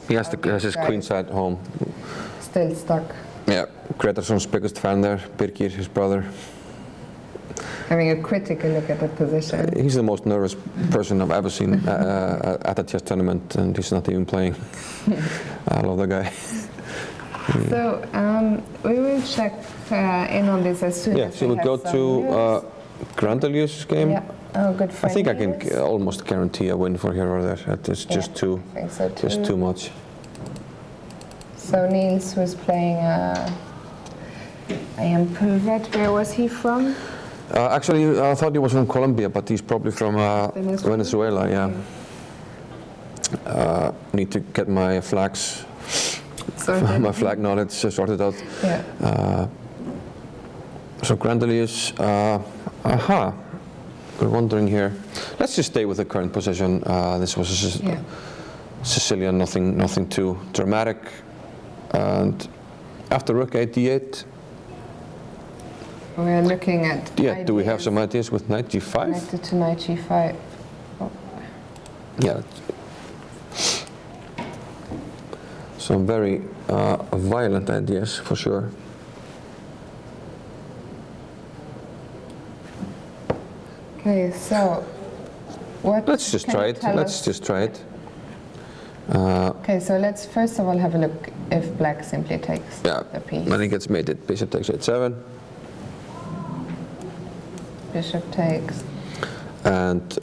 [SPEAKER 1] he has his queen side home.
[SPEAKER 4] Still stuck.
[SPEAKER 1] Yeah, Grétarsson's biggest fan there, Birgir, his brother.
[SPEAKER 4] Having a critical look at the position.
[SPEAKER 1] He's the most nervous person I've ever seen at a chess tournament, and he's not even playing. I love the guy.
[SPEAKER 4] So we will check in on this as soon as
[SPEAKER 1] so we'll go to Grandelius's game.
[SPEAKER 4] Yeah. Oh, good.
[SPEAKER 1] I think I can almost guarantee a win for here or there. It's just too much.
[SPEAKER 4] So Niels was playing I am Pulvet. Where was he from?
[SPEAKER 1] Actually, I thought he was from Colombia, but he's probably from Venezuela. Yeah. Need to get my flags. My flag knowledge sorted out.
[SPEAKER 4] Yeah.
[SPEAKER 1] So Grandelius, we're wondering here. Let's just stay with the current position. This was Sicilian, nothing too dramatic. And after rook a8,
[SPEAKER 4] we're looking at.
[SPEAKER 1] Yeah. Do we have some ideas with knight g5?
[SPEAKER 4] Connected to knight g5. Oh.
[SPEAKER 1] Yeah. Some very violent ideas, for sure.
[SPEAKER 4] Okay, so what?
[SPEAKER 1] Let's just try it. Let's just try it.
[SPEAKER 4] Okay, so let's first of all have a look if black simply takes the piece.
[SPEAKER 1] When he gets mated, bishop takes h7.
[SPEAKER 4] Bishop takes.
[SPEAKER 1] And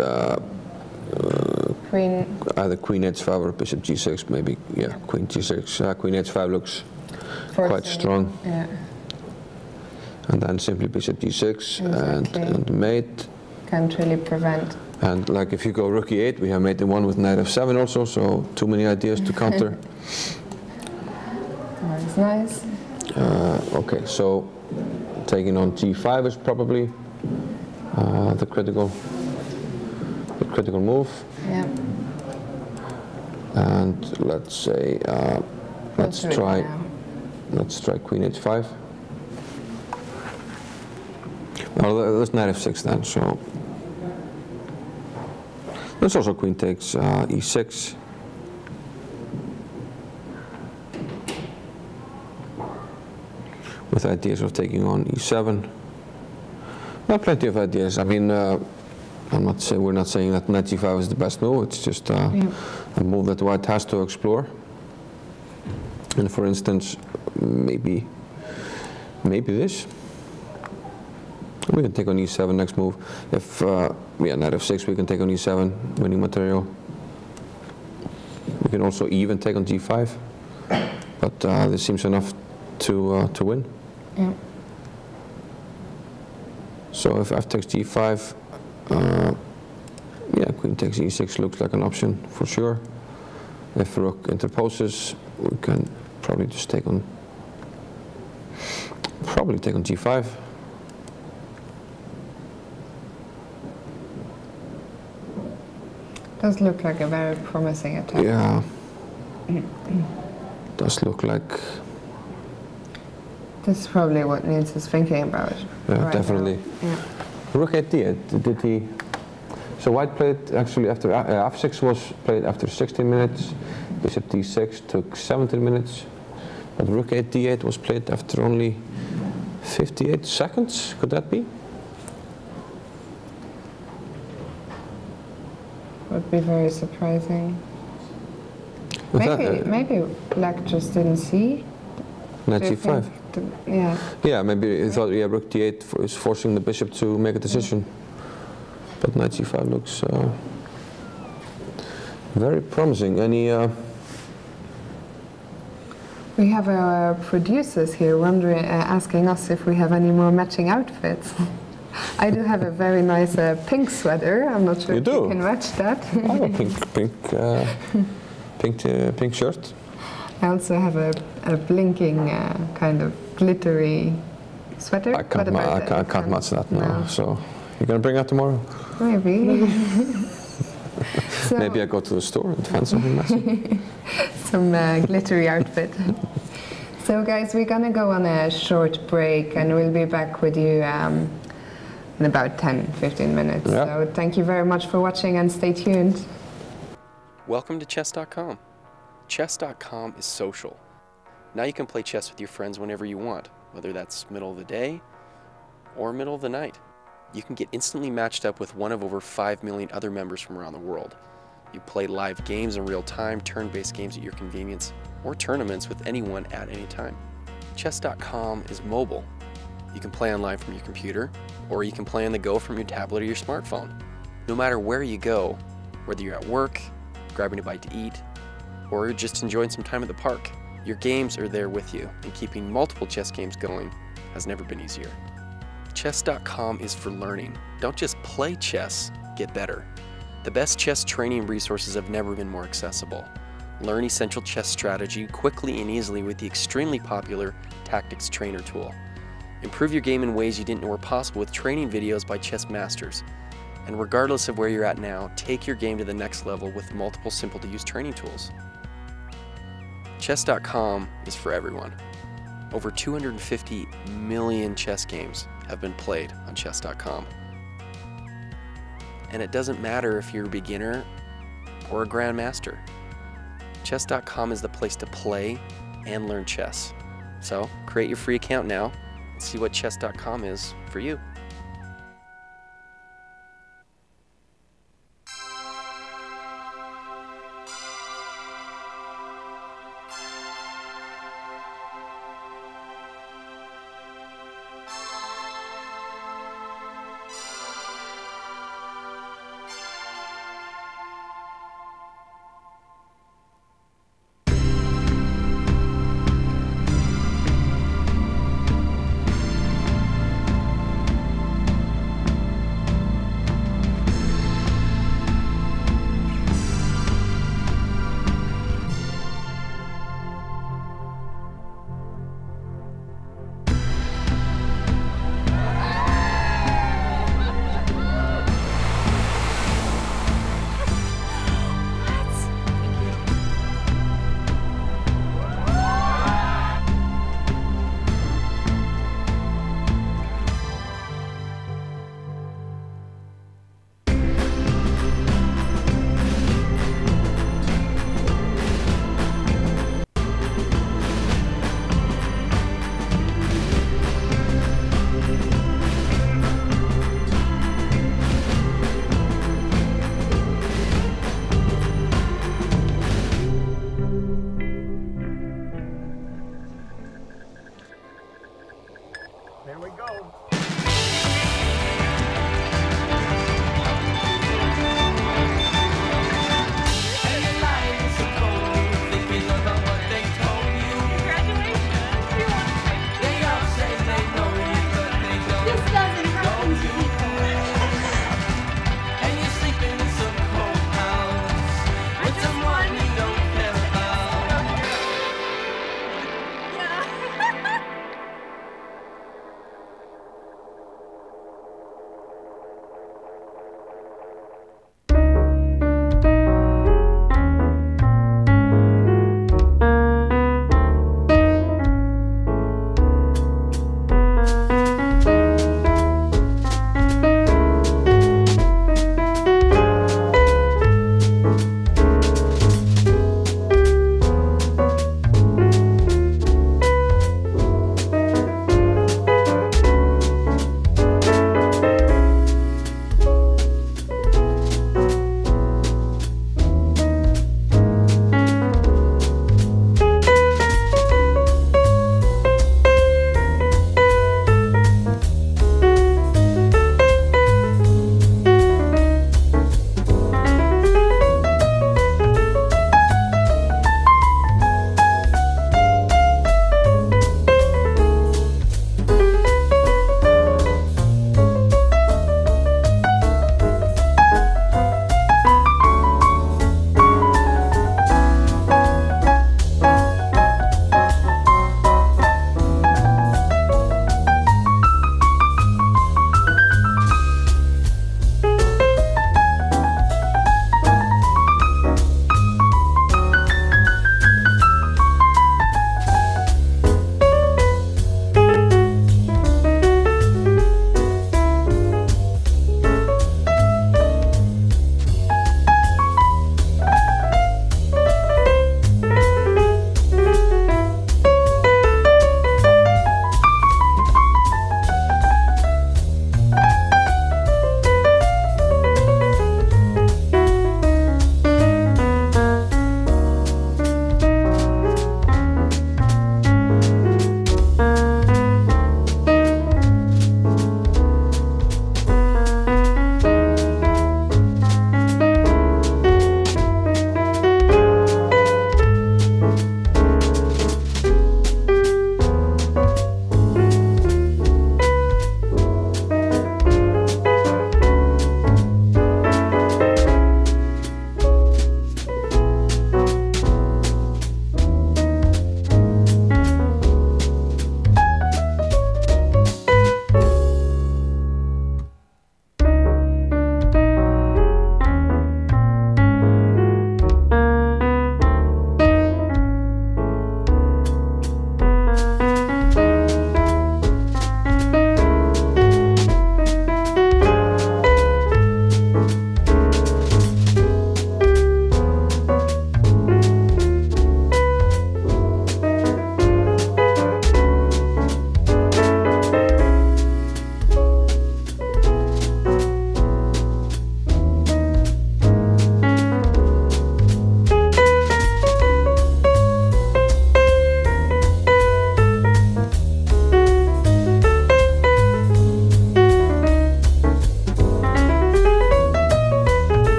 [SPEAKER 4] Queen.
[SPEAKER 1] Either queen h5 or bishop g6, maybe. Yeah, queen g6. Queen h5 looks quite strong.
[SPEAKER 4] Yeah.
[SPEAKER 1] And then simply bishop g6 and mate.
[SPEAKER 4] Can't really prevent.
[SPEAKER 1] And like if you go rook e8, we have made the one with knight f7 also, so too many ideas to counter.
[SPEAKER 4] That's nice.
[SPEAKER 1] Okay, so taking on g5 is probably the critical move.
[SPEAKER 4] Yeah.
[SPEAKER 1] And let's say let's try queen h5. Well, there's knight f6 then, so there's also queen takes e6. With ideas of taking on e7. Well, plenty of ideas. I mean, we're not saying that knight g5 is the best move. It's just a move that white has to explore. And for instance, maybe this. We can take on e7 next move. If knight f6, we can take on e7, winning material. We can also even take on g5, but this seems enough to win.
[SPEAKER 4] Yeah.
[SPEAKER 1] So if f takes g5, queen takes e6 looks like an option for sure. If rook interposes, we can probably just take on g5.
[SPEAKER 4] Does look like a very promising attack.
[SPEAKER 1] Yeah. Does look like.
[SPEAKER 4] This is probably what Niels is thinking about.
[SPEAKER 1] Yeah, definitely.
[SPEAKER 4] Yeah.
[SPEAKER 1] Rook a8, did he? So white played actually after f6 was played after 16 minutes. Bishop d6 took 17 minutes, but rook a8 was played after only 58 seconds. Could that be?
[SPEAKER 4] Would be very surprising. Maybe black just didn't see.
[SPEAKER 1] Knight g5.
[SPEAKER 4] Yeah.
[SPEAKER 1] Yeah, maybe he thought rook d8 is forcing the bishop to make a decision. But knight g5 looks very promising. Any?
[SPEAKER 4] We have our producers here wondering, asking us if we have any more matching outfits. I do have a very nice pink sweater. I'm not sure if you can match that.
[SPEAKER 1] I have a pink shirt.
[SPEAKER 4] I also have a blinking kind of glittery sweater.
[SPEAKER 1] I can't match that now. No. So you're gonna bring that tomorrow?
[SPEAKER 4] Maybe. So
[SPEAKER 1] maybe I go to the store and find something matching.
[SPEAKER 4] Some glittery outfit. So guys, we're gonna go on a short break and we'll be back with you in about 10-15 minutes.
[SPEAKER 1] Yeah.
[SPEAKER 4] So thank you very much for watching and stay tuned.
[SPEAKER 5] Welcome to chess.com. Chess.com is social. Now you can play chess with your friends whenever you want, whether that's middle of the day or middle of the night. You can get instantly matched up with one of over 5 million other members from around the world. You play live games in real time, turn-based games at your convenience, or tournaments with anyone at any time. Chess.com is mobile. You can play online from your computer, or you can play on the go from your tablet or your smartphone. No matter where you go, whether you're at work, grabbing a bite to eat, or just enjoying some time at the park, your games are there with you, and keeping multiple chess games going has never been easier. Chess.com is for learning. Don't just play chess, get better. The best chess training resources have never been more accessible. Learn essential chess strategy quickly and easily with the extremely popular Tactics Trainer tool. Improve your game in ways you didn't know were possible with training videos by chess masters. And regardless of where you're at now, take your game to the next level with multiple simple-to-use training tools. Chess.com is for everyone. Over 250 million chess games have been played on Chess.com. And it doesn't matter if you're a beginner or a grandmaster. Chess.com is the place to play and learn chess. So create your free account now and see what Chess.com is for you.